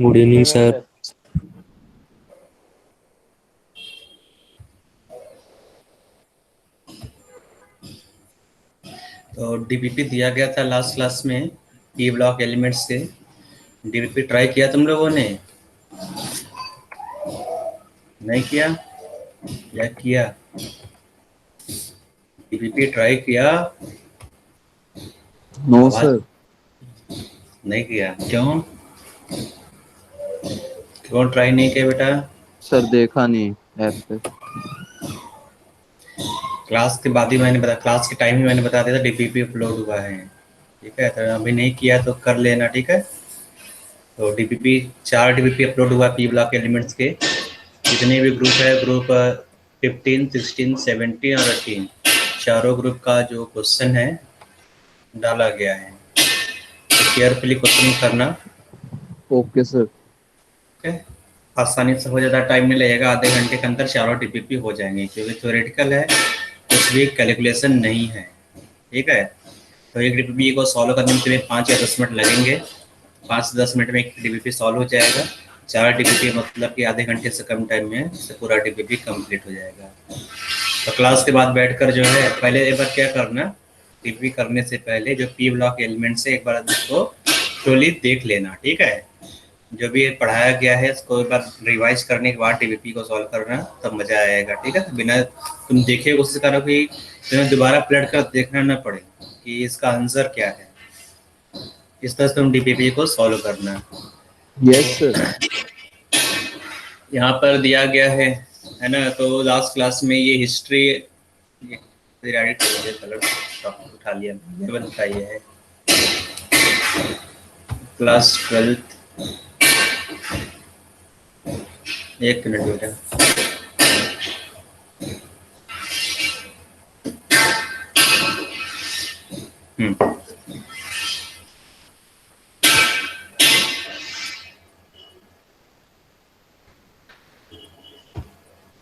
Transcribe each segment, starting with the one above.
Good evening sir. तो DPP दिया गया था लास्ट क्लास में पी ब्लॉक एलिमेंट्स से। डीपीपी ट्राई किया तुम लोगों ने? नहीं किया या किया? डीपीपी ट्राई किया? नो आवाज सर। नहीं किया, क्यों? क्यों ट्राई नहीं किया बेटा? सर देखा नहीं ऐप पे। क्लास के बाद ही मैंने बता, क्लास के टाइम ही मैंने बता दिया था डीपीपी अपलोड हुआ है। ठीक है, तो अभी नहीं किया तो कर लेना। ठीक है, तो डीपीपी 4 डीपीपी अपलोड हुआ पी ब्लॉक एलिमेंट्स के। जितने भी ग्रुप है, ग्रुप 15, 16, 17 और 18, चारों ग्रुप का जो क्वेश्चन है डाला गया है, तो केयरफुली क्वेश्चन करना। Okay sir. ठीक है, आसानी से हो जाता, टाइम में लगेगा आधे घंटे के अंदर चारों डीपीपी हो जाएंगे, क्योंकि थ्योरेटिकल है, कुछ भी कैलकुलेशन नहीं है। ठीक है, तो एक डीपीपी को सॉल्व करने में तुम्हें 5 या 10 मिनट लगेंगे। 5 से 10 मिनट में एक डीपीपी सॉल्व हो जाएगा। 4 डीपीपी मतलब कि आधे घंटे से कम टाइम में से पूरा डीपीपी कंप्लीट हो जाएगा। तो क्लास के बाद बैठकर जो है, पहले एक बार क्या करना, डीपीपी करने से पहले जो पी ब्लॉक एलिमेंट से एक बार उसको थोड़ी देख लेना। ठीक है, जो भी पढ़ाया गया है उसको एक बार रिवाइज करने के बाद डीपीपी को सॉल्व करना, तब मजा आएगा। ठीक है, बिना तुम देखे कोशिश करो कि तुम्हें दोबारा पलट कर देखना ना पड़े कि इसका आंसर क्या है। इस तरह से तुम डीपीपी को सॉल्व करना। Yes sir. यहाँ पर दिया गया है ना। तो लास्ट क्लास में ये हिस्ट्री कलर उठा लिया, लेवल उठाइए है क्लास 12। एक मिनट बेटा,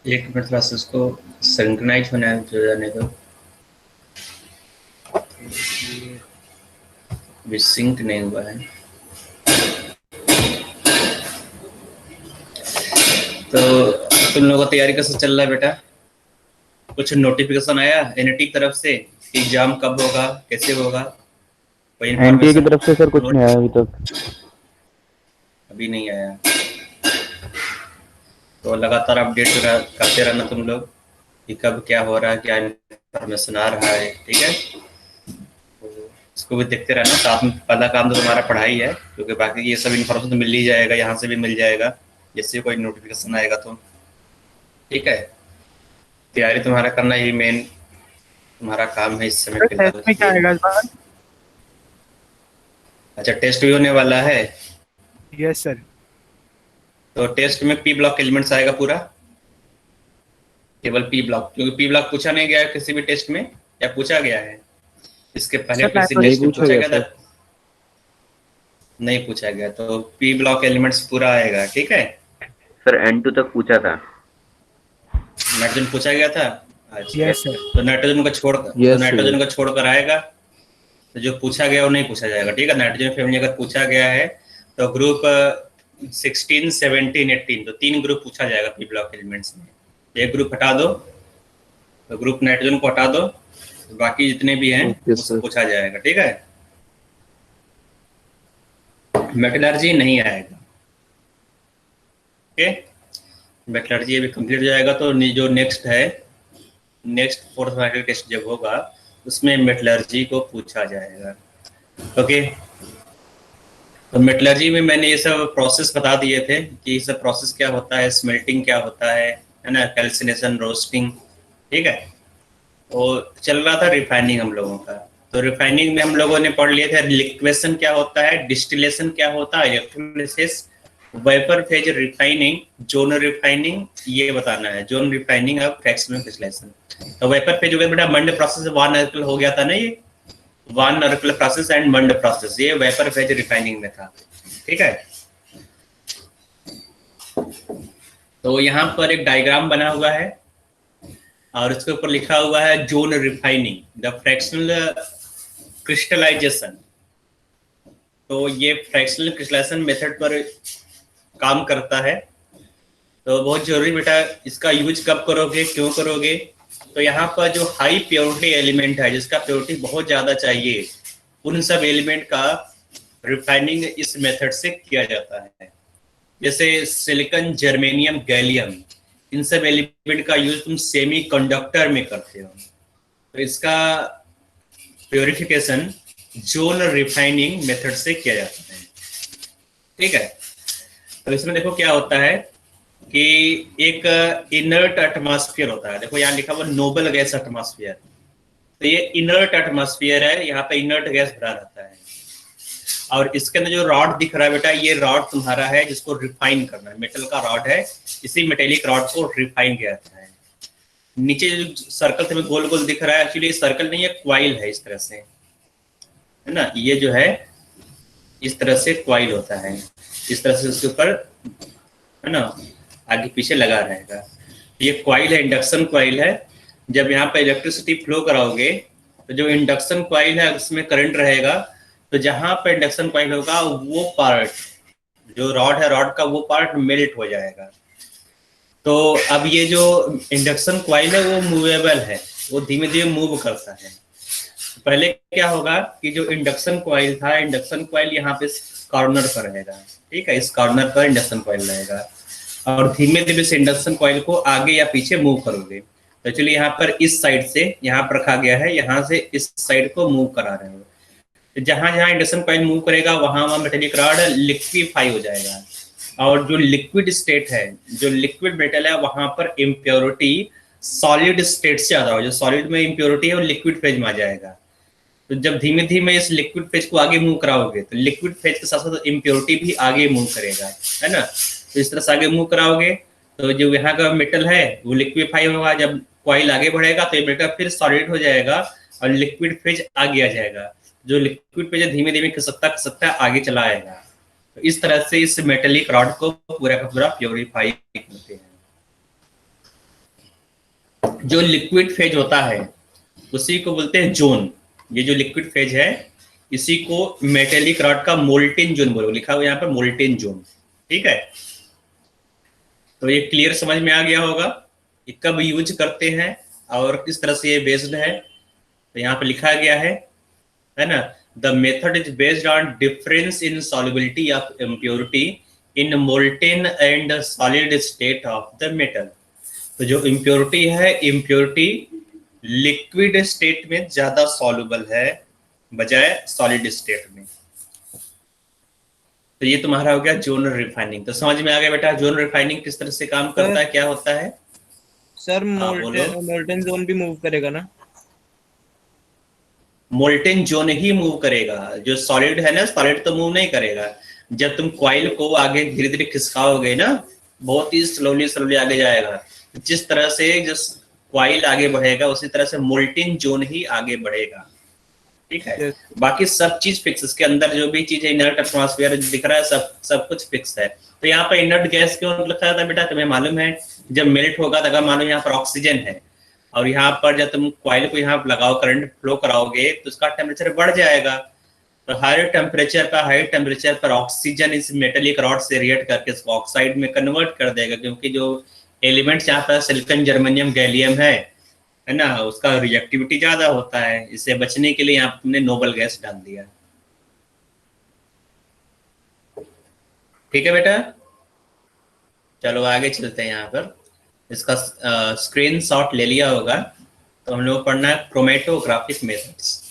एक मिनट क्लास उसको सिंक्रोनाइज होना है, जो जाने दो। सिंक नहीं हुआ है। तो तुम लोगों का तैयारी कैसे चल रहा है बेटा? कुछ नोटिफिकेशन आया एनटी की तरफ से? एग्जाम कब होगा, कैसे होगा? कोई एनटीए की इन्फॉर्मेशन? तरफ से सर कुछ नहीं आया अभी तक। अभी नहीं आया, तो लगातार अपडेट करते रहना तुम लोग कि कब क्या हो रहा है, क्या इन्फॉर्मेशन आ रहा है। ठीक है, तो इसको भी देखते रहना। साथ में पहला काम तो तुम्हारा पढ़ाई है, क्योंकि बाकी ये सब इन्फॉर्मेशन तो मिल ही जाएगा, यहाँ से भी मिल जाएगा जैसे कोई नोटिफिकेशन आएगा तो। ठीक है, तैयारी तुम्हारा करना ही मेन तुम्हारा काम है इस समय फिलहाल। टेस्ट में क्या आएगा इस बार? अच्छा, टेस्ट भी होने वाला है? Yes sir. तो टेस्ट में पी ब्लॉक एलिमेंट्स आएगा पूरा, केवल पी ब्लॉक, क्योंकि पी ब्लॉक पूछा नहीं गया है किसी भी टेस्ट में, या पूछा गया है इसके पहले सर किसी नहीं टेस्ट में पूछा पूछा गया गया था? सर। नहीं पूछा गया, तो पी ब्लॉक एलिमेंट्स पूरा आएगा। ठीक है सर N2 तक पूछा था। नाइट्रोजन पूछा गया था। अच्छा, यस सर। तो नाइट्रोजन को छोड़कर, तो यस नाइट्रोजन को छोड़कर आएगा, तो जो पूछा गया वो नहीं पूछा जाएगा। ठीक है, नाइट्रोजन फैमिली अगर पूछा गया है तो ग्रुप 16, 17, 18, तो 3 ग्रुप पूछा जाएगा पी ब्लॉक एलिमेंट्स में। एक ग्रुप हटा दो, तो ग्रुप नाइट्रोजन को हटा दो, तो बाकी जितने भी हैं ओके वो सब सर। पूछा जाएगा। ठीक है, मेटलर्जी नहीं आएगा। ओके, मेटलर्जी अभी कंप्लीट हो जाएगा, तो जो नेक्स्ट है, नेक्स्ट फोर्थ फाइनल टेस्ट जब होगा उसमें मेटलर्जी को पूछा जाएगा। ओके, तो मेटलर्जी में मैंने ये सब प्रोसेस बता दिए थे कि ये सब प्रोसेस क्या होता है, स्मेल्टिंग क्या होता है ना, कैल्सिनेशन, रोस्टिंग। ठीक है, तो चल रहा था रिफाइनिंग हम लोगों का। तो रिफाइनिंग में हम लोगों ने पढ़ लिए थे लिक्वेशन क्या होता है, डिस्टिलेशन क्या होता है, electrolysis, vapour phase refining, zone refining, ये बताना है। जोन रिफाइनिंग और फ्रैक्शनल डिस्टिलेशन। तो वेपर फेज हो गया बेटा मंड प्रोसेस, वन सर्कल हो गया था ना, ये वन सर्कल प्रोसेस एंड मंड प्रोसेस, ये वेपर फेज रिफाइनिंग में था। ठीक है, तो यहाँ पर एक डायग्राम बना हुआ है और उसके ऊपर लिखा हुआ है zone refining, the fractional crystallisation. तो ये फ्रैक्शनल क्रिस्टलाइजेशन मेथड पर काम करता है। तो बहुत जरूरी बेटा, इसका यूज कब करोगे, क्यों करोगे? तो यहाँ पर जो हाई प्योरिटी एलिमेंट है, जिसका प्योरिटी बहुत ज़्यादा चाहिए, उन सब एलिमेंट का रिफाइनिंग इस मेथड से किया जाता है। जैसे सिलिकॉन, जर्मेनियम, गैलियम, इन सब एलिमेंट का यूज तुम सेमी कंडक्टर में करते हो, तो इसका प्योरिफिकेशन जोन रिफाइनिंग मेथड से किया जाता है। ठीक है, तो इसमें देखो क्या होता है कि एक इनर्ट एटमॉस्फेयर होता है। देखो यहाँ लिखा हुआ नोबल गैस एटमॉस्फेयर, तो ये इनर्ट एटमॉस्फेयर है, यहाँ पे इनर्ट गैस भरा रहता है। और इसके अंदर जो रॉड दिख रहा है बेटा, ये रॉड तुम्हारा है जिसको रिफाइन करना है, मेटल का रॉड है, इसी मेटेलिक रॉड को रिफाइन किया जाता है। नीचे जो सर्कल तुम्हें गोल गोल दिख रहा है, एक्चुअली सर्कल नहीं है, क्वाइल है, इस तरह से, है ना। ये जो है इस तरह से क्वाइल होता है, इस तरह से उसके ऊपर, है ना, आगे पीछे लगा रहेगा। ये क्वाइल है, इंडक्शन क्वाइल है। जब यहाँ पे इलेक्ट्रिसिटी फ्लो कराओगे तो जो इंडक्शन क्वाइल है उसमें करंट रहेगा, तो जहां पे इंडक्शन क्वाइल होगा वो पार्ट, जो रॉड है, रॉड का वो पार्ट मेल्ट हो जाएगा। तो अब ये जो इंडक्शन क्वाइल है वो मूवेबल है, वो धीमे धीमे मूव करता है। पहले क्या होगा कि जो इंडक्शन क्वाइल था, इंडक्शन क्वाइल यहाँ पे कॉर्नर पर रहेगा, ठीक है, इस कॉर्नर पर इंडक्शन क्वाइल रहेगा, और धीमे धीमे से इंडक्शन क्वाइल को आगे या पीछे मूव करोगे। तो चलिए यहाँ पर इस साइड से यहाँ पर रखा गया है, यहाँ से इस साइड को मूव करा रहे हो। जहां जहां इंडक्शन कॉइल मूव करेगा वहां वहां मेटेलिक रॉड लिक्विफाई हो जाएगा, और जो लिक्विड स्टेट है, जो लिक्विड मेटल है, वहां पर इम्प्योरिटी सॉलिड स्टेट से ज्यादा हो, जो सॉलिड में इम्प्योरिटी है वो लिक्विड फेज में आ जाएगा। तो जब धीमे धीमे इस लिक्विड फेज को आगे मूव कराओगे तो लिक्विड फेज के साथ साथ इम्प्योरिटी भी आगे मूव करेगा, है ना। तो इस तरह से आगे मूव कराओगे तो जो यहाँ का मेटल है वो लिक्विफाई होगा। जब कॉइल आगे बढ़ेगा तो ये मेटल फिर सॉलिड हो जाएगा और लिक्विड फेज आगे आ जाएगा। जो लिक्विड पे जो धीमे धीमे खिसकता आगे चला आएगा। तो इस तरह से इस मेटेलिक रॉड को पूरा का पूरा प्योरीफाई करते हैं। जो लिक्विड फेज होता है उसी को बोलते हैं जोन। ये जो लिक्विड फेज है इसी को मेटेलिक रॉड का मोल्टेन जोन बोलो, लिखा हुआ यहाँ पर मोल्टेन जोन, ठीक है। तो ये क्लियर समझ में आ गया होगा कि कब यूज करते हैं और किस तरह से ये बेस्ड है। तो यहाँ पे लिखा गया है ना, the method is based on difference in solubility of impurity in molten and solid state of the metal. तो जो इम्प्योरिटी है, इम्प्योरिटी लिक्विड स्टेट में ज्यादा सॉल्युबल है बजाय सॉलिड स्टेट में। तो ये तुम्हारा हो गया जोनल रिफाइनिंग। तो समझ में आ गया बेटा जोनल रिफाइनिंग किस तरह से काम करता है, क्या होता है। सर मोल्टेन जोन भी मूव करेगा ना? मोल्टेन जोन ही मूव करेगा, जो सॉलिड है ना, सॉलिड तो मूव नहीं करेगा। जब तुम कॉइल को आगे धीरे धीरे खिसकाओगे ना, बहुत ही स्लोली आगे जाएगा। जिस तरह से जिस कॉइल आगे बढ़ेगा उसी तरह से मोल्टेन जोन ही आगे बढ़ेगा, ठीक है। बाकी सब चीज फिक्स, इसके अंदर जो भी चीज है, इनर्ट एटमॉस्फेयर दिख रहा है, सब कुछ फिक्स है। तो यहाँ पर इनर्ट गैस क्यों लिखा जाता है बेटा, तुम्हें मालूम है। जब मेल्ट होगा तो अगर मान लो यहाँ पर ऑक्सीजन है और यहाँ पर जब तुम कॉइल को यहाँ लगाओ, करंट फ्लो कराओगे तो उसका टेम्परेचर बढ़ जाएगा। तो हाई टेम्परेचर पर ऑक्सीजन इस मेटेलिक रॉड से रिएक्ट करके इसको ऑक्साइड में कन्वर्ट कर देगा, क्योंकि जो एलिमेंट्स यहाँ पर सिलिकॉन, जर्मेनियम, गैलियम है ना, उसका रिएक्टिविटी ज्यादा होता है। इससे बचने के लिए यहाँ पर तुमने नोबल गैस डाल दिया, ठीक है बेटा। चलो आगे चलते हैं। यहाँ पर इसका स्क्रीन शॉट ले लिया होगा। तो हम लोग पढ़ना है क्रोमेटोग्राफिक मेथड्स।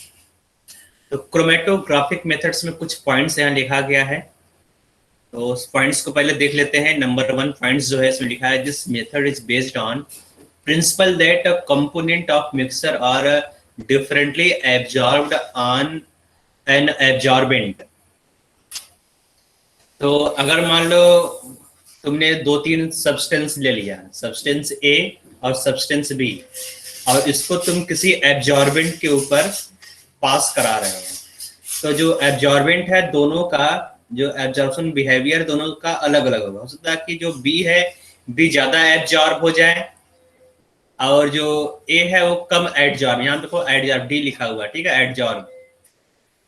तो क्रोमेटोग्राफिक मेथड्स में कुछ पॉइंट्स यहाँ लिखा गया है, तो उस पॉइंट्स को पहले देख लेते हैं। नंबर 1 पॉइंट्स जो है इसमें लिखा है, this method is based on principle that a component of mixture are differently absorbed on an absorbent. तो अगर मान लो तुमने 2-3 सब्सटेंस ले लिया, सब्सटेंस ए और सब्सटेंस बी, और इसको तुम किसी एब्जॉर्बेंट के ऊपर पास करा रहे हो, तो जो एब्जॉर्बेंट है दोनों का जो एब्जॉर्प्शन बिहेवियर दोनों का अलग अलग होगा। हो सकता है कि जो बी है, बी ज्यादा एब्जॉर्ब हो जाए और जो ए है वो कम एब्जॉर्ब। यहाँ देखो एब्जॉर्ब डी लिखा हुआ, ठीक है, एब्जॉर्ब।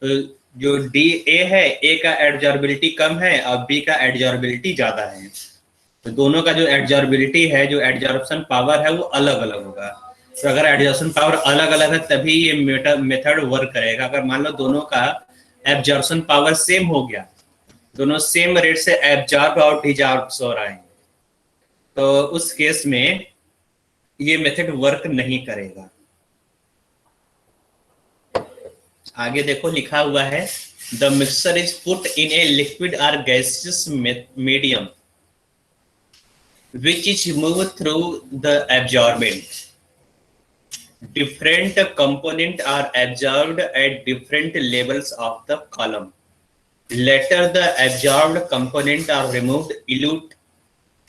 तो जो डी ए है, ए का एडजॉर्बिलिटी कम है और बी का एडजॉर्बिलिटी ज्यादा है। तो दोनों का जो एडजॉर्बिलिटी है, जो एडजॉर्प्शन पावर है, वो अलग अलग होगा। तो अगर एडजॉर्प्शन पावर अलग अलग है तभी ये मेथड वर्क करेगा। अगर मान लो दोनों का एब्जॉर्प्शन पावर सेम हो गया, दोनों सेम रेट से एब्जॉर्ब और डिजॉर्ब हो रहे हैं, तो उस केस में ये मेथड वर्क नहीं करेगा। आगे देखो लिखा हुआ है, the mixture is put in a liquid और gaseous medium which is moved through the absorbent. Different components are absorbed at different levels of the column. Later, the absorbed components are removed,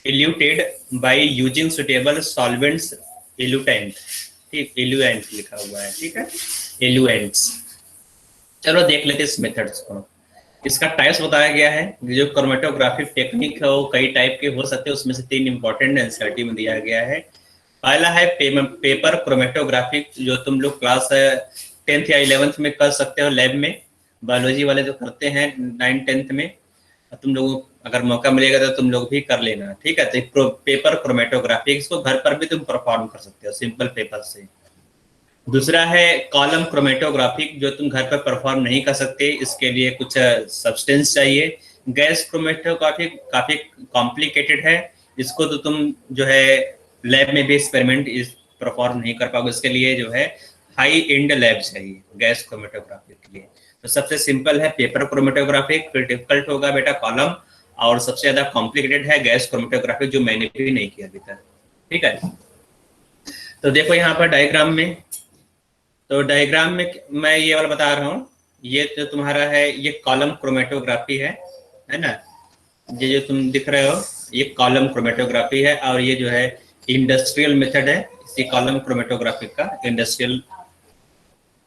eluted by using suitable solvents, eluent. ठीक, eluent लिखा हुआ है, ठीक है, eluents. चलो देख लेते इस मेथड्स को। इसका टाइप्स बताया गया है। जो क्रोमेटोग्राफिक टेक्निक है वो कई टाइप के हो सकते हैं, उसमें से 3 इंपॉर्टेंट एनसीईआरटी में दिया गया है। पहला है पेपर क्रोमेटोग्राफिक, जो तुम लोग क्लास 10th या 11th में कर सकते हो लैब में। बायोलॉजी वाले जो करते हैं 9th 10th में, तुम लोग अगर मौका मिलेगा तो तुम लोग भी कर लेना, ठीक है। तो पेपर क्रोमेटोग्राफी, इसको घर पर भी तुम परफॉर्म कर सकते हो सिंपल पेपर से। दूसरा है कॉलम क्रोमेटोग्राफिक, जो तुम घर पर परफॉर्म नहीं कर सकते, इसके लिए कुछ सब्सटेंस चाहिए। गैस क्रोमेटोग्राफी काफी कॉम्प्लिकेटेड है, इसको तो तुम जो है लैब में भी एक्सपेरिमेंट परफॉर्म नहीं कर पाओगे, इसके लिए जो है हाई एंड लैब चाहिए गैस क्रोमेटोग्राफी के लिए। तो सबसे सिंपल है पेपर क्रोमेटोग्राफी, फिर डिफिकल्ट होगा बेटा कॉलम, और सबसे ज्यादा कॉम्प्लिकेटेड है गैस क्रोमेटोग्राफी, जो मैंने भी नहीं किया अभी तक, ठीक है। तो देखो यहाँ पर डायग्राम में, तो डायग्राम में मैं ये वाला बता रहा हूँ, ये जो तुम्हारा है ये कॉलम क्रोमेटोग्राफी है ना, ये जो तुम दिख रहे हो ये कॉलम क्रोमेटोग्राफी है, और ये जो है इंडस्ट्रियल मेथड है, इसी कॉलम क्रोमेटोग्राफी का इंडस्ट्रियल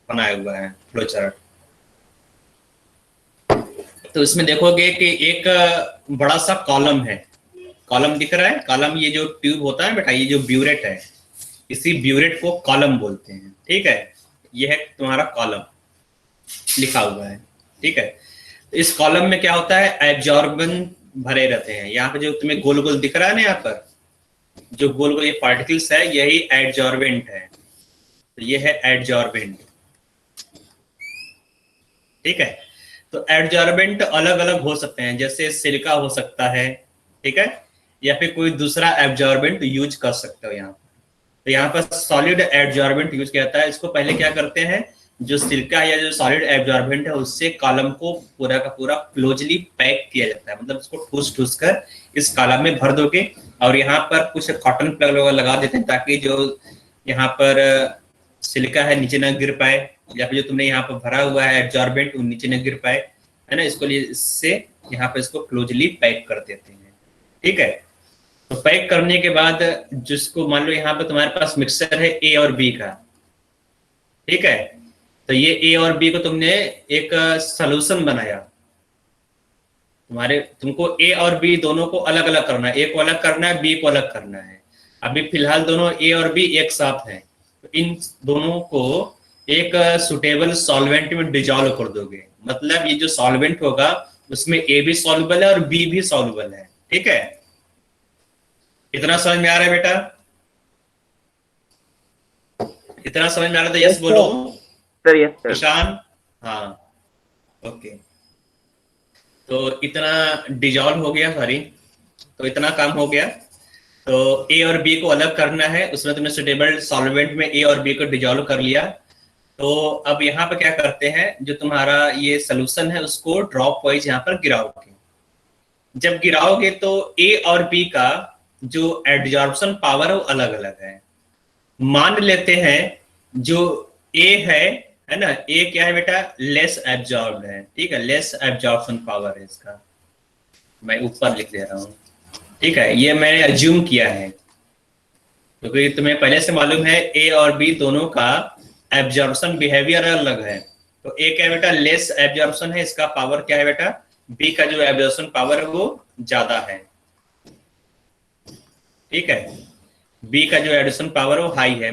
बनाया हुआ है फ्लो चार्ट। तो इसमें देखोगे कि एक बड़ा सा कॉलम है, कॉलम दिख रहा है, कॉलम ये जो ट्यूब होता है बेटा, ये जो ब्यूरेट है, इसी ब्यूरेट को कॉलम बोलते हैं, ठीक है। ये है तुम्हारा कॉलम लिखा हुआ है, ठीक है। तो इस कॉलम में क्या होता है, एब्जॉर्बेंट भरे रहते हैं। यहाँ पे जो तुम्हें गोल गोल दिख रहा है ना, यहाँ पर जो गोल गोल ये पार्टिकल्स है, यही एडजॉर्बेंट है। तो ये है एडजॉर्बेंट, ठीक है। तो एडजॉर्बेंट अलग अलग हो सकते हैं, जैसे सिलिका हो सकता है, ठीक है, या फिर कोई दूसरा एब्जॉर्बेंट यूज कर सकते हो यहाँ पर। तो यहाँ पर सॉलिड एब्जॉर्बेंट यूज किया जाता है। इसको पहले क्या करते हैं, जो सिलिका या जो सॉलिड एब्जॉर्बेंट है उससे कॉलम को पूरा का पूरा क्लोजली पैक किया जाता है, मतलब उसको ठूस ठूस कर इस कॉलम में भर दोगे, और यहाँ पर कुछ कॉटन प्लग लगा देते हैं ताकि जो यहाँ पर सिलिका है नीचे ना गिर पाए, या फिर जो तुमने यहाँ पर भरा हुआ है एब्जॉर्बेंट वो नीचे न गिर पाए, है ना। इसको लिए इससे यहाँ पे इसको क्लोजली पैक कर देते हैं, ठीक है। तो पैक करने के बाद जिसको मान लो यहाँ पे तुम्हारे पास मिक्सचर है ए और बी का, ठीक है। तो ये ए और बी को तुमने एक सॉल्यूशन बनाया, तुमको ए और बी दोनों को अलग अलग करना है, ए को अलग करना है, बी को अलग करना है। अभी फिलहाल दोनों ए और बी एक साथ हैं, तो इन दोनों को एक सुटेबल सॉल्वेंट में डिजॉल्व कर दोगे, मतलब ये जो सॉल्वेंट होगा उसमें ए भी सॉल्युबल है और बी भी सॉल्युबल है, ठीक है। इतना समझ में आ रहा है बेटा? इतना समझ में आ रहा था? यस बोलो सर। Yes sir. ईशान, हाँ ओके। तो इतना डिजॉल्व हो गया, सॉरी, तो इतना काम हो गया। तो ए और बी को अलग करना है, उसमें तुमने सुटेबल सॉल्वेंट में ए और बी को डिजॉल्व कर लिया। तो अब यहाँ पे क्या करते हैं, जो तुम्हारा ये सोल्यूशन है उसको ड्रॉप वाइज यहाँ पर गिराओगे। जब गिराओगे तो ए और बी का जो एब्जॉर्प्शन पावर है वो अलग अलग है। मान लेते हैं जो ए है ना, ए क्या है बेटा, लेस एब्जॉर्ब्ड है, ठीक है, लेस एब्जॉर्प्शन पावर है इसका। मैं ऊपर लिख दे रहा हूँ, ठीक है, ये मैंने अज्यूम किया है क्योंकि तुम्हें पहले से मालूम है ए और बी दोनों का एब्जॉर्प्शन बिहेवियर अलग है। तो ए क्या है बेटा, लेस एब्जॉर्प्शन है, इसका पावर क्या है बेटा, बी का जो एब्जॉर्प्शन पावर है वो ज्यादा है, ठीक है। बी का जो एब्जॉर्प्शन पावर है वो हाई है,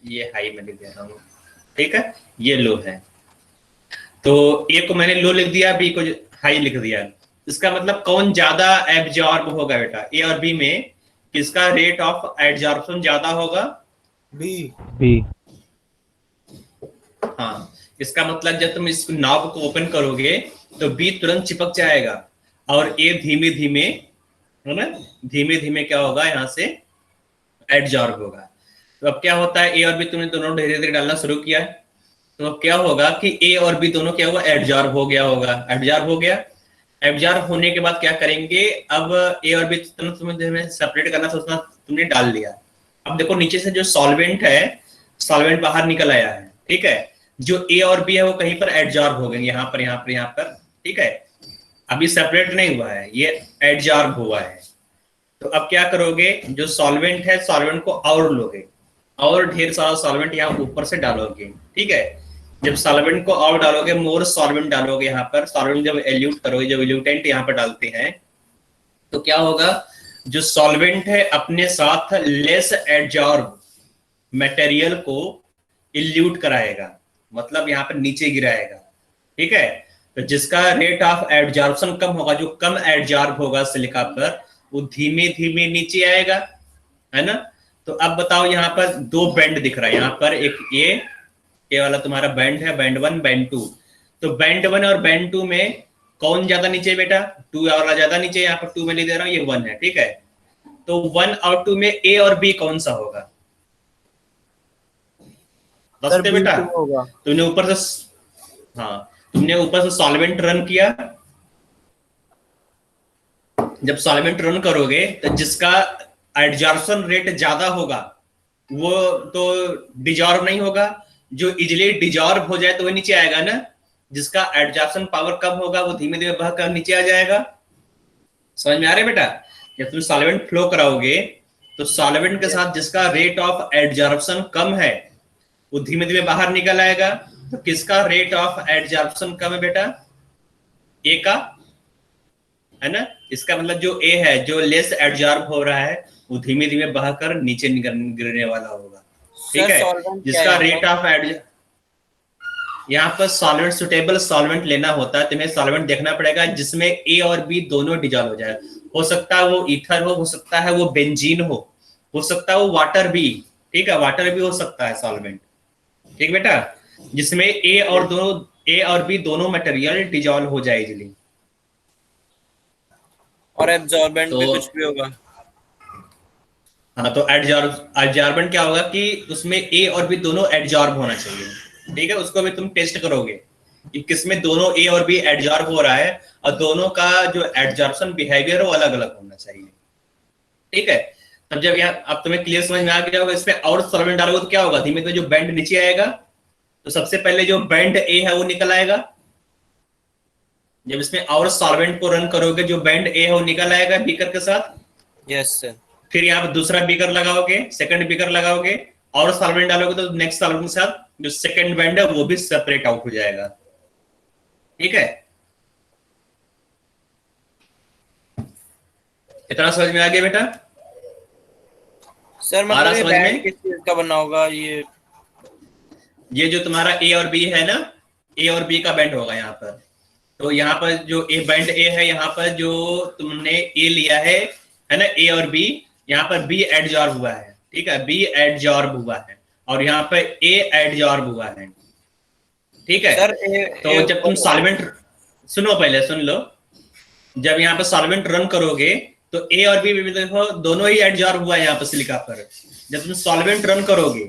ये हाई में लिख दे रहा हूँ, ठीक है, ये लो है। तो ए को मैंने लो लिख दिया, बी को हाई लिख दिया। इसका मतलब कौन ज्यादा एब्जॉर्ब होगा बेटा, ए और बी में किसका रेट ऑफ एब्जॉर्प्शन ज्यादा होगा? बी। बी। हाँ, इसका मतलब जब तुम इस नॉब को ओपन करोगे तो बी तुरंत चिपक जाएगा और ए धीमे धीमे, है ना, धीमे धीमे क्या होगा, यहाँ से एब्जॉर्ब होगा। तो अब क्या होता है, ए और बी तुमने दोनों धीरे धीरे डालना शुरू किया है, तो अब क्या होगा कि ए और बी दोनों क्या हुआ, एब्जॉर्ब हो गया होगा। एब्जॉर्ब हो गया, एब्जॉर्ब होने के बाद क्या करेंगे, अब ए और बी तुम्हें सेपरेट करना सोचना, तुमने डाल दिया। अब देखो नीचे से जो सॉल्वेंट है, सॉल्वेंट बाहर निकल आया है, ठीक है। जो ए और बी है वो कहीं पर एब्जॉर्ब हो गए, यहाँ पर, यहाँ पर, यहाँ पर, ठीक है। अभी सेपरेट नहीं हुआ है, ये एब्जॉर्ब हुआ है। तो अब क्या करोगे, जो सॉल्वेंट है, सॉल्वेंट को और लोगे और ढेर सारा सॉल्वेंट यहाँ ऊपर से डालोगे, ठीक है। जब सॉल्वेंट को और डालोगे, मोर सॉल्वेंट डालोगे यहाँ पर, सॉल्वेंट जब एल्यूट करोगे, जब एल्यूटेंट यहाँ पर डालते हैं, तो क्या होगा, जो सॉल्वेंट है अपने साथ लेस एब्जॉर्ब मटेरियल को इल्यूट कराएगा, मतलब यहाँ पर नीचे गिराएगा, ठीक है। तो जिसका रेट ऑफ एब्जॉर्प्शन कम होगा, जो कम एब्जॉर्ब होगा सिलिका पर, वो धीमे धीमे नीचे आएगा, है ना। तो अब बताओ, यहाँ पर दो बैंड दिख रहा है, यहाँ पर एक ये वाला तुम्हारा बैंड है, बैंड 1, बैंड 2। तो बैंड 1 और बैंड 2 में कौन ज्यादा नीचे बेटा, 2 वाला ज्यादा नीचे, यहाँ पर 2 में ले दे रहा हूँ, ये 1 है, ठीक है। तो 1 और 2 में ए और बी कौन सा होगा, बसते बेटा। तुमने ऊपर से, हाँ, तुमने ऊपर से सॉल्वेंट रन किया। जब सॉल्वेंट रन करोगे तो जिसका एब्जॉर्प्शन रेट ज्यादा होगा वो तो डिजॉर्ब नहीं होगा, जो इजिली डिजॉर्ब हो जाए तो वो नीचे आएगा ना। जिसका एब्जॉर्प्शन पावर कम होगा वो धीमे धीमे बहकर नीचे आ जाएगा। समझ में आ रहा है बेटा? जब तुम सॉल्वेंट फ्लो कराओगे तो सॉल्वेंट के साथ जिसका रेट ऑफ एब्जॉर्प्शन कम है वो धीमे धीमे बाहर निकल आएगा। तो किसका रेट ऑफ एब्जॉर्प्शन कम है बेटा? ए का, है ना। इसका मतलब जो ए है, जो लेस एब्जॉर्ब हो रहा है, वो धीमे धीमे बहकर नीचे गिरने वाला होगा, ठीक है। जिसका रेट ऑफ यहाँ पर सॉल्वेंट, सुटेबल सॉल्वेंट लेना होता है, तुम्हें सॉल्वेंट देखना पड़ेगा जिसमें ए और बी दोनों डिजॉल्व हो जाए। हो सकता है वो ईथर हो सकता है वो बेंजीन हो सकता है वो वाटर भी, ठीक है, वाटर भी हो सकता है सॉल्वेंट, ठीक बेटा, जिसमें ए और बी दोनों मटेरियल डिजॉल्व हो जाए इजीली। और एब्जॉर्बेंट भी कुछ भी होगा। हाँ, तो एब्जॉर्बेंट क्या होगा कि उसमें ए और बी दोनों एब्जॉर्ब होना चाहिए, ठीक है। उसको भी तुम टेस्ट करोगे कि किसमें दोनों ए और बी एब्जॉर्ब हो रहा है, और दोनों का जो एब्जॉर्प्शन बिहेवियर वो अलग अलग होना चाहिए, ठीक है। तब जब यहाँ अब तुम्हें क्लियर समझ में आ गया होगा, इसमें और सॉल्वेंट डालोगे तो क्या होगा, धीमे धीमे जो बैंड नीचे आएगा, तो सबसे पहले जो बैंड ए है वो निकल आएगा। जब इसमें और सॉल्वेंट को रन करोगे, जो बैंड ए है वो निकल आएगा बीकर के साथ। Yes sir. फिर यहाँ पर दूसरा बीकर लगाओगे, सेकंड बीकर लगाओगे, और सॉल्वेंट डालोगे तो नेक्स्ट सॉल्वेंट के साथ जो सेकंड बैंड है वो भी सेपरेट आउट हो जाएगा, ठीक है। इतना समझ में आ गया बेटा? सर मतलब ये बैंड किस चीज का बना होगा? ये जो तुम्हारा ए और बी है ना, ए और बी का बैंड होगा यहाँ पर। तो यहाँ पर जो ए बैंड ए है, यहाँ पर जो तुमने ए लिया है ना, ए और बी, यहाँ पर बी एडजॉर्ब हुआ है, ठीक है, बी एडजॉर्ब हुआ है, और यहाँ पर ए एडजॉर्ब हुआ है, ठीक है सर। तो जब तुम सॉल्वेंट, सुनो पहले सुन लो, जब यहाँ पर सॉल्वेंट रन करोगे तो ए और बी देखो दोनों ही एडजॉर्ब हुआ है यहाँ पर सिलिका पर। जब तुम सॉल्वेंट रन करोगे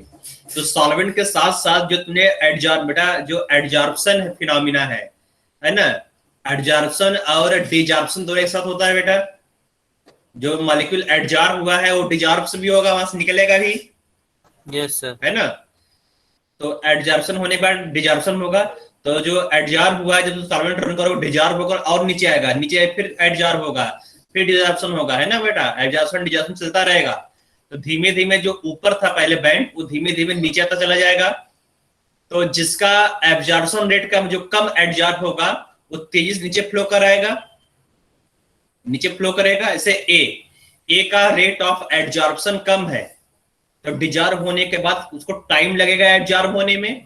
तो सॉल्वेंट के साथ साथ जो तुमने एडजॉर्ब, बेटा जो एडजॉर्प्शन फिनोमिना है ना, एडजॉर्प्शन और डिजॉर्प्शन दोनों एक साथ होता है बेटा। जो मॉलिक्यूल एडजॉर्ब हुआ है वो डिजॉर्ब भी होगा, वहां से निकलेगा भी। यस सर, है ना। तो एडजॉर्प्शन होने के बाद डिजॉर्प्शन होगा। तो जो एडजॉर्ब हुआ है, जब तुम सॉल्वेंट रन करोगे डिजॉर्ब होगा और नीचे आएगा, नीचे फिर एडजॉर्ब होगा, फिर डिजॉर्प्शन होगा, है ना बेटा। एडजॉर्प्शन डिजॉर्प्शन चलता रहेगा। तो धीमे धीमे जो ऊपर था पहले बैंड, वो धीमे धीमे नीचे आता चला जाएगा। तो जिसका एब्जॉर्प्शन रेट का जो कम एडजॉर्ब होगा वो तेजी से नीचे फ्लो कराएगा, नीचे फ्लो करेगा। ऐसे ए का रेट ऑफ एब्जॉर्प्शन कम है, तो डिजॉर्ब होने के बाद उसको टाइम लगेगा एब्जॉर्ब होने में,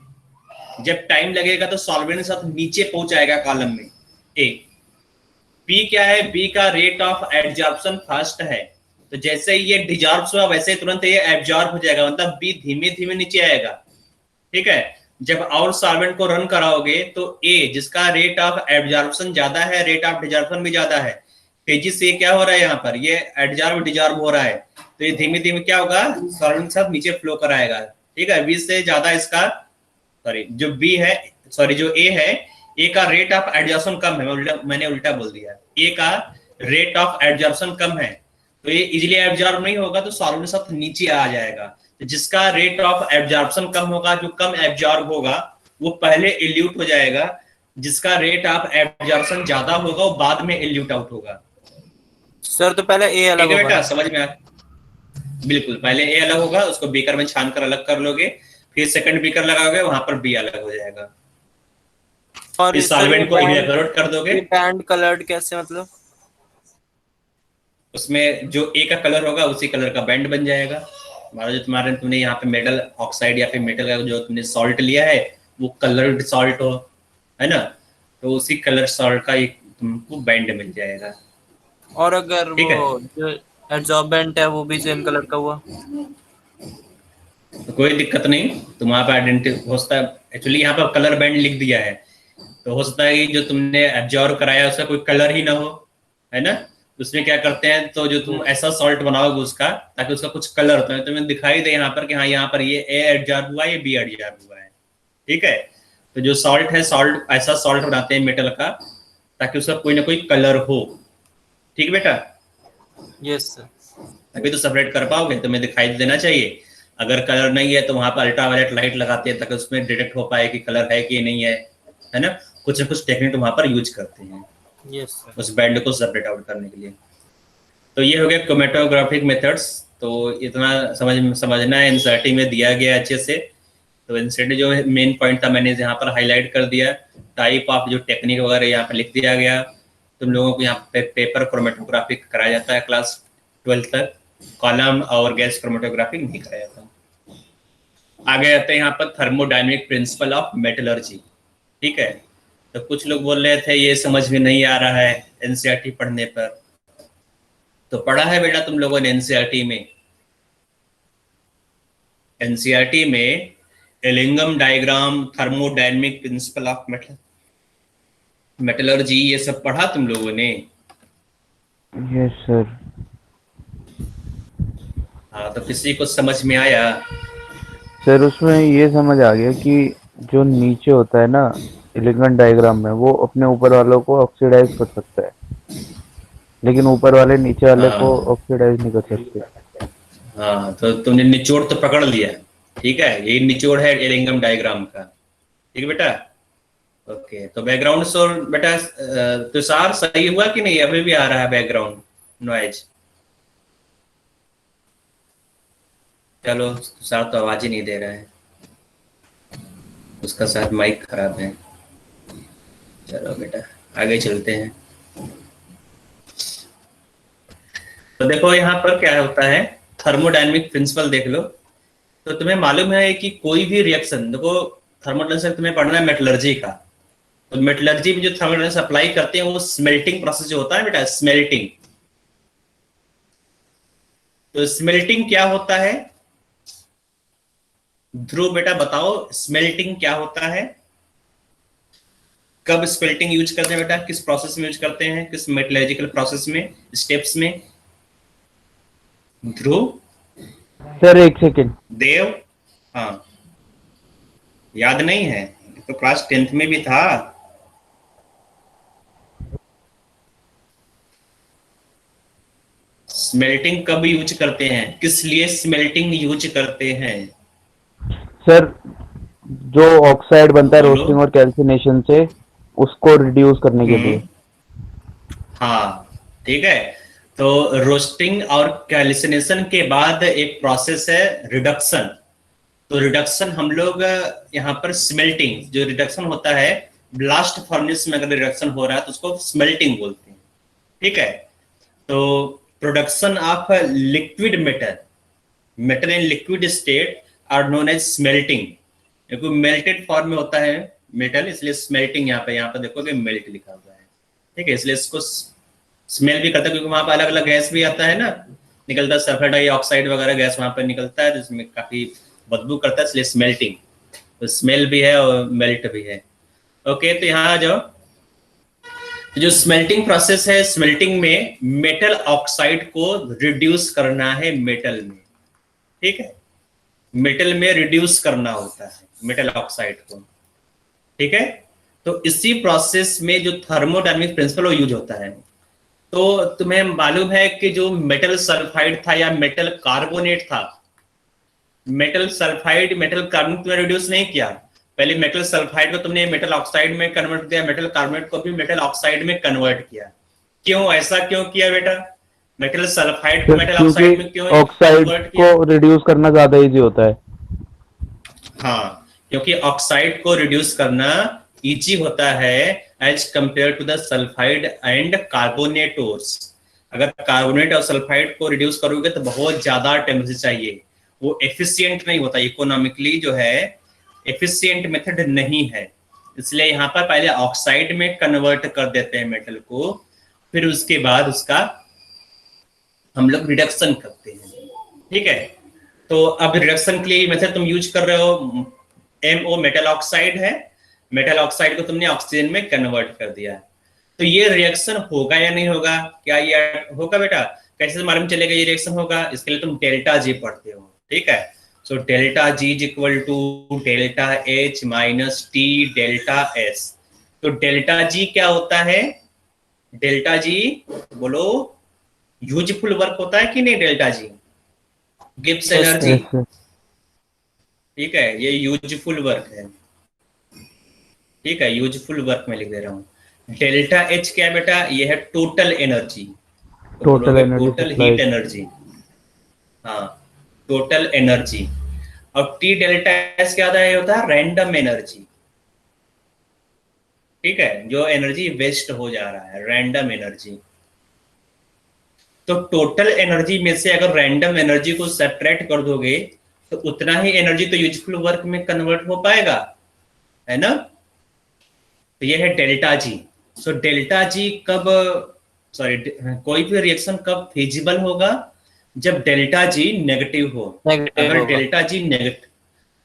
जब टाइम लगेगा तो सॉल्वेंट के साथ नीचे पहुंच जाएगा कॉलम में ए। बी क्या है, बी का रेट ऑफ एब्जॉर्प्शन फास्ट है, तो जैसे ही ये डिजॉर्ब हुआ वैसे ही तुरंत ये एब्जॉर्ब हो जाएगा, मतलब बी धीमे धीमे नीचे आएगा। ठीक है, जब और सॉल्वेंट को रन कराओगे तो ए जिसका रेट ऑफ एब्जॉर्प्शन ज्यादा है, रेट ऑफ डिजॉर्प्शन भी ज्यादा है, तेजी से क्या हो रहा है यहाँ पर, ये एब्जॉर्ब डिजॉर्ब हो रहा है, तो ये धीमे धीमे क्या होगा, सॉल्वेंट के साथ नीचे फ्लो कराएगा। ठीक है, बी से ज्यादा इसका, सॉरी जो बी है, सॉरी जो ए है, ए का रेट ऑफ एब्जॉर्प्शन कम है, मैंने उल्टा बोल दिया, ए का रेट ऑफ एब्जॉर्प्शन कम है, तो ये इजीली एब्जॉर्ब नहीं होगा, तो सॉल्वेंट के साथ नीचे आ जाएगा। तो जिसका रेट ऑफ एब्जॉर्प्शन कम होगा, जो कम एब्जॉर्ब होगा, वो पहले इल्यूट हो जाएगा, जिसका रेट ऑफ एब्जॉर्प्शन ज्यादा होगा वो बाद में इल्यूट आउट होगा। सर तो पहले ए अलग ठीक है होगा। बेटा, समझ में आ, बिल्कुल पहले ए अलग होगा, उसको बीकर में छान कर अलग कर लोगे, फिर सेकंड बीकर लगाओगे, वहां पर बी अलग हो जाएगा, और इस सॉल्वेंट को इवेपोरेट कर दोगे। बैंड कलर्ड कैसे, मतलब उसमें जो ए का कलर होगा उसी कलर का बैंड बन जाएगा। हमारा जो तुमने यहाँ पे मेटल ऑक्साइड या फिर मेटल का जो तुमने सॉल्ट लिया है वो कलर्ड सॉल्ट हो, है ना, तो उसी कलर सॉल्ट का एक तुमको बैंड मिल जाएगा। और अगर ठीक है। वो जो एडजॉर्बेंट है वो भी सेम कलर का हुआ तो कोई दिक्कत नहीं, तुम वहाँ पे आइडेंटिटी हो सकता है, एक्चुअली यहाँ पर कलर बैंड लिख दिया है, तो हो सकता है कि जो तुमने एब्जॉर्ब कराया उसका कोई कलर ही ना हो, है ना, उसमें क्या करते हैं, तो जो तुम ऐसा सॉल्ट बनाओगे उसका, ताकि उसका कुछ कलर होता है, तुम्हें दिखाई दे यहाँ पर कि हाँ यहाँ पर ये ए एब्जॉर्ब हुआ है, ये बी एब्जॉर्ब हुआ है। ठीक है, तो जो सॉल्ट है, सॉल्ट ऐसा सॉल्ट बनाते हैं मेटल का ताकि उसका कोई ना कोई कलर हो। ठीक बेटा, यस सर। अभी तो सेपरेट कर पाओगे, तुम्हें दिखाई देना चाहिए, अगर कलर नहीं है तो वहां पर अल्ट्रावायलेट लाइट लगाते हैं ताकि उसमें डिटेक्ट हो पाए कि कलर है कि नहीं है ना, कुछ ना कुछ टेक्निक वहां पर यूज करते हैं यस सर। उस बैंड को सेपरेट आउट करने के लिए। तो ये हो गया क्रोमेटोग्राफिक मेथड्स, तो इतना समझना है, एनसीईआरटी में दिया गया अच्छे से। तो एनसीईआरटी जो मेन पॉइंट था मैंने यहाँ पर हाईलाइट कर दिया, टाइप ऑफ जो टेक्निक वगैरह यहाँ पर लिख दिया गया। तुम लोगों को यहाँ पे पेपर क्रोमेटोग्राफी कराया जाता है क्लास 12 तक, कॉलम और गैस क्रोमेटोग्राफी नहीं कराया जाता। आगे आते हैं यहाँ पर थर्मोडायनेमिक प्रिंसिपल ऑफ मेटलर्जी। ठीक है, तो कुछ लोग बोल रहे थे ये समझ में नहीं आ रहा है एनसीईआरटी पढ़ने पर, तो पढ़ा है बेटा तुम लोगों ने एनसीईआरटी में, एनसीईआरटी में Ellingham diagram, thermodynamic principle of metallurgy, ये सब पढ़ा तुम लोगों ने? Yes sir. हाँ, तो किसी को समझ में आया? सर उसमें ये समझ आ गया कि जो नीचे होता है ना एलिगेंट डायग्राम में, वो अपने ऊपर वालों को ऑक्सीडाइज कर सकता है, लेकिन ऊपर वाले नीचे वाले को ऑक्सीडाइज नहीं कर सकते। हाँ, तो तुमने निचोड़ तो पकड़ लिया। ठीक है, यही निचोड़ है एलिंगम डायग्राम का। ठीक है बेटा, ओके। तो बैकग्राउंड शोर बेटा तुषार सही हुआ कि नहीं? अभी भी आ रहा है बैकग्राउंड नॉइज? चलो, तुषार तो आवाज ही नहीं दे रहा है, उसका शायद माइक खराब है। चलो बेटा आगे चलते हैं। तो देखो यहाँ पर क्या होता है, थर्मोडायनेमिक प्रिंसिपल देख लो। तो तुम्हें मालूम है कि कोई भी रिएक्शन, देखो थर्मोडायनेमिक्स तुम्हें पढ़ना है मेटलर्जी का, तो मेटलर्जी में जो थर्मोडायनेमिक्स अप्लाई करते हैं वो स्मेल्टिंग प्रोसेस जो होता है बेटा, स्मेल्टिंग। तो स्मेल्टिंग क्या होता है? ध्रुव बेटा बताओ, स्मेल्टिंग क्या होता है? कब स्मेल्टिंग यूज करते हैं बेटा? किस प्रोसेस में यूज करते हैं? किस मेटलर्जिकल प्रोसेस में, स्टेप्स में? ध्रुव सर एक सेकेंड। देव, हाँ याद नहीं है? तो क्लास 10th में भी था। स्मेल्टिंग कब यूज करते हैं? किस लिए स्मेल्टिंग यूज करते हैं? सर जो ऑक्साइड बनता है बोलो। रोस्टिंग और कैल्सिनेशन से, उसको रिड्यूस करने के लिए। हाँ ठीक है, तो रोस्टिंग और कैल्सिनेशन के बाद एक प्रोसेस है रिडक्शन। तो रिडक्शन हम लोग यहाँ पर स्मेल्टिंग, जो रिडक्शन होता है ब्लास्ट फर्नेस में अगर रिडक्शन हो रहा है तो उसको स्मेल्टिंग बोलते हैं। ठीक है, तो production of liquid metal in liquid state are known as smelting, क्योंकि मेल्टेड फॉर्म में होता है मेटल, इसलिए स्मेल्टिंग यहाँ पर देखोगे मेल्ट लिखा हुआ है, ठीक है। इसलिए इसको स्मेल भी करता है, क्योंकि वहां पर अलग अलग गैस भी आता है ना, निकलता है सल्फर डाइऑक्साइड वगैरह गैस वहां पर निकलता है, जिसमें काफी बदबू करता है, इसलिए स्मेल्टिंग, तो स्मेल भी है और मेल्ट भी है। ओके, तो यहाँ आ जाओ। तो जो स्मेल्टिंग प्रोसेस है, स्मेल्टिंग में मेटल ऑक्साइड को रिड्यूस करना है मेटल में, ठीक है, मेटल में रिड्यूस करना होता है मेटल ऑक्साइड को, ठीक है। तो इसी प्रोसेस में जो थर्मोडायनामिक प्रिंसिपल वो यूज होता है। तो तुम्हें मालूम है कि जो मेटल सल्फाइड था या मेटल कार्बोनेट था, मेटल सल्फाइड मेटल कार्बोनेट तुमने रिड्यूस नहीं किया, पहले मेटल सल्फाइड को तुमने मेटल ऑक्साइड में कन्वर्ट किया, मेटल कार्बोनेट को भी मेटल ऑक्साइड में कन्वर्ट किया। क्यों, ऐसा क्यों किया बेटा? मेटल सल्फाइड को मेटल ऑक्साइड में क्यों ऑक्साइड को रिड्यूस करना ज्यादा इजी होता है। हाँ, क्योंकि ऑक्साइड को रिड्यूस करना इजी होता है as compare to the sulphide and carbonates. अगर कार्बोनेट और सल्फाइड को रिड्यूस करोगे तो बहुत ज्यादा टेम्परेचर चाहिए, वो एफिशिएंट नहीं होता, इकोनॉमिकली जो है एफिशिएंट मेथड नहीं है। इसलिए यहाँ पर पहले ऑक्साइड में कन्वर्ट कर देते हैं मेटल को, फिर उसके बाद उसका हम लोग रिडक्शन करते हैं, ठीक है। तो अब रिडक्शन के लिए मेथड तुम यूज कर रहे हो, MO मेटल ऑक्साइड है, मेटल ऑक्साइड को तुमने ऑक्सीजन में कन्वर्ट कर दिया, तो ये रिएक्शन होगा या नहीं होगा? क्या ये होगा बेटा? कैसे मालूम चलेगा ये रिएक्शन होगा? इसके लिए तुम डेल्टा जी पढ़ते हो, ठीक है। So delta G is equal to delta H minus T delta S। तो डेल्टा जी क्या होता है? डेल्टा जी बोलो, यूजफुल वर्क होता है कि नहीं? डेल्टा जी गिव्स एनर्जी, ठीक है, ये यूजफुल वर्क है, ठीक है, यूजफुल वर्क में लिख दे रहा हूं। डेल्टा H क्या बेटा? ये है total energy, total heat energy, हाँ, टोटल एनर्जी। और T डेल्टा S क्या होता है? रैंडम एनर्जी, ठीक है, जो एनर्जी वेस्ट हो जा रहा है, रैंडम एनर्जी। तो टोटल एनर्जी में से अगर रैंडम एनर्जी को सेपरेट कर दोगे तो उतना ही एनर्जी तो यूजफुल वर्क में कन्वर्ट हो पाएगा, है ना। तो ये है डेल्टा जी। सो डेल्टा जी कब, सॉरी, कोई भी रिएक्शन कब फिजिबल होगा? जब डेल्टा जी नेगेटिव हो। अगर डेल्टा जी नेगेटिव,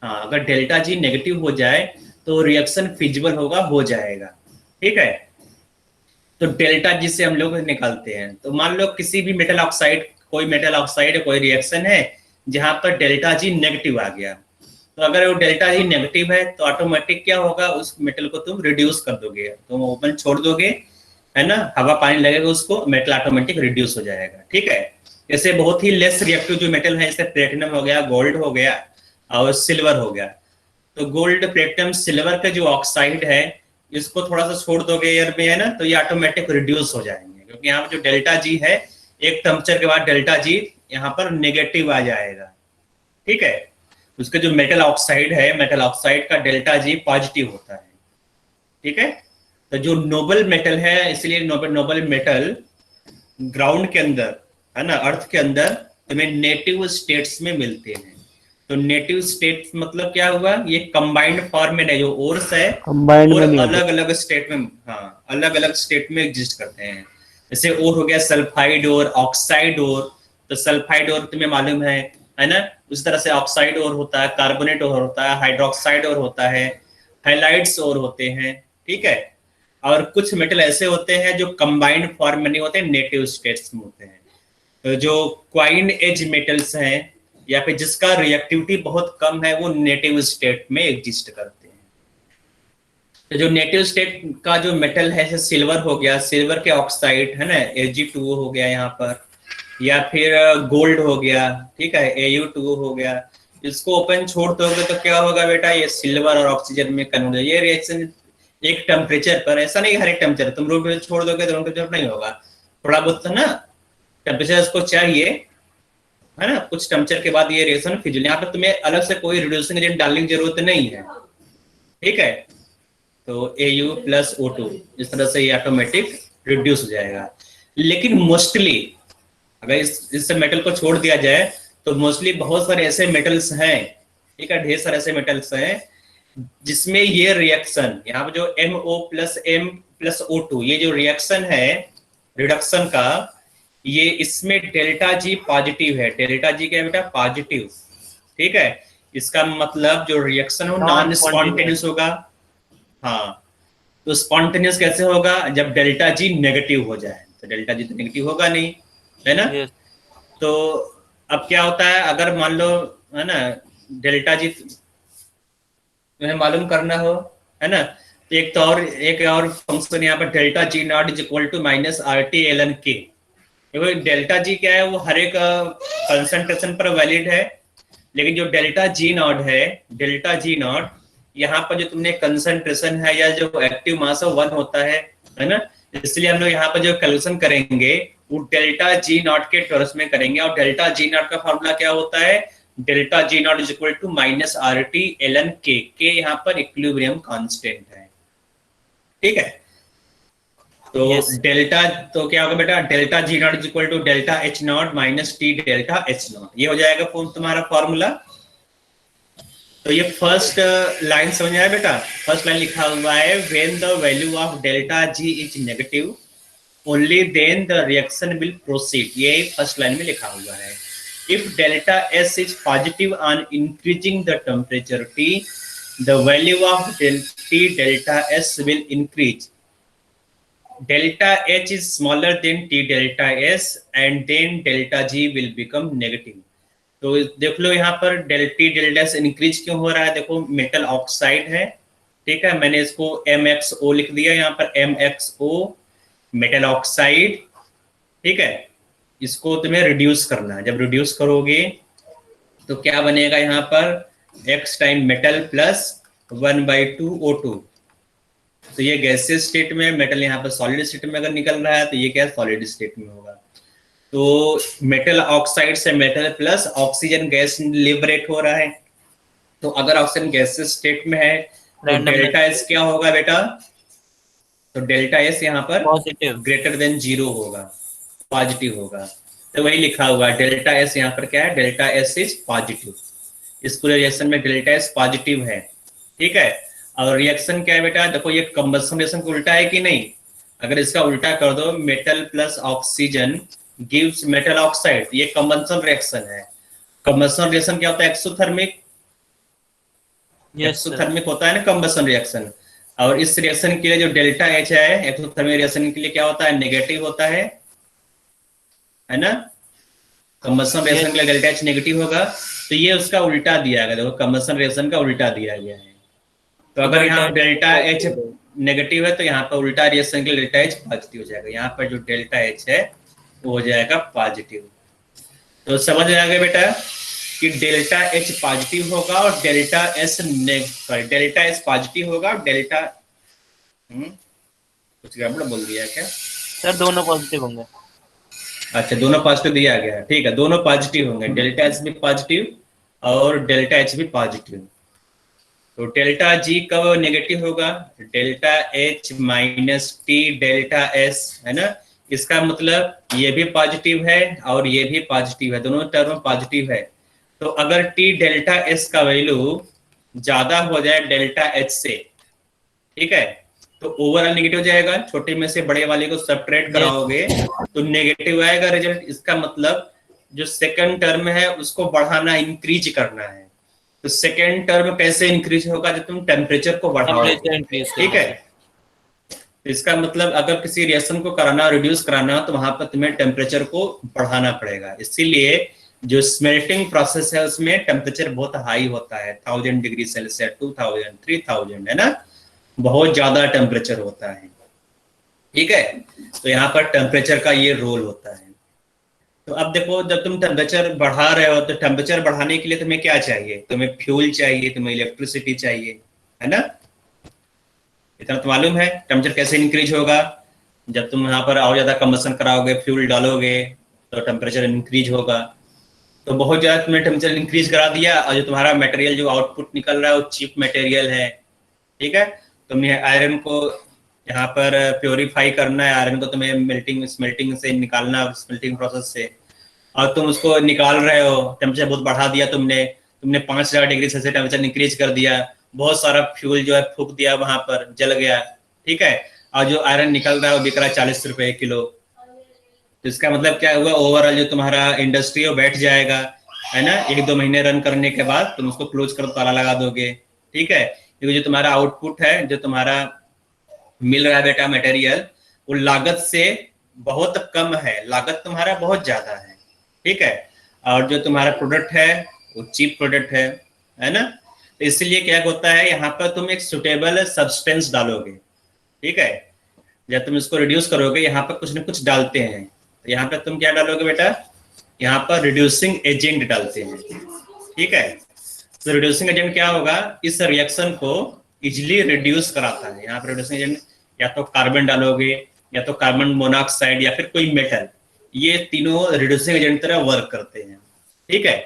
हाँ, अगर डेल्टा जी नेगेटिव हो जाए तो रिएक्शन फिजिबल होगा, हो जाएगा, ठीक है। तो डेल्टा जी से हम लोग निकालते हैं। तो मान लो किसी भी मेटल ऑक्साइड, कोई मेटल ऑक्साइड कोई रिएक्शन है जहां पर डेल्टा जी नेगेटिव आ गया, तो अगर वो डेल्टा जी नेगेटिव है तो ऑटोमेटिक क्या होगा? उस मेटल को तुम रिड्यूस कर दोगे, तुम ओपन छोड़ दोगे, है ना, हवा पानी लगेगा उसको, मेटल ऑटोमेटिक रिड्यूस हो जाएगा, ठीक है। जैसे बहुत ही लेस रिएक्टिव जो मेटल है, जैसे प्लेटिनम हो गया, गोल्ड हो गया और सिल्वर हो गया। तो गोल्ड, प्लेटिनम, सिल्वर के जो ऑक्साइड है, इसको थोड़ा सा छोड़ दोगे एयर में, है ना, तो ये ऑटोमेटिक रिड्यूस हो जाएंगे, क्योंकि यहाँ पर जो डेल्टा जी है, एक टेम्परेचर के बाद डेल्टा जी यहाँ पर नेगेटिव आ जाएगा, ठीक है। उसका जो मेटल ऑक्साइड है, मेटल ऑक्साइड का डेल्टा जी पॉजिटिव होता है, ठीक है। तो जो नोबल मेटल है, इसलिए नोबल मेटल ग्राउंड के अंदर, है ना, अर्थ के अंदर तुम्हें नेटिव स्टेट्स में मिलते हैं। तो नेटिव स्टेट मतलब क्या हुआ? ये कंबाइंड फॉर्म में नहीं, जो ओर्स है और अलग अलग स्टेट में, हाँ, अलग अलग स्टेट में एग्जिस्ट करते हैं। जैसे ओर हो गया सल्फाइड और ऑक्साइड ओर, तो सल्फाइड ओर तुम्हें मालूम है ना, उस तरह से ऑक्साइड ओर होता है, कार्बोनेट ओर होता है, हाइड्रोक्साइड ओर होता है, हाइलाइट्स ओर होते हैं, ठीक है। और कुछ मेटल ऐसे होते हैं जो कंबाइंड फॉर्म में नहीं होते, नेटिव स्टेट्स में होते हैं। तो जो क्वाइन एज मेटल्स हैं या फिर जिसका रिएक्टिविटी बहुत कम है, वो नेटिव स्टेट में एग्जिस्ट करते हैं। तो जो नेटिव स्टेट का जो मेटल है, जैसे सिल्वर हो गया, सिल्वर के ऑक्साइड, है ना, Ag2O हो गया यहाँ पर, या फिर गोल्ड हो गया, ठीक है, Au2O हो गया। इसको ओपन छोड़ दोगे तो क्या होगा बेटा? ये सिल्वर और ऑक्सीजन में कन्वर्ट हो। ये रिएक्शन एक टेम्परेचर पर, ऐसा नहीं हर एक टेम्परेचर, तुम रूम छोड़ दोगे तो रूम टेम्परेचर नहीं होगा, थोड़ा बहुत ना टेम्परेचर इसको चाहिए, है ना। कुछ टेम्परेचर के बाद ये रिएक्शन फिजिबल, यहाँ पर तुम्हें अलग से कोई रिड्यूसिंग एजेंट डालने की जरूरत नहीं है, ठीक है। तो Au प्लस O2 इस तरह से ये ऑटोमेटिक रिड्यूस हो जाएगा। लेकिन मोस्टली अगर इस मेटल को छोड़ दिया जाए तो मोस्टली बहुत सारे ऐसे मेटल्स हैं, ठीक है, ढेर सारे ऐसे मेटल्स हैं जिसमें ये रिएक्शन यहाँ पर जो MO plus M plus O2 ये जो रिएक्शन है रिडक्शन का, ये इसमें डेल्टा जी पॉजिटिव है। डेल्टा जी क्या है बेटा? पॉजिटिव। ठीक है, इसका मतलब जो रिएक्शन हो नॉन स्पॉन्टेनियस होगा। हाँ, तो स्पॉन्टेनियस कैसे होगा? जब डेल्टा जी नेगेटिव हो जाए। तो डेल्टा जी तो नेगेटिव होगा नहीं, है ना? Yes. तो अब क्या होता है, अगर मान लो है ना डेल्टा जी तुम्हें मालूम करना हो, है ना, तो एक और फंक्शन यहाँ पर delta G not is equal to minus RT ln K। Delta G क्या है? वो हर एक कंसंट्रेशन पर वैलिड है, लेकिन जो डेल्टा जी नॉट है, डेल्टा जी नॉट यहाँ पर जो तुमने कंसंट्रेशन है या जो एक्टिव मास है 1 होता है ना, इसलिए हम लोग यहाँ पर जो कैलकुलेशन करेंगे वो डेल्टा जी नॉट के टर्म्स में करेंगे। और डेल्टा जी नॉट का फॉर्मूला क्या होता है? Delta G not is equal to minus RT ln K। K यहाँ पर इक्विलिब्रियम कांस्टेंट है। ठीक है, तो डेल्टा तो क्या होगा बेटा? Delta G not is equal to delta H not minus T delta H not, ये हो जाएगा तुम्हारा फॉर्मूला। तो ये फर्स्ट लाइन समझ आया बेटा? फर्स्ट लाइन लिखा हुआ है when the value of delta G is negative only then the reaction will proceed, ये फर्स्ट लाइन में लिखा हुआ है। If delta S is positive on increasing the temperature T, the value of T delta S will increase. Delta H is smaller than T delta S and then delta G will become negative. तो देख लो यहाँ पर T delta S increase क्यों हो रहा है? देखो मेटल ऑक्साइड है, ठीक है, मैंने इसको MXO लिख दिया यहाँ पर, MXO मेटल ऑक्साइड। ठीक है, इसको तुम्हें रिड्यूस करना है। जब रिड्यूस करोगे तो क्या बनेगा यहाँ पर? X time metal plus 1/2 O2। तो ये गैसियस स्टेट में, मेटल यहाँ पर सॉलिड स्टेट में अगर निकल रहा है तो ये क्या सॉलिड स्टेट में होगा। तो मेटल ऑक्साइड से metal plus oxygen gas liberate हो रहा है। तो अगर ऑक्सीजन गैसियस स्टेट में है तो डेल्टा एस क्या होगा बेटा? तो डेल्टा एस यहाँ पर ग्रेटर देन 0 होगा, पॉजिटिव होगा। तो वही लिखा हुआ है डेल्टा एस यहाँ पर क्या है? Delta S is positive. इस पूरे रिएक्शन में डेल्टा एस पॉजिटिव है। ठीक है, और रिएक्शन क्या है बेटा? देखो ये कंबशन रिएक्शन को उल्टा है कि नहीं? अगर इसका उल्टा कर दो, metal plus oxygen gives metal oxide, ये कंबशन रिएक्शन है। कंबशन रिएक्शन क्या होता है? एक्सोथर्मिक। एक्सोथर्मिक होता है ना कंबशन रिएक्शन। और इस रिएक्शन के लिए जो डेल्टा एच है एक्सोथर्मिक रिएक्शन के लिए क्या होता है? नेगेटिव होता है ना? कंबशन रिएक्शन के लिए डेल्टा एच नेगेटिव होगा। तो ये उसका उल्टा दिया गया, देखो कंबशन रिएक्शन का उल्टा दिया गया है। तो अगर यहाँ डेल्टा एच नेगेटिव है तो यहाँ पर उल्टा रिएक्शन के लिए डेल्टा एच पॉजिटिव हो जाएगा। यहाँ पर जो डेल्टा एच है वो हो जाएगा पॉजिटिव। तो समझ आ गया बेटा कि डेल्टा एच पॉजिटिव होगा और delta S delta S positive होगा और डेल्टा कुछ गड़बड़ बोल दिया क्या सर? दोनों पॉजिटिव होंगे। अच्छा, दोनों पॉजिटिव दिया गया है, ठीक है, दोनों पॉजिटिव होंगे, डेल्टा एस भी पॉजिटिव और डेल्टा एच भी पॉजिटिव। तो डेल्टा जी कब नेगेटिव होगा? Delta H minus T delta S, है ना? इसका मतलब ये भी पॉजिटिव है और ये भी पॉजिटिव है, दोनों टर्म पॉजिटिव है। तो अगर टी डेल्टा एस का वैल्यू ज्यादा हो जाए डेल्टा एच से, ठीक है, तो ओवरऑल नेगेटिव हो जाएगा। छोटे में से बड़े वाले को सब्ट्रैक्ट कराओगे तो नेगेटिव आएगा रिजल्ट। इसका मतलब जो सेकंड टर्म है उसको बढ़ाना, इंक्रीज करना है। तो सेकेंड टर्म कैसे इंक्रीज होगा? जब तुम टेम्परेचर को बढ़ाओगे, ठीक है। तो इसका मतलब अगर किसी रिएक्शन को कराना, रिड्यूस कराना, तो वहां पर तुम्हें टेम्परेचर को बढ़ाना पड़ेगा। इसीलिए जो स्मेल्टिंग प्रोसेस है उसमें टेम्परेचर बहुत हाई होता है, 1000 डिग्री सेल्सियस, 2000, 3000, है ना, बहुत ज्यादा टेम्परेचर होता है। ठीक है, तो यहाँ पर टेम्परेचर का ये रोल होता है। तो अब देखो, जब तुम टेम्परेचर बढ़ा रहे हो तो टेम्परेचर बढ़ाने के लिए तुम्हें क्या चाहिए? तुम्हें फ्यूल चाहिए, तुम्हें इलेक्ट्रिसिटी चाहिए, है ना? इतना तो मालूम है। टेम्परेचर कैसे इंक्रीज होगा? जब तुम यहाँ पर और ज्यादा कंबशन कराओगे, फ्यूल डालोगे तो टेम्परेचर इंक्रीज होगा। तो बहुत ज्यादा तुमने टेम्परेचर इंक्रीज करा दिया और जो तुम्हारा मटेरियल जो आउटपुट निकल रहा है वो चीप मटेरियल है, ठीक है। तुमने आयरन को यहाँ पर प्योरीफाई करना है, आयरन को तुम्हें स्मेल्टिंग से निकालना, स्मेल्टिंग प्रोसेस से, और तुम उसको निकाल रहे हो, टेम्परेचर बहुत बढ़ा दिया तुमने 5000 डिग्री सेल्सियस टेम्परेचर इंक्रीज कर दिया, बहुत सारा फ्यूल जो है फूक दिया वहां पर, जल गया, ठीक है, और जो आयरन निकल रहा है वो बिक रहा है 40 रुपए किलो। तो इसका मतलब क्या हुआ, ओवरऑल जो तुम्हारा इंडस्ट्री है वो बैठ जाएगा, है ना। 1-2 महीने रन करने के बाद तुम उसको क्लोज कर ताला लगा दोगे, ठीक है, क्योंकि जो तुम्हारा आउटपुट है, जो तुम्हारा मिल रहा है बेटा मटेरियल, वो लागत से बहुत कम है, लागत तुम्हारा बहुत ज्यादा है, ठीक है, और जो तुम्हारा प्रोडक्ट है वो चीप प्रोडक्ट है ना। तो इसलिए क्या होता है, यहाँ पर तुम एक सुटेबल सब्सटेंस डालोगे, ठीक है, जब तुम इसको रिड्यूस करोगे यहाँ पर कुछ न कुछ डालते हैं, तो यहाँ पर तुम क्या डालोगे बेटा, यहाँ पर रिड्यूसिंग एजेंट डालते हैं, ठीक है। तो रिड्यूसिंग एजेंट क्या होगा, इस रिएक्शन को इजिली रिड्यूस कराता है। यहाँ पर रिड्यूसिंग एजेंट या तो कार्बन डालोगे, या तो कार्बन मोनोऑक्साइड, या फिर कोई मेटल, ये तीनों रिड्यूसिंग एजेंट तरह वर्क करते हैं, ठीक है।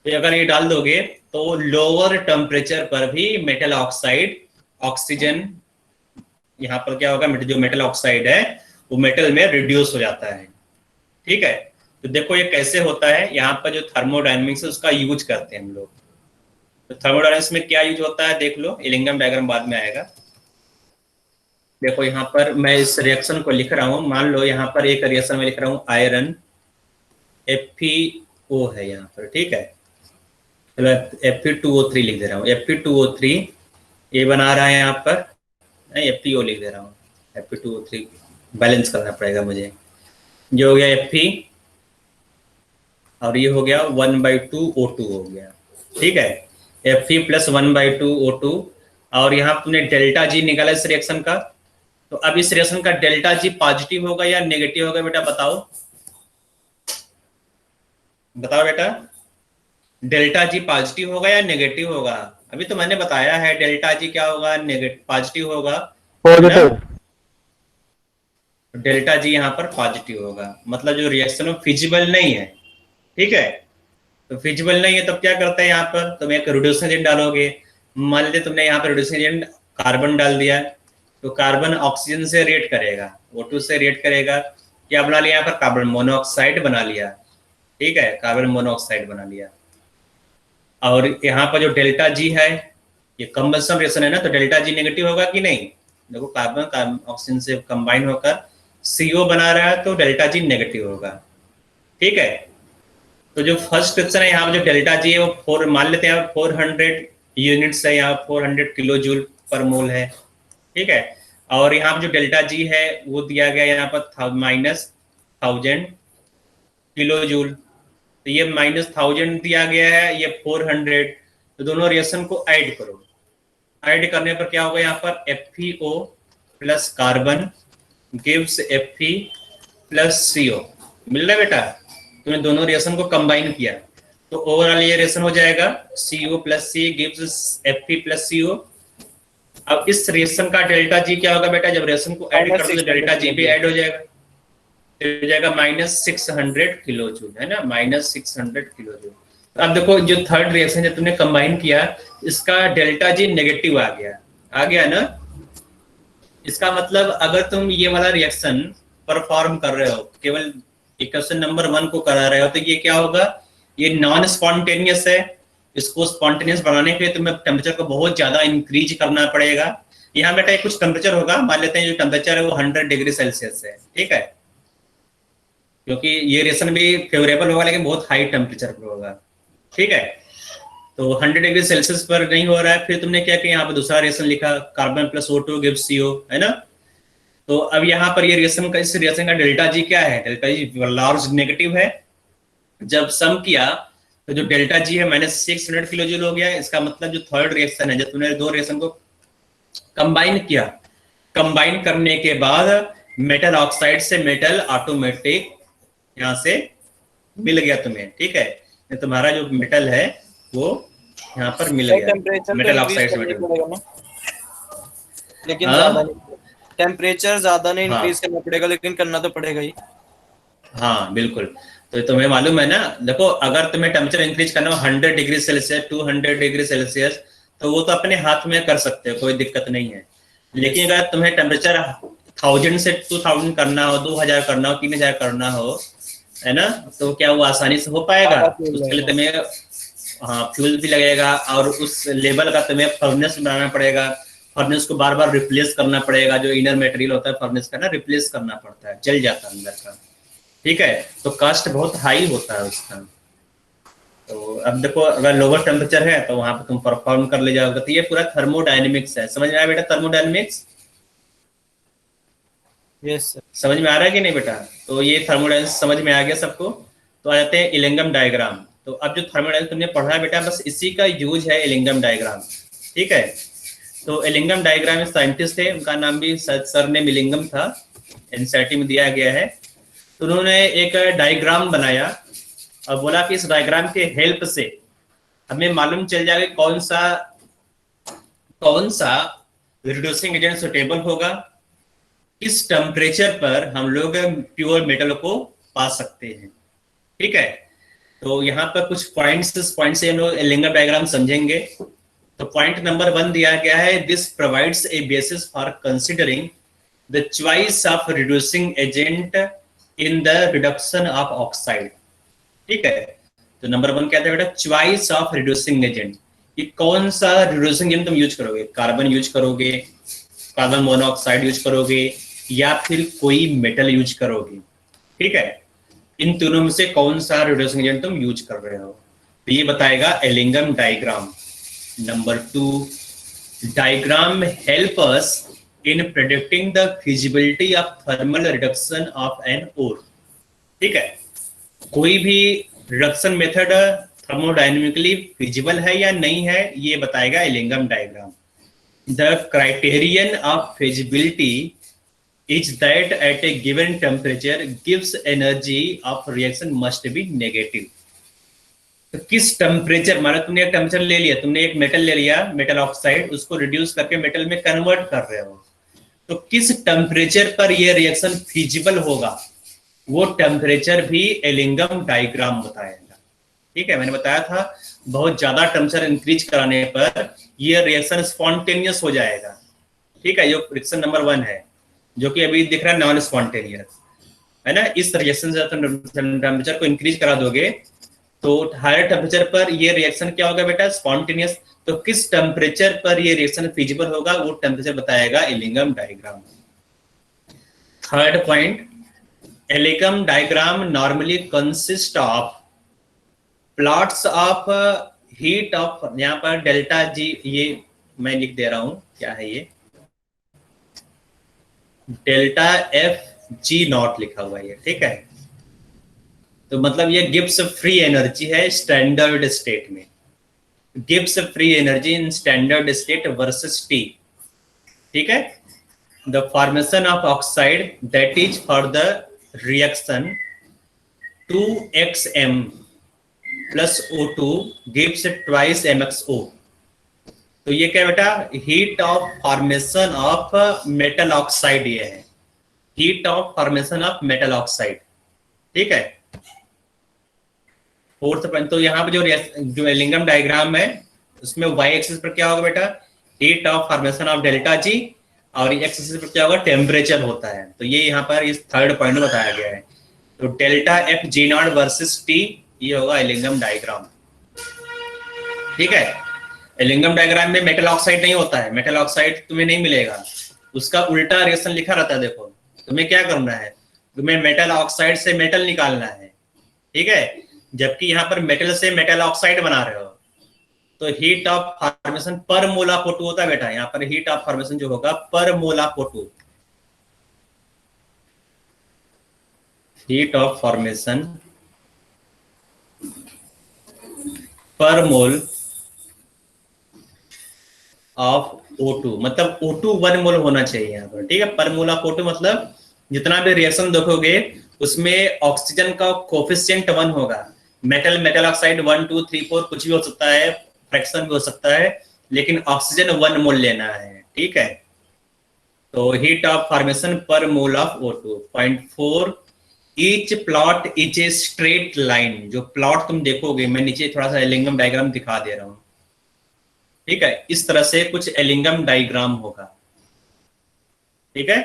तो अगर ये डाल दोगे तो लोअर टेम्परेचर पर भी मेटल ऑक्साइड, ऑक्सीजन, यहाँ पर क्या होगा, जो मेटल ऑक्साइड है वो मेटल में रिड्यूस हो जाता है, ठीक है। तो देखो ये कैसे होता है, यहाँ पर जो थर्मोडायनेमिक्स है उसका यूज करते हैं हम लोग। तो थर्मोडायनेमिक्स में क्या यूज होता है देख लो, इलिंगम डायग्राम बाद में आएगा। देखो यहाँ पर मैं इस रिएक्शन को लिख रहा हूँ, मान लो यहाँ पर एक रिएक्शन में लिख रहा हूँ आयरन FeO है यहाँ पर, ठीक है, चलो Fe2O3 लिख दे रहा हूँ, Fe2O3 ये बना रहा है यहाँ पर, FeO लिख दे रहा हूँ, Fe2O3 बैलेंस करना पड़ेगा मुझे, जो हो गया Fe, और ये हो गया 1/2 O2 हो गया, ठीक है, Fe + 1/2 O2, और यहाँ तुमने डेल्टा G निकाला इस रिएक्शन का। तो अब इस रिएक्शन का डेल्टा G पॉजिटिव होगा या नेगेटिव होगा बेटा, बताओ बताओ बेटा, डेल्टा G पॉजिटिव होगा या नेगेटिव होगा? अभी तो मैंने बताया है डेल्टा G क्या होगा, नेगेटिव, पॉजिटिव होगा, पॉजिटिव, डेल्टा G यहाँ पर पॉजिटिव होगा, मतलब जो रिएक्शन फिजिबल नहीं है, ठीक है। तो फिजिबल नहीं है तब क्या करता है, यहाँ पर तुम एक रिड्यूसिंग एजेंट डालोगे। मान लीजिए तुमने यहाँ पर रिड्यूसिंग एजेंट कार्बन डाल दिया, तो कार्बन ऑक्सीजन से रिएक्ट करेगा, O2 से रिएक्ट करेगा, क्या बना लिया यहाँ पर, कार्बन मोनोऑक्साइड बना लिया, ठीक है, कार्बन मोनोऑक्साइड बना लिया। और यहाँ पर जो डेल्टा G है ये कंबशन रिएक्शन है ना, तो डेल्टा G नेगेटिव होगा कि नहीं, देखो कार्बन ऑक्सीजन से कंबाइन होकर CO बना रहा है, तो डेल्टा G नेगेटिव होगा, ठीक है। तो जो फर्स्ट क्वेश्चन है यहाँ पर जो डेल्टा G है वो मान लेते हैं 400 यूनिट्स है, यहाँ 400 किलो जूल पर मोल है, ठीक है। और यहाँ पर जो डेल्टा G है वो दिया गया यहाँ पर -1000 किलो जूल, तो ये -1000 दिया गया है, ये 400, तो दोनों रिएक्शन को ऐड करो, ऐड करने पर क्या होगा, यहाँ पर FeO + carbon gives Fe + CO, मिल रहा है बेटा। तुमने दोनों रिएक्शन को कंबाइन किया तो ओवरऑल ये रिएक्शन हो जाएगा CO + C gives Fe + CO। अब इस रिएक्शन का डेल्टा G क्या होगा बेटा, जब रिएक्शन को ऐड कर दो डेल्टा G भी ऐड हो जाएगा, हो जाएगा -600 किलो जूल, है ना, -600 किलो जूल। तो अब देखो जो थर्ड रिएक्शन जब तुमने कंबाइन किया, इसका डेल्टा G नेगेटिव आ गया ना। इसका मतलब अगर तुम ये वाला रिएक्शन परफॉर्म कर रहे हो, केवल इक्वेशन नंबर 1 को करा रहे हो, तो ये क्या होगा, ये नॉन स्पॉन्टेनियस है। इसको स्पॉन्टेनियस बनाने के लिए तुम्हें टेम्परेचर को बहुत ज्यादा इंक्रीज करना पड़ेगा। यहाँ बेटा कुछ टेम्परेचर होगा, मान लेते हैं जो टेम्परेचर है वो 100 डिग्री सेल्सियस है, ठीक है, क्योंकि ये रिएक्शन भी फेवरेबल होगा लेकिन बहुत हाई टेम्परेचर पर होगा, ठीक है। तो 100 डिग्री सेल्सियस पर नहीं हो रहा है, फिर तुमने क्या किया, यहाँ पर दूसरा रिएक्शन लिखा, कार्बन + O2 गिव्स CO, है ना। तो अब यहाँ पर ये रिएक्शन का, इस रिएक्शन का डेल्टा G क्या है, डेल्टा G लार्ज नेगेटिव है। जब सम किया तो जो डेल्टा G है -600 किलो जूल हो गया। इसका मतलब जो थर्ड रिएक्शन है, जब तुमने दो रिएक्शन को कंबाइन किया, कंबाइन करने के बाद मेटल ऑक्साइड से मेटल ऑटोमेटिक यहाँ से मिल गया तुम्हें, ठीक है, तुम्हारा जो मेटल है वो यहाँ पर मिल गया, मेटल ऑक्साइड से मेटल, लेकिन टेम्परेचर ज्यादा नहीं इंक्रीज करना पड़ेगा, लेकिन करना तो पड़ेगा ही। हाँ बिल्कुल। तो तुम्हें मालूम है ना, देखो अगर तुम्हें टेम्परेचर इंक्रीज करना हो 100 डिग्री सेल्सियस 200 डिग्री सेल्सियस, तो वो तो अपने हाथ में कर सकते हो, कोई दिक्कत नहीं है। लेकिन अगर तुम्हें टेम्परेचर 1000 से 2000 करना हो, 2000 करना हो, 3000 करना हो, है ना, तो क्या वो आसानी से हो पाएगा? उसके लिए तुम्हें हाँ फ्यूल भी लगेगा, और उस लेवल का तुम्हें फर्नेस बनाना पड़ेगा, फर्नेस को बार बार रिप्लेस करना पड़ेगा, जो इनर मटेरियल होता है फर्नेस का ना रिप्लेस करना पड़ता है, जल जाता है अंदर का, ठीक है। तो कास्ट बहुत हाई होता है उसका। तो अब देखो अगर लोअर टेम्परेचर है तो वहां पे तुम परफॉर्म कर ले जाओगे। तो ये पूरा थर्मोडायनेमिक्स है, समझ में आया बेटा थर्मोडायनेमिक्स? Yes sir. समझ में आ रहा है कि नहीं बेटा? तो ये थर्मोडायनेमिक्स समझ में आ गया सबको। तो आ जाते हैं इलिंगम डायग्राम। तो अब जो थर्मोडायनेमिक्स तुमने पढ़ा है बेटा, बस इसी का यूज है इलिंगम डायग्राम, ठीक है। तो इलिंगम डायग्राम में साइंटिस्ट थे, उनका नाम भी सर ने मिलिंगम था, एनसीईआरटी में दिया गया है। तो उन्होंने एक डायग्राम बनाया और बोला कि इस डायग्राम के हेल्प से हमें मालूम चल जाएगा कौन सा रिड्यूसिंग एजेंट सुटेबल होगा, किस टेम्परेचर पर हम लोग प्योर मेटल को पा सकते हैं, ठीक है। तो यहाँ पर कुछ पॉइंट्स से हम लोग इलिंगम डायग्राम समझेंगे। तो पॉइंट नंबर 1 दिया गया है, this provides a basis for considering the choice of reducing agent in the reduction of oxide, ठीक है। तो नंबर 1 कहते हैं बेटा चॉइस ऑफ रिड्यूसिंग एजेंट, कि कौन सा रिड्यूसिंग एजेंट तुम यूज करोगे, कार्बन यूज करोगे, कार्बन मोनोऑक्साइड यूज करोगे, या फिर कोई मेटल यूज करोगे, ठीक है। इन तीनों में से कौन सा रिड्यूसिंग एजेंट तुम यूज कर रहे हो, तो ये बताएगा Ellingham diagram. Number 2, diagram help us in predicting the feasibility of thermal reduction of an ore, ठीक है। कोई भी रिडक्शन मेथड थर्मोडायनेमिकली फिजिबल है या नहीं है, ये बताएगा Ellingham diagram. The criterion of feasibility is that at a given temperature gives energy of reaction must be negative। तो किस टेम्परेचर, मानो तुमने एक टेम्परेचर ले लिया, तुमने एक मेटल ले लिया, मेटल ऑक्साइड, उसको रिड्यूस करके मेटल में कन्वर्ट कर रहे हो, तो किस टेम्परेचर पर यह रिएक्शन फिजिबल होगा, वो टेम्परेचर भी एलिंगम डायग्राम बताएगा, ठीक है। मैंने बताया था बहुत ज्यादा टेम्परेचर इंक्रीज कराने पर यह रिएक्शन स्पॉन्टेनियस हो जाएगा, ठीक है। जो रिएक्शन नंबर 1 है, जो कि अभी दिख रहा है नॉन स्पॉन्टेनियस, है ना। इस रिएक्शन से टेम्परेचर को इंक्रीज करा दोगे तो हायर टेम्परेचर पर ये रिएक्शन क्या होगा बेटा, स्पॉन्टेनियस। तो किस टेम्परेचर पर ये रिएक्शन फिजिबल होगा, वो टेम्परेचर बताएगा Ellingham diagram. Third point, Ellingham diagram normally consist of plots of heat of, यहाँ पर डेल्टा जी, ये मैं लिख दे रहा हूं, क्या है ये, डेल्टा एफ जी नॉट लिखा हुआ है, ठीक है। तो मतलब ये गिब्स फ्री एनर्जी है स्टैंडर्ड स्टेट में, Gibbs free energy in standard state versus T, ठीक है। The formation of oxide that is for the reaction 2xm plus O2 gives twice MXO। तो ये क्या बेटा, heat of formation of metal oxide, ये है heat of formation of metal oxide, ठीक है। फोर्थ पॉइंट, तो यहाँ पे जो एलिंगम डायग्राम है उसमें y एक्सिस पर क्या होगा बेटा, heat of formation of delta जी, और x एक्सिस पर क्या होगा, टेम्परेचर होता है। तो ये यहाँ पर इस थर्ड पॉइंट में बताया गया है। तो delta F G not versus T, ये होगा एलिंगम डायग्राम, ठीक है। एलिंगम डायग्राम में मेटल ऑक्साइड नहीं होता है, मेटल ऑक्साइड तुम्हें नहीं मिलेगा, उसका उल्टा रिएक्शन लिखा रहता है। देखो तुम्हें क्या करना है, तुम्हें मेटल ऑक्साइड से मेटल निकालना है, ठीक है। जबकि यहाँ पर मेटल से मेटल ऑक्साइड बना रहे हो, तो हीट ऑफ फॉर्मेशन पर मोल ऑफ O2 होता है बेटा। यहाँ पर हीट ऑफ फॉर्मेशन जो होगा पर mole of O2, heat of formation पर मोल ऑफ O2, मतलब O2 1 मोल होना चाहिए यहाँ पर, ठीक है। पर मोल ऑफ O2 मतलब जितना भी रिएक्शन देखोगे उसमें ऑक्सीजन का कोफिशिएंट 1 होगा। मेटल, मेटल ऑक्साइड 1 2 3 4 कुछ भी हो सकता है, फ्रैक्शन भी हो सकता है, लेकिन ऑक्सीजन 1 मोल लेना है, ठीक है। तो हीट ऑफ फॉर्मेशन पर mole of O2। Point 4, each plot is a straight line. जो प्लॉट तुम देखोगे, मैं नीचे थोड़ा सा एलिंगम डायग्राम दिखा दे रहा हूं, ठीक है। इस तरह से कुछ एलिंगम डायग्राम होगा, ठीक है।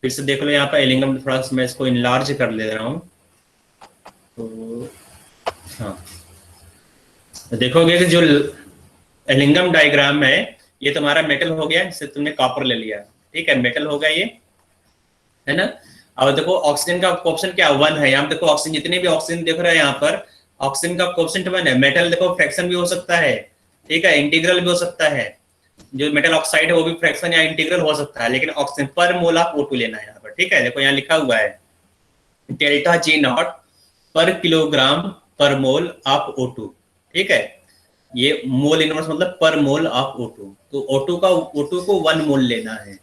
फिर से देख लो यहाँ पर एलिंगम, थोड़ा सा मैं इसको इनलार्ज कर ले रहा हूं। तो हाँ, देखोगे कि जो एलिंगम डायग्राम है, ये तुम्हारा मेटल हो गया, जिससे तुमने कॉपर ले लिया, ठीक है, मेटल होगा ये, है ना। अब देखो ऑक्सीजन का कोएफिशिएंट क्या 1 है, यहाँ देखो ऑक्सीजन, जितने भी ऑक्सीजन देख रहे हैं यहाँ पर ऑक्सीजन का कोएफिशिएंट 1 है। मेटल देखो फ्रैक्शन भी हो सकता है, ठीक है, इंटीग्रल भी हो सकता है, जो मेटल ऑक्साइड है वो भी फ्रैक्शन या इंटीग्रल हो सकता है, लेकिन ऑक्सीजन पर मोल ऑफ O2 लेना है यहाँ पर, ठीक है। देखो यहाँ लिखा हुआ है डेल्टा G नॉट पर किलोग्राम पर मोल ऑफ O2, ठीक है। ये मोल इनवर्स मतलब पर मोल ऑफ O2, तो O2 को 1 मोल लेना है,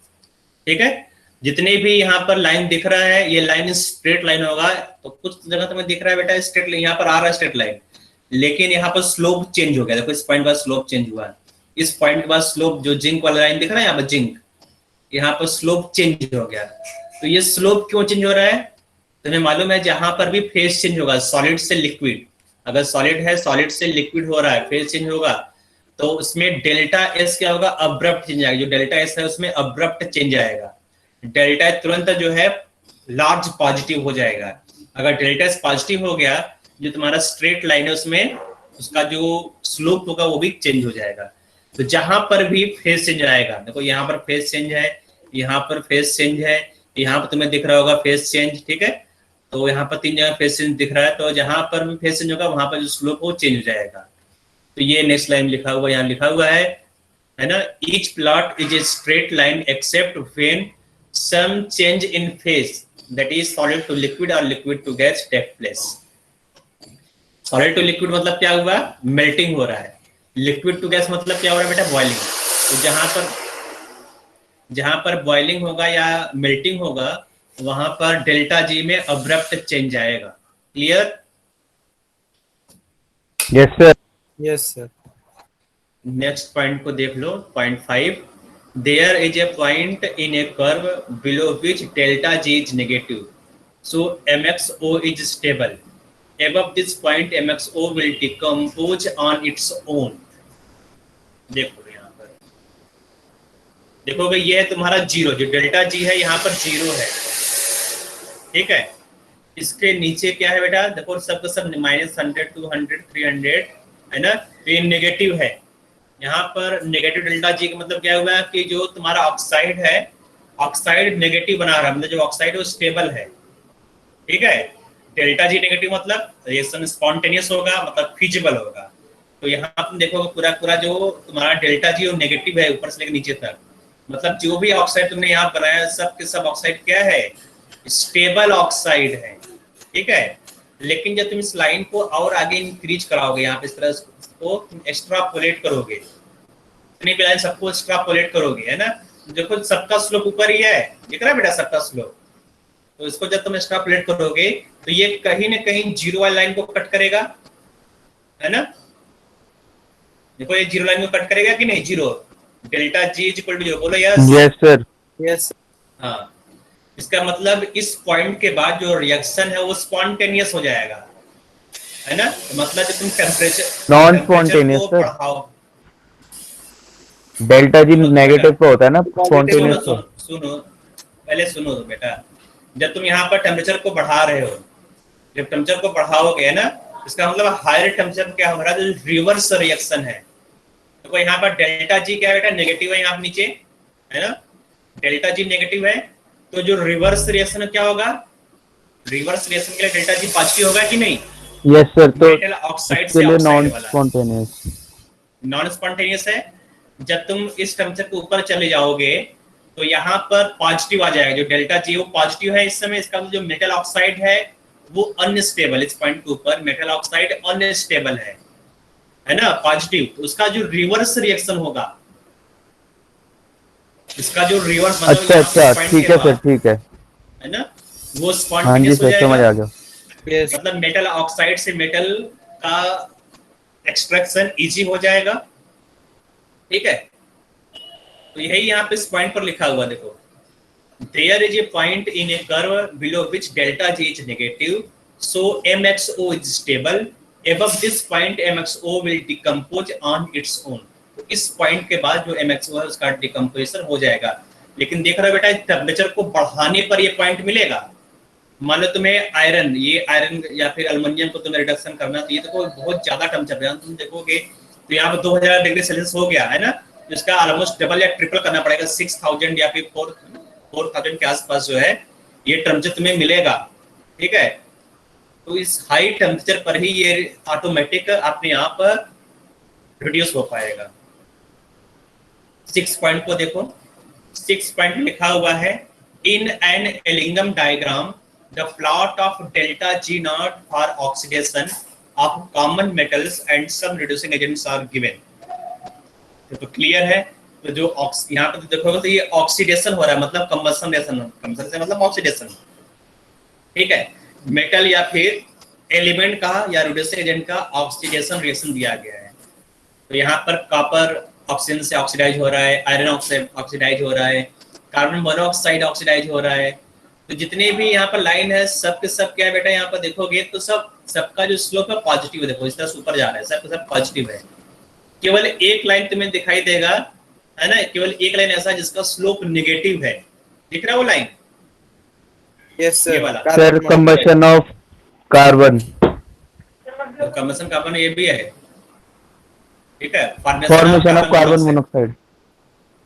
ठीक है। जितने भी यहाँ पर लाइन दिख रहा है, ये लाइन स्ट्रेट लाइन होगा, तो कुछ जगह तुम्हें दिख रहा है बेटा स्ट्रेट लाइन, यहाँ पर आ रहा है स्ट्रेट लाइन, लेकिन यहाँ पर स्लोप चेंज हो गया। देखो इस पॉइंट पर स्लोप चेंज हुआ है, इस पॉइंट के बाद स्लोप, जो जिंक वाला लाइन दिख रहा है यहाँ पर जिंक, यहाँ पर स्लोप चेंज हो गया। तो ये स्लोप क्यों चेंज हो रहा है, तुम्हें मालूम है जहां पर भी फेज चेंज होगा सॉलिड से लिक्विड, अगर सॉलिड है सॉलिड से लिक्विड हो रहा है, फेज चेंज होगा, तो उसमें डेल्टा एस क्या होगा, अब्रप्ट चेंज आएगा। जो डेल्टा एस है उसमें अब्रप्ट चेंज आएगा। डेल्टा तुरंत जो है लार्ज पॉजिटिव हो जाएगा। अगर डेल्टा एस पॉजिटिव हो गया, जो तुम्हारा स्ट्रेट लाइन है उसमें उसका जो स्लोप होगा वो भी चेंज हो जाएगा। तो जहां पर भी फेज चेंज आएगा, देखो यहाँ पर फेज चेंज है, यहाँ पर फेज चेंज है, यहाँ पर तुम्हें दिख रहा होगा फेज चेंज, ठीक है। तो यहाँ पर 3 जगह फेज चेंज दिख रहा है, तो जहां पर भी फेज चेंज होगा वहां पर जो स्लोप हो चेंज हो जाएगा। तो ये नेक्स्ट लाइन लिखा हुआ, यहाँ लिखा हुआ है ना, each plot is a straight line except when some change in phase that is solid to liquid और liquid to gas take place. Solid to liquid मतलब क्या हुआ, मेल्टिंग हो रहा है। लिक्विड टू गैस मतलब क्या हो रहा है बेटा, बॉइलिंग। तो जहां पर बॉइलिंग होगा या मेल्टिंग होगा, वहां पर डेल्टा जी में अब्रप्ट चेंज आएगा। Clear? Yes sir. Yes sir. Next point को देख लो, point 5। There is a point in a curve below which delta G is negative, so MXO is stable. Above this point MXO will decompose on its own। देखो यहाँ पर देखोगे ये है तुम्हारा 0, जो डेल्टा जी है यहाँ पर 0 है, ठीक है। इसके नीचे क्या है बेटा, देखो सब सब -100 200 300 है ना, तो ये नेगेटिव है। यहाँ पर नेगेटिव डेल्टा जी का मतलब क्या हुआ कि जो तुम्हारा ऑक्साइड है, ऑक्साइड नेगेटिव बना रहा है, मतलब जो ऑक्साइड है वो स्टेबल है, ठीक है। डेल्टा जी नेगेटिव मतलब रिएक्शन स्पॉन्टेनियस होगा, मतलब फिजिबल होगा। तो यहाँ तुम देखोगे पूरा जो तुम्हारा डेल्टा जी वो नेगेटिव है ऊपर से लेकर नीचे तक, मतलब जो भी ऑक्साइड तुमने यहाँ बनाया सब के सब ऑक्साइड क्या है, स्टेबल ऑक्साइड है, ठीक है। लेकिन जब तुम इस लाइन को और आगे इंक्रीज कराओगे, यहाँ पे इस तरह को तुम एक्स्ट्रापोलेट करोगे, इतनी भी लाइन सबको एक्स्ट्रापोलेट करोगे, है ना, देखो सबका स्लोप ऊपर ही है, दिख रहा है बेटा सबका स्लोप। तो इसको जब तुम एक्स्ट्रापोलेट करोगे तो ये कहीं ना कहीं 0 वाली लाइन को कट करेगा, है ना। देखो ये 0 लाइन को कट करेगा कि नहीं, 0, delta G is equal to 0, बोलो यस। Yes sir. यस। हाँ, इसका मतलब इस पॉइंट के बाद जो रिएक्शन है वो स्पॉन्टेनियस हो जाएगा, है ना। तो मतलब जब तुम टेम्परेचर नॉन स्पॉन्टेनियस सर, बढ़ाओ, डेल्टा जी नेगेटिव पे होता है ना, स्पॉन्टेनियस। सुनो पहले सुनो बेटा, जब तुम यहाँ पर टेम्परेचर को बढ़ा रहे हो, जब टेम्परेचर को बढ़ाओगे ना, इसका मतलब हायर टेम्परेचर क्या हो रहा है, जो रिवर्स रिएक्शन है। तो यहाँ पर डेल्टा जी क्या है बेटा, नेगेटिव है यहाँ नीचे, है ना, डेल्टा जी नेगेटिव है। तो जो रिवर्स रिएक्शन क्या होगा, रिवर्स रिएक्शन के लिए डेल्टा जी पॉजिटिव होगा कि नहीं? Yes sir. तो मेटल ऑक्साइड इसके से लिए ऑक्साइड नॉन वाला स्पॉन्टेनियस, नॉन स्पॉन्टेनियस है। जब तुम इस टेम्परेचर के ऊपर चले जाओगे तो यहाँ पर पॉजिटिव आ जाएगा, जो डेल्टा जी वो पॉजिटिव है इस समय। इसका जो मेटल ऑक्साइड है वो अनस्टेबल, इस पॉइंट के ऊपर मेटल ऑक्साइड अनस्टेबल है ना, पॉजिटिव। तो उसका जो रिवर्स रिएक्शन होगा, इसका जो रिवर्स अच्छा अच्छा, ठीक है सर, ठीक है ना, वो हाँ जी स्पॉन्टेनियस हो सर, समझ जाएगा। आ गया। यस। मतलब मेटल ऑक्साइड से मेटल का एक्सट्रैक्शन इजी हो जाएगा, ठीक है। तो यही यहाँ पे इस पॉइंट पर लिखा हुआ, देखो there is a point in a curve below which delta G is negative, so MXO is stable. above this point MXO will decompose on its own। तो इस पॉइंट के बाद जो MXO है उसका डिकम्पोजिशन हो जाएगा। लेकिन देख रहे हो बेटा, टेम्परेचर को बढ़ाने पर ये पॉइंट मिलेगा, मान लो तुम्हें आयरन, ये आयरन या फिर अल्युमिनियम को तुम्हें रिडक्शन करना, तो ये तो कोई बहुत ज्यादा टेम्परेचर है, तुम देखोगे तो यहाँ पर 2000 डिग्री सेल्सियस हो गया है ना, तो इसका ऑलमोस्ट डबल या ट्रिपल करना पड़ेगा, 6000 या फिर 4000 के आसपास जो है ये टेम्परेचर तुम्हें मिलेगा। ठीक है, तो इस हाई टेम्परेचर पर ही ये ऑटोमेटिक अपने आप रिड्यूस हो पाएगा। 6 पॉइंट को देखो, 6 पॉइंट लिखा हुआ है, in an Ellingham diagram the plot of delta G not for oxidation of common metals and some reducing agents are given. तो क्लियर है, तो जो यहाँ पे देखोगे तो ये ऑक्सीडेशन हो रहा है, मतलब कंबशन रिएक्शन, कंबशन से मतलब ऑक्सीडेशन। ठीक है, मेटल या फिर एलिमेंट का या रिड्यूसिंग एजेंट का ऑक्सीडेशन रिएक्शन दिया गया है। तो यहाँ पर कॉपर ऑक्सीजन से ऑक्सीडाइज हो रहा है, आयरन ऑक्साइड ऑक्सीडाइज हो रहा है, कार्बन मोनोऑक्साइड ऑक्सीडाइज हो रहा है। तो जितने भी यहाँ पर लाइन है सब के सब क्या है बेटा, यहाँ पर देखोगे तो सबका जो स्लोप है पॉजिटिव है। देखो इस तरह से ऊपर जा रहा है, सब पॉजिटिव है। केवल एक लाइन तुम्हें दिखाई देगा, है ना, केवल एक लाइन ऐसा जिसका स्लोप नेगेटिव है, दिख रहा है वो लाइन? यस ये सर। वाला sir combustion of carbon, combustion carbon ये भी है। ठीक है, फॉर्मेशन ऑफ कार्बन मोनोऑक्साइड।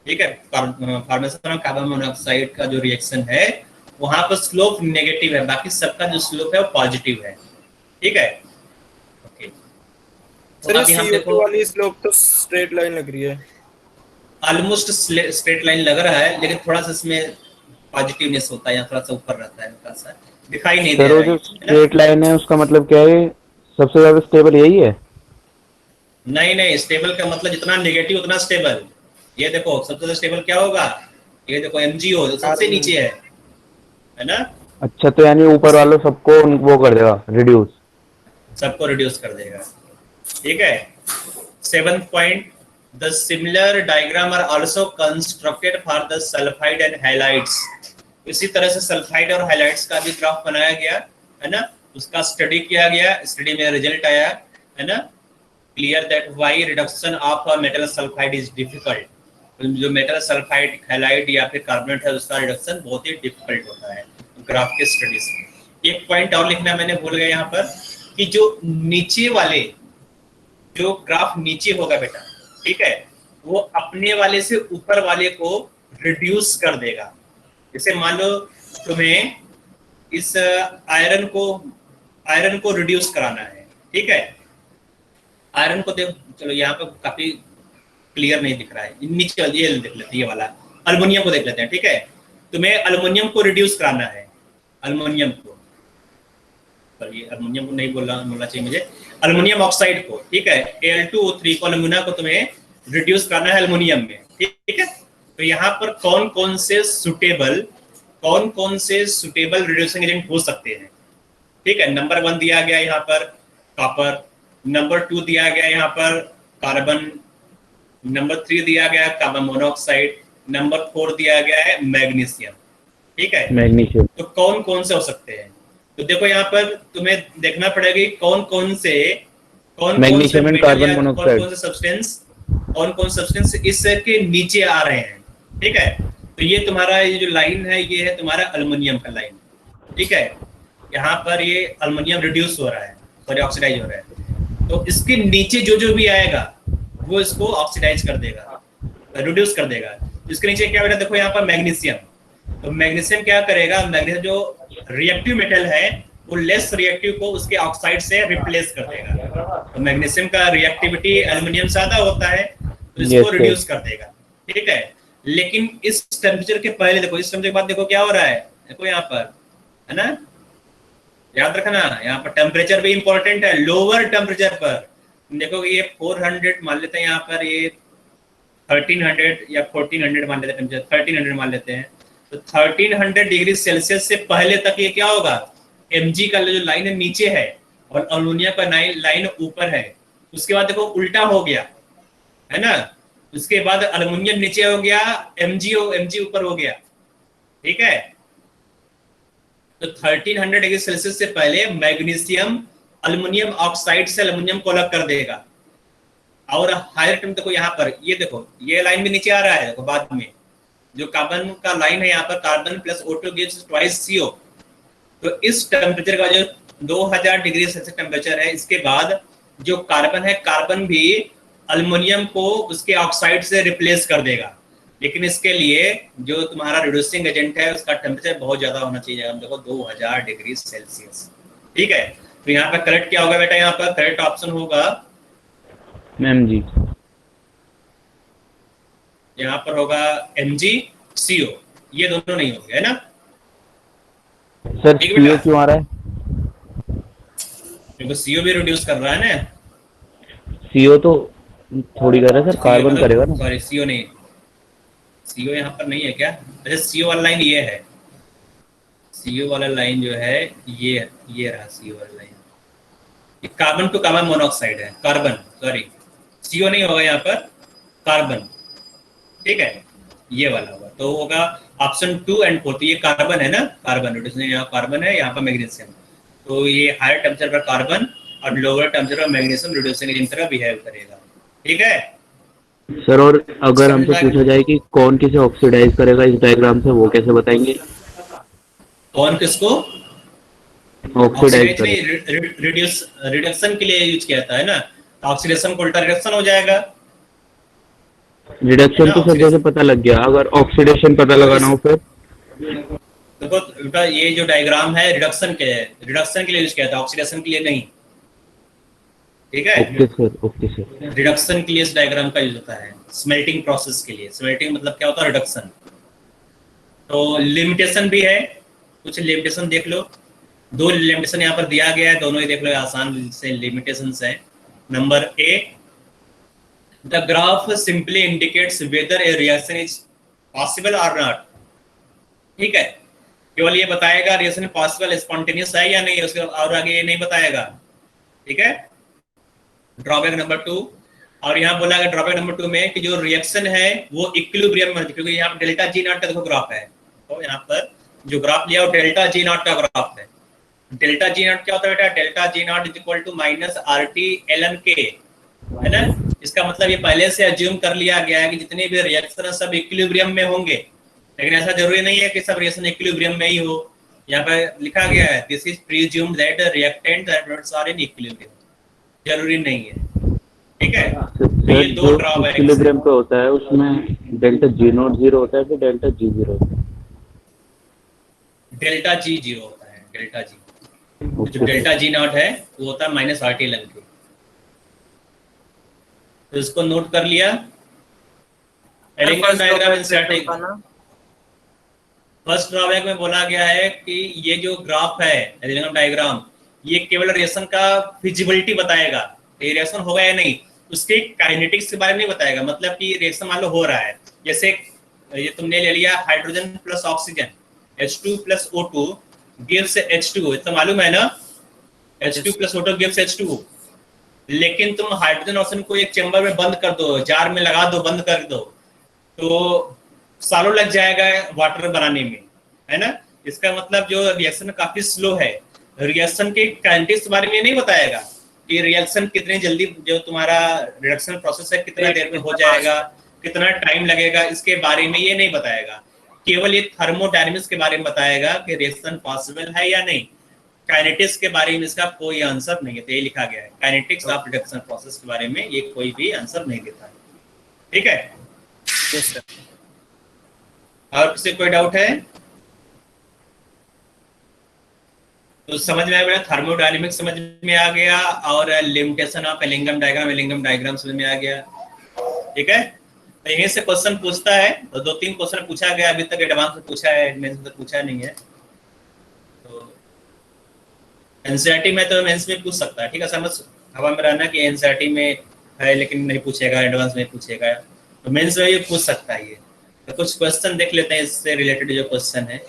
ठीक है, फॉर्मेशन ऑफ कार्बन मोनोऑक्साइड का जो रिएक्शन है वहां पर स्लोप नेगेटिव है, बाकी सबका जो स्लोप है वो पॉजिटिव है। ठीक है, ओके। सर तो अब यहाँ CO2 देखो वाली स्लोप तो स्ट्रेट लाइन लग रही है, ऑलमोस्ट स्ट्रेट लाइन लग रहा है, लेकिन थोड़ा सा इसमें पॉजिटिवनेस होता है, या थोड़ा सा ऊपर रहता है, थोड़ा सा दिखाई नहीं दे सर वो रहा जो है। स्ट्रेट लाइन है उसका मतलब क्या है, सबसे ज्यादा स्टेबल यही है? नहीं, स्टेबल का मतलब जितना नेगेटिव उतना स्टेबल। ये देखो सबसे ज्यादा स्टेबल क्या होगा, ये देखो MgO सबसे नीचे है ना। अच्छा, तो यानी ऊपर वालों सबको वो कर देगा, रिड्यूस, सबको रिड्यूस कर देगा। ठीक है, 7 point, the similar diagram are also constructed for the sulphide and highlights. इसी तरह से सल्फाइड और हाइलाइट्स का भी ग्राफ बनाया गया है ना, उसका स्टडी किया गया, स्टडी में रिजल्ट आया है ना, clear that why reduction of metal sulphide is difficult. जो मेटल सल्फाइड, हैलाइड या फिर कार्बोनेट है उसका रिडक्शन बहुत ही डिफिकल्ट होता है ग्राफ के स्टडी से। एक पॉइंट और लिखना मैंने भूल गया यहाँ पर, कि जो नीचे वाले, जो ग्राफ नीचे होगा बेटा, ठीक है, वो अपने वाले से ऊपर वाले को रिड्यूस कर देगा। जैसे मान लो तुम्हें इस आयरन को रिड्यूस कराना है, ठीक है, आयरन को देख, चलो यहाँ पर काफी क्लियर नहीं दिख रहा है, नीचे ये देख लेते हैं, ये वाला अल्युमिनियम को देख लेते हैं। ठीक है, तुम्हें अल्युमिनियम को रिड्यूस कराना है, अल्युमिनियम को, ये अल्युमिनियम को नहीं बोलना चाहिए मुझे, अल्युमिनियम ऑक्साइड को। ठीक है, Al2O3 को, अल्युमिना को तुम्हें रिड्यूस करना है अल्युमिनियम में। ठीक है, तो यहाँ पर कौन कौन से सुटेबल रिड्यूसिंग एजेंट हो सकते हैं। ठीक है, नंबर 1 दिया गया यहाँ पर कॉपर, नंबर 2 दिया गया यहाँ पर कार्बन, नंबर 3 दिया गया कार्बन मोनोऑक्साइड, नंबर 4 दिया गया है मैग्नीशियम। ठीक है, मैग्नीशियम। तो कौन कौन से हो सकते हैं, तो देखो यहाँ पर तुम्हें देखना पड़ेगा कौन कौन से मैग्नीशियम एंड कार्बन मोनोऑक्साइड, कौन कौन सब्सटेंस इसके नीचे आ रहे हैं। ठीक है, तो ये तुम्हारा ये जो लाइन है ये है तुम्हारा अल्युमिनियम का लाइन। ठीक है, यहाँ पर ये अल्युमिनियम रिड्यूस हो रहा है, सॉरी ऑक्सीडाइज हो रहा है, तो इसके नीचे जो भी आएगा वो इसको ऑक्सीडाइज कर देगा, रिड्यूस कर देगा। इसके नीचे क्या बेटा, देखो यहाँ पर मैग्नीशियम, तो मैग्नीशियम क्या करेगा, मैग्नीशियम जो रिएक्टिव मेटल है वो लेस रिएक्टिव को उसके ऑक्साइड से रिप्लेस कर देगा। तो मैग्नीशियम का रिएक्टिविटी एल्युमिनियम ज्यादा होता है, तो इसको रिड्यूस कर देगा। ठीक है, लेकिन इस टेम्परेचर के पहले देखो, इस टेम्परेचर के बाद देखो क्या हो रहा है, देखो यहाँ पर, है ना, याद रखना यहाँ पर टेम्परेचर भी इंपॉर्टेंट है। लोअर टेम्परेचर पर देखो ये 400 मान लेते हैं, यहाँ पर ये 1300 या 1400 मान लेते हैं, टेम्परेचर 1300 मान लेते हैं, तो 1300 डिग्री सेल्सियस से पहले तक ये क्या होगा, Mg का जो लाइन है नीचे है और अमोनिया का लाइन ऊपर है। उसके बाद देखो उल्टा हो गया, है ना, उसके बाद अल्युमिनियम नीचे हो गया, Mg ऊपर हो गया। ठीक है, तो 1300 डिग्री सेल्सियस से पहले मैग्नीशियम अल्युमिनियम ऑक्साइड से अल्युमिनियम को अलग कर देगा। और हायर टेम देखो यहाँ पर, ये देखो ये लाइन भी नीचे आ रहा है, देखो बाद में जो कार्बन का लाइन है यहाँ पर, carbon plus O2 gives twice CO, तो इस टेम्परेचर का जो 2000 डिग्री सेल्सियस टेम्परेचर है, इसके बाद जो कार्बन है, कार्बन भी अल्युमिनियम को उसके ऑक्साइड से रिप्लेस कर देगा। लेकिन इसके लिए जो तुम्हारा रिड्यूसिंग एजेंट है उसका टेम्परेचर बहुत ज्यादा होना चाहिए। हम देखो 2000 डिग्री सेल्सियस, ठीक है। तो यहाँ पर करेक्ट क्या होगा बेटा? यहाँ पर करेक्ट ऑप्शन होगा मैम जी, यहाँ पर होगा MgCO। ये दोनों नहीं होंगे, है ना? सर ठीक है CO बेटा, क्यों आ रहा है? क्योंकि CO भी रिड्यूस कर रहा है ना। CO तो थोड़ी कर रहा है सर, कार्बन करेगा ना। सॉरी, CO नहीं, CO यहाँ पर नहीं है क्या? अच्छा, CO वाला लाइन ये है, CO वाला लाइन जो है ये रहा CO वाला line. Carbon to carbon monoxide है, कार्बन, सॉरी CO नहीं होगा यहाँ पर, कार्बन, ठीक है, ये वाला होगा। तो होगा ऑप्शन 2 एंड 4। तो ये कार्बन है ना, कार्बन रिड्यूसिंग, यहाँ कार्बन है, यहाँ पर मैग्नीशियम। तो ये हायर टेम्परेचर पर कार्बन और लोअर टेम्परेचर पर मैग्नीशियम रिड्यूसिंग एजेंट तरह बिहेव करेगा, ठीक है सर और अगर हमसे पूछा जाए कि कौन किसे ऑक्सीडाइज करेगा इस डायग्राम से, वो कैसे बताएंगे? कौन किसको ऑक्सीडाइज ऑक्सीडेशन करेगा। रिडक्शन के लिए यूज किया था, है ना? ऑक्सीडेशन को उल्टा रिडक्शन हो जाएगा। रिडक्शन तो सर जैसे पता लग गया, अगर ऑक्सीडेशन पता लगाना हो फिर? देखो बेटा, ये जो डायग्राम है रिडक्शन के लिए यूज किया था, ऑक्सीडेशन के लिए नहीं, ठीक है। Okay sir. रिडक्शन के लिए इस डायग्राम का यूज होता है, स्मेल्टिंग प्रोसेस के लिए। स्मेल्टिंग मतलब क्या होता है? रिडक्शन। तो लिमिटेशन भी है, कुछ लिमिटेशन देख लो। 2 लिमिटेशन यहाँ पर दिया गया है, दोनों ही देख लो, आसान से लिमिटेशंस है। Number A, the graph simply indicates whether a reaction is possible और नॉट, ठीक है। केवल ये बताएगा रिएक्शन पॉसिबल स्पॉन्टेनियस है या नहीं, उसके और आगे ये नहीं बताएगा, ठीक है। ड्रॉबैक नंबर 2, और यहाँ बोला गया ड्रॉबैक नंबर 2 में कि जो रिएक्शन है वो इक्विलिब्रियम में, क्योंकि यहाँ पर डेल्टा जी नॉट का देखो ग्राफ है। तो यहाँ पर जो ग्राफ लिया वो डेल्टा जी नॉट का ग्राफ है। डेल्टा जी नॉट क्या होता है बेटा? Delta G not is equal to minus RT ln K, है ना। इसका मतलब ये पहले से अज्यूम कर लिया गया है कि जितने भी रिएक्शन है सब इक्विलिब्रियम में होंगे, लेकिन ऐसा जरूरी नहीं है कि सब रिएक्शन इक्विलिब्रियम में ही हो। यहाँ पर लिखा गया है this is presumed that reactant and products are in equilibrium, जरूरी नहीं है, ठीक है। तो ये दो ड्रॉबैक इक्विलिब्रियम पे होता है, उसमें डेल्टा G0 0 होता है फिर डेल्टा G 0 होता है। डेल्टा G 0 होता है, डेल्टा G। जो डेल्टा G नॉट है वो होता है माइनस RT ln K। तो इसको नोट कर लिया। एलिंगन डायग्राम इंसर्टिंग। फर्स्ट ड्रॉबैक में बोला गया है कि ये जो ग्राफ है एलिंगन डायग्राम, ये केवल रिएक्शन का फिजिबिलिटी बताएगा, ये रिएक्शन होगा या नहीं, उसके काइनेटिक्स के बारे में नहीं बताएगा। मतलब कि रिएक्शन मान लो हो रहा है, जैसे ये तुमने ले लिया hydrogen plus oxygen, H2 plus O2 gives H2, इतना मालूम है ना, H2 plus O2 gives H2। लेकिन तुम हाइड्रोजन ऑक्सीजन को एक चेंबर में बंद कर दो, जार में लगा दो, बंद कर दो, तो सालों लग जाएगा वाटर बनाने में, है ना। इसका मतलब जो रिएक्शन काफी स्लो है। रिएक्शन के काइनेटिक्स के बारे में नहीं बताएगा कि रिएक्शन कितनी जल्दी, जो तुम्हारा रिडक्शन प्रोसेस है कितना देर में हो जाएगा, कितना टाइम लगेगा, इसके बारे में ये नहीं बताएगा। केवल ये थर्मोडायनेमिक्स के बारे में बताएगा कि रिएक्शन पॉसिबल है या नहीं। काइनेटिक्स के बारे में इसका कोई आंसर नहीं है। तो ये लिखा गया है काइनेटिक्स ऑफ रिडक्शन प्रोसेस के बारे में ये कोई भी आंसर नहीं देता है, ठीक है। Yes sir. और किसी कोई डाउट है तो समझ में आ गया, थर्मोडायनेमिक्स समझ में आ गया, और लिमिटेशन ऑफ एलिंगम डायग्राम समझ में आ गया, ठीक है। तो यहीं से क्वेश्चन पूछता है। तो 2-3 क्वेश्चन पूछा गया अभी तक, एडवांस में पूछा है, मेंस में तो पूछा नहीं है। तो एनसीईआरटी में तो मेंस में पूछ सकता है, ठीक है। समझ हवा में रहना कि एनसीईआरटी में है लेकिन नहीं पूछेगा, एडवांस में पूछेगा, तो मेंस में ये पूछ सकता है। ये तो कुछ क्वेश्चन देख लेते हैं इससे रिलेटेड जो क्वेश्चन है,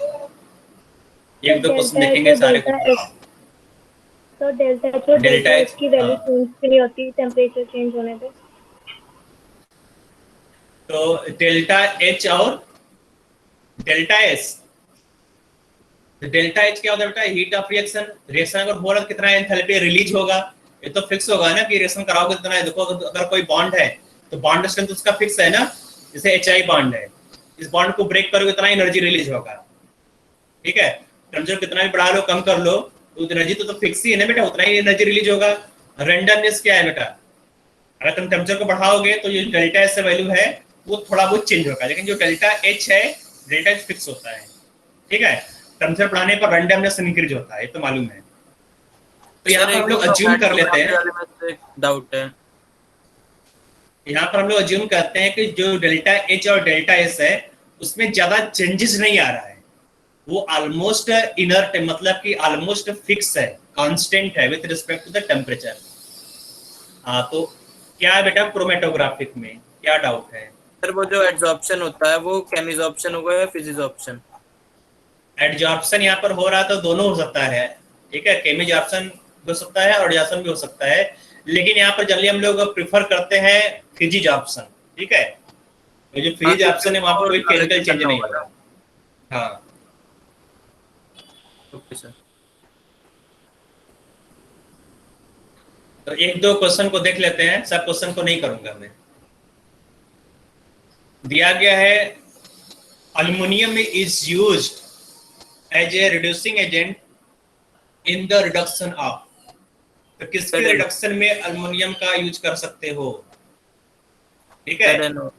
1-2 क्वेश्चन देखेंगे सारे। तो डेल्टा एच की वैल्यू चेंज नहीं होती टेम्परेचर चेंज होने पे। तो डेल्टा एच और डेल्टा एस, डेल्टा एच क्या होता है बेटा? Heat of reaction. रिएक्शन अगर हो रहा है तो कितना एंथैल्पी रिलीज होगा, ये तो फिक्स होगा ना कि रिएक्शन कराओगे कितना है। देखो अगर कोई बॉन्ड है तो बॉन्ड स्ट्रेंथ उसका फिक्स है ना, जैसे HI बॉन्ड है, इस बॉन्ड को ब्रेक करोगे इतना एनर्जी रिलीज होगा, ठीक है। टेम्परेचर कितना भी बढ़ा लो कम कर लो तो एनर्जी तो फिक्स ही है ना बेटा, उतना ही एनर्जी रिलीज होगा। रेंडमनेस क्या है बेटा, अगर तुम टेम्परेचर को बढ़ाओगे तो ये डेल्टा एच वैल्यू है वो थोड़ा बहुत चेंज होगा, लेकिन जो डेल्टा एच है डेल्टा एच फिक्स होता है। ठीक है, टेम्परेचर बढ़ाने पर रेंडमनेस इंक्रीज होता है, ये तो मालूम है। तो यहाँ पर हम लोग अज्यूम कर लेते हैं, डाउट है यहाँ पर हम लोग अज्यूम करते हैं कि जो डेल्टा एच और डेल्टा एस है उसमें ज्यादा चेंजेस नहीं आ रहा है, वो ऑलमोस्ट इनर्ट है, मतलब कि ऑलमोस्ट फिक्स है, कांस्टेंट है with respect to the temperature. हाँ, तो क्या है बेटा क्रोमेटोग्राफिक में क्या डाउट है? सर वो जो एड्सॉर्प्शन होता है वो केमिसॉर्प्शन होगा या फिजिसॉर्प्शन? एडजॉर्प्शन यहाँ पर हो रहा है तो दोनों हो सकता है। ठीक है, केमिजॉर्प्शन हो सकता है और एडजॉर्प्शन भी हो सकता है, लेकिन यहाँ पर जनरली हम लोग प्रिफर करते हैं फिजिजॉर्प्शन। ठीक है, तो जो फिजिजॉर्प्शन है वहाँ पर कोई केमिकल चेंज नहीं होगा। हाँ ओके सर। तो एक दो क्वेश्चन को देख लेते हैं, सब क्वेश्चन को नहीं करूंगा मैं। दिया गया है aluminium is used as a reducing agent in the reduction of, तो किसके रिडक्शन में अल्युमिनियम का यूज कर सकते हो? ठीक है, तो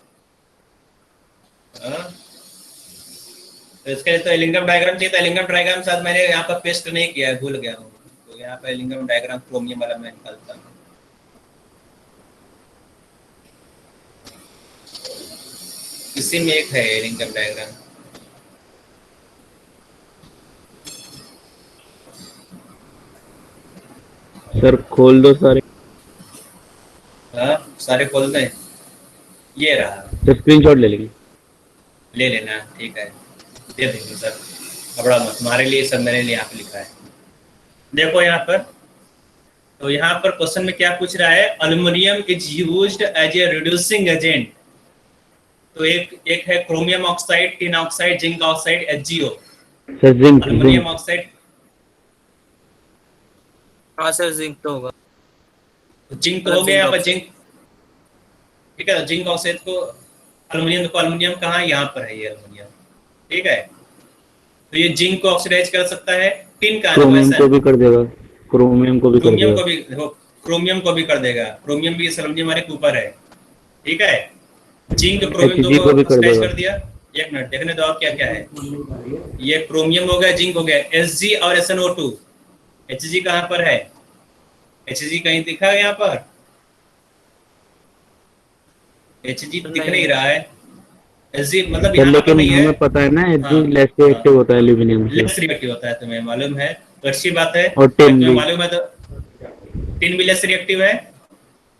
इसके लिए तो एलिंगम डायग्राम चाहिए, तो एलिंगम डायग्राम शायद मैंने यहाँ पर पेस्ट नहीं किया है, भूल गया हूँ, तो यहाँ पर एलिंगम डायग्राम क्रोमियम वाला मैं निकालता हूँ। इसी में एक है एलिंगम डायग्राम। सर खोल दो सारे। हाँ सारे खोल दें, ये रहा, सर स्क्रीनशॉट ले लेंगे, ले लेना। ठीक है, दे देंगे सर, घबरा मत, तुम्हारे लिए सब मेरे लिए आप लिखा है। देखो यहाँ पर, तो यहाँ पर क्वेश्चन में क्या पूछ रहा है, aluminium is used as a reducing agent. तो एक है chromium oxide, tin oxide, zinc oxide, HgO। Sir zinc aluminium oxide, हाँ सर जिंक तो होगा, जिंक हो गया यहाँ पर जिंक। ठीक है, जिंक ऑक्साइड को अल्युमिनियम कहाँ, यहाँ पर है ये अल्युमिनियम। ठीक है, तो ये जिंक को ऑक्सीडाइज कर सकता है, टिन का क्रोमियम को भी कर देगा, क्रोमियम को भी कर देगा, क्रोमियम को भी कर देगा, क्रोमियम भी इस अल्युमिनियम हमारे ऊपर है। ठीक है, जिंक क्रोमियम को ऑक्सीडाइज कर दिया। एक मिनट देखने दो और क्या क्या है। ये क्रोमियम हो गया, जिंक हो गया, Hg और SnO2। Hg कहाँ पर है? Hg कहीं दिखा है यहाँ पर? Hg तो दिख नहीं रहा है। Hg मतलब यहाँ पर नहीं है, हमें पता है ना Hg लेस रिएक्टिव होता है एल्यूमिनियम से, लेस रिएक्टिव होता है, तुम्हें मालूम है, तो अच्छी बात है। और टिन तुम्हें भी मालूम है, तो टिन भी लेस रिएक्टिव है,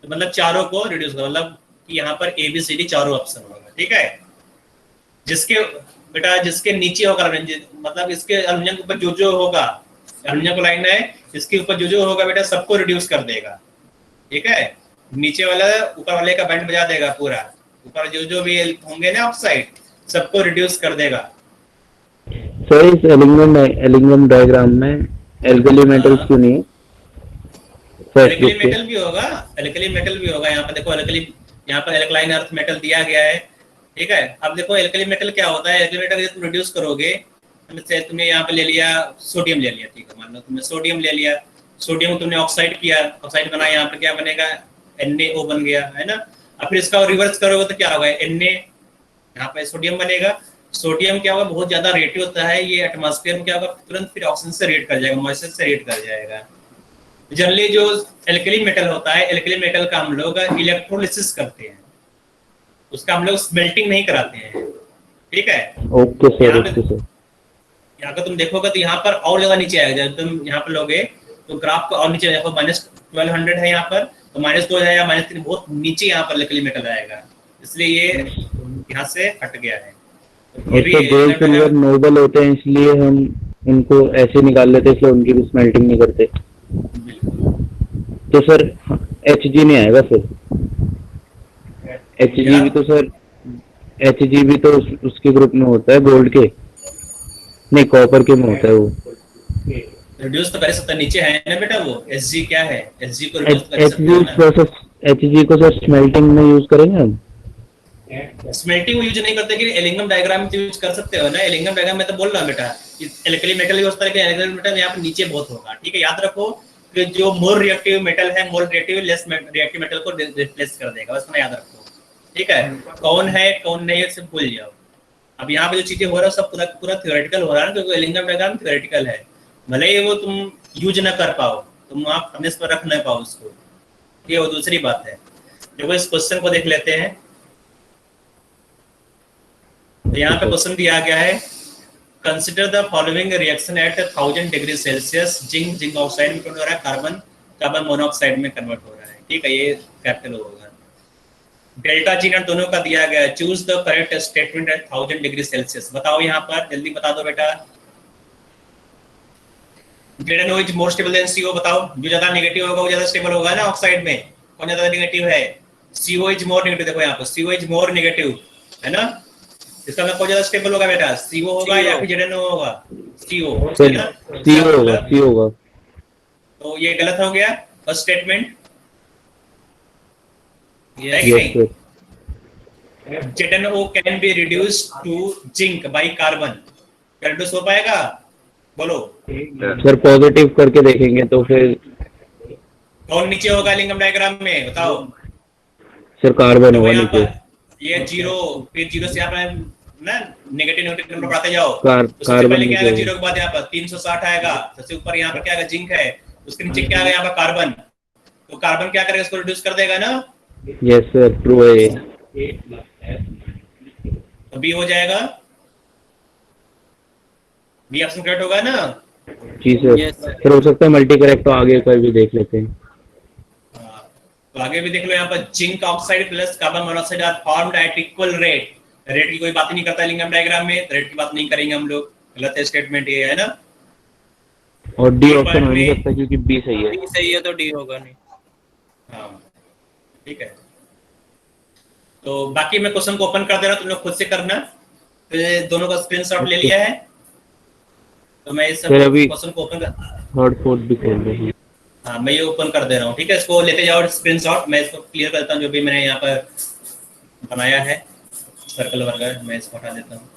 तो मतलब चारों को रिड्यूस कर, मतलब कि यहाँ पर ABCD चारों ऑप्शन होगा। ठीक है, जिसके बेटा जिसके नीचे होगा, मतलब इसके अल्युमिनियम के ऊपर जो होगा, अल्युमिनियम को लाइन है, इसके ऊपर जो होगा बेटा सबको रिड्यूस कर देगा। ठीक है, नीचे वाला ऊपर वाले का बैंड बजा देगा पूरा, ऊपर जो भी होंगे ना ऑक्साइड सबको रिड्यूस कर देगा। सर इस एल्युमिनियम डायग्राम में एल्कली मेटल्स क्यों नहीं है? एल्कली मेटल भी होगा, एल्कली मेटल भी होगा। यहाँ पर देखो एल्कली, यहाँ पर एल्कलाइन अर्थ मेटल दिया गया है। ठीक है, अब देखो एल्कली मेटल क्या होता है, एल्कली मेटल तुम रिड्यूस करोगे, तुमने यहाँ पे ले लिया सोडियम ले लिया, ठीक है, मान लो तुमने सोडियम ले लिया, सोडियम तुमने ऑक्साइड किया, ऑक्साइड बनाया, यहाँ पे क्या बनेगा, NaO बन गया, है ना। अब फिर इसका रिवर्स करोगे तो क्या होगा, Na, यहाँ पे सोडियम बनेगा। सोडियम क्या होगा, बहुत ज्यादा रेडियो होता है, ये एटमॉस्फेयर में क्या होगा, तुरंत फिर ऑक्सीजन से रिएक्ट कर जाएगा, मॉइस्चर से रिएक्ट कर जाएगा। जनरली जो एल्कली मेटल होता है, एल्कली मेटल का हम लोग इलेक्ट्रोलिसिस करते हैं, उसका हम लोग स्मेल्टिंग नहीं कराते हैं। ठीक है, ओके सर, ओके सर। यहाँ का तुम देखोगे तो यहाँ पर और ज्यादा नीचे आएगा, जब तुम यहाँ पर लोगे तो ग्राफ को और नीचे देखो, -1200 है यहाँ पर, तो -2 है या -3, बहुत नीचे यहाँ पर एल्कली मेटल आएगा, इसलिए ये यहाँ से हट गया है। और सर गोल्ड सिल्वर नोबल होते हैं, इसलिए हम उनको ऐसे निकाल लेते हैं, इसलिए उनकी भी स्मेल्टिंग नहीं करते। तो सर Hg नहीं आएगा सर? Hg भी तो सर, Hg भी तो उसके ग्रुप में होता है, गोल्ड के नहीं, कॉपर के में होता है वो। रिड्यूस तो कर सकता है, नीचे है ना बेटा वो Hg क्या है, Hg को रिड्यूस कर सकते हैं ना। Hg को सर स्मेल्टिंग में यूज करेंगे हम? स्मेल्टिंग में यूज नहीं करते, कि एलिंगम डायग्राम में यूज कर सकते हो ना। एलिंगम डायग्राम में तो बोल रहा हूं बेटा, एल्कली मेटल उस तरह के एल्कली मेटल यहाँ पर नीचे बहुत होगा, ठीक है। याद रखो कि जो मोर रिएक्टिव मेटल है, more reactive less reactive metal को रिप्लेस कर देगा, बस याद रखो, ठीक है। कौन है कौन नहीं है सब भूल जाओ। अब यहाँ पे जो चीजें हो रहा है सब पूरा पूरा थ्योरेटिकल हो रहा है, क्योंकि एलिंगम डायग्राम थ्योरेटिकल है, भले ही वो तुम यूज ना कर पाओ, तुम आप अपने पर रख ना पाओ उसको, ये वो दूसरी बात है। देखो इस क्वेश्चन को देख लेते हैं। तो यहाँ पे क्वेश्चन दिया गया है, consider the following reaction at 1000 degree Celsius, zinc oxide में कन्वर्ट हो रहा है, कार्बन मोनोऑक्साइड में कन्वर्ट हो रहा है, ठीक है। ये कैपिटल होगा। डेल्टा जी नेट दोनों का दिया गया है। Choose the correct statement at 1000 degree Celsius. बताओ यहाँ पर जल्दी बता दो बेटा। ZnO is more stable then CO। बताओ जो ज्यादा नेगेटिव होगा वो ज्यादा स्टेबल होगा ना ऑक्साइड में। कौन ज्यादा नेगेटिव है? CO is more negative. देखो यहाँ पर CO इज मोर नेगेटिव है ना, इसका मतलब कौन ज्यादा स्टेबल होगा बेटा? CO होगा या फिर ZnO होगा? CO होगा। तो ये गलत हो गया first statement. ZnO can be reduced to zinc by carbon. क्या रिड्यूस हो पाएगा? बोलो सर। पॉजिटिव करके देखेंगे तो फिर कौन नीचे होगा लिंगम डायग्राम में? बताओ सर। कार्बन होगा नीचे। ये जीरो, फिर जीरो से यहाँ पर ना नेगेटिव नंबर बढ़ाते जाओ। कार्बन पहले क्या आएगा जीरो के बाद? यहाँ पर 360 आएगा। सबसे ऊपर यहाँ पर क्या आएगा? जिंक है। उसके नीचे क्या आएगा? यहाँ पर कार्बन। तो कार्बन क्या करेगा? इसको रिड्यूस कर देगा ना। यस सर, ट्रू है। तो बी हो जाएगा। बी ऑप्शन करेक्ट होगा ना? जी सर। फिर हो सकता है मल्टी करेक्ट, तो आगे कर भी देख लेते हैं। तो आगे भी देख लो। यहाँ पर zinc oxide plus carbon monoxide are formed at equal rate. Rate की कोई बात ही नहीं करता लिंगम डायग्राम में, रेट की बात नहीं करेंगे हम लोग। गलत है स्टेटमेंट ये, है ना। और डी ऑप्शन हो नहीं सकता क्योंकि बी सही है। बी सही है तो डी होगा नहीं। हाँ ठीक है। तो बाकी मैं क्वेश्चन को ओपन कर दे रहा हूँ, तुम लोग खुद से करना। तो दोनों का स्क्रीनशॉट ले लिया है, तो मैं इस क्वेश्चन को ओपन कर, थर्ड फोर्थ भी खोल दे। हाँ मैं ये ओपन कर दे रहा हूँ, ठीक है। इसको लेते जाओ स्क्रीनशॉट। मैं इसको क्लियर करता हूँ जो भी मैंने यहाँ पर बनाया है सर्कल वगैरह, मैं इसको हटा देता हूँ।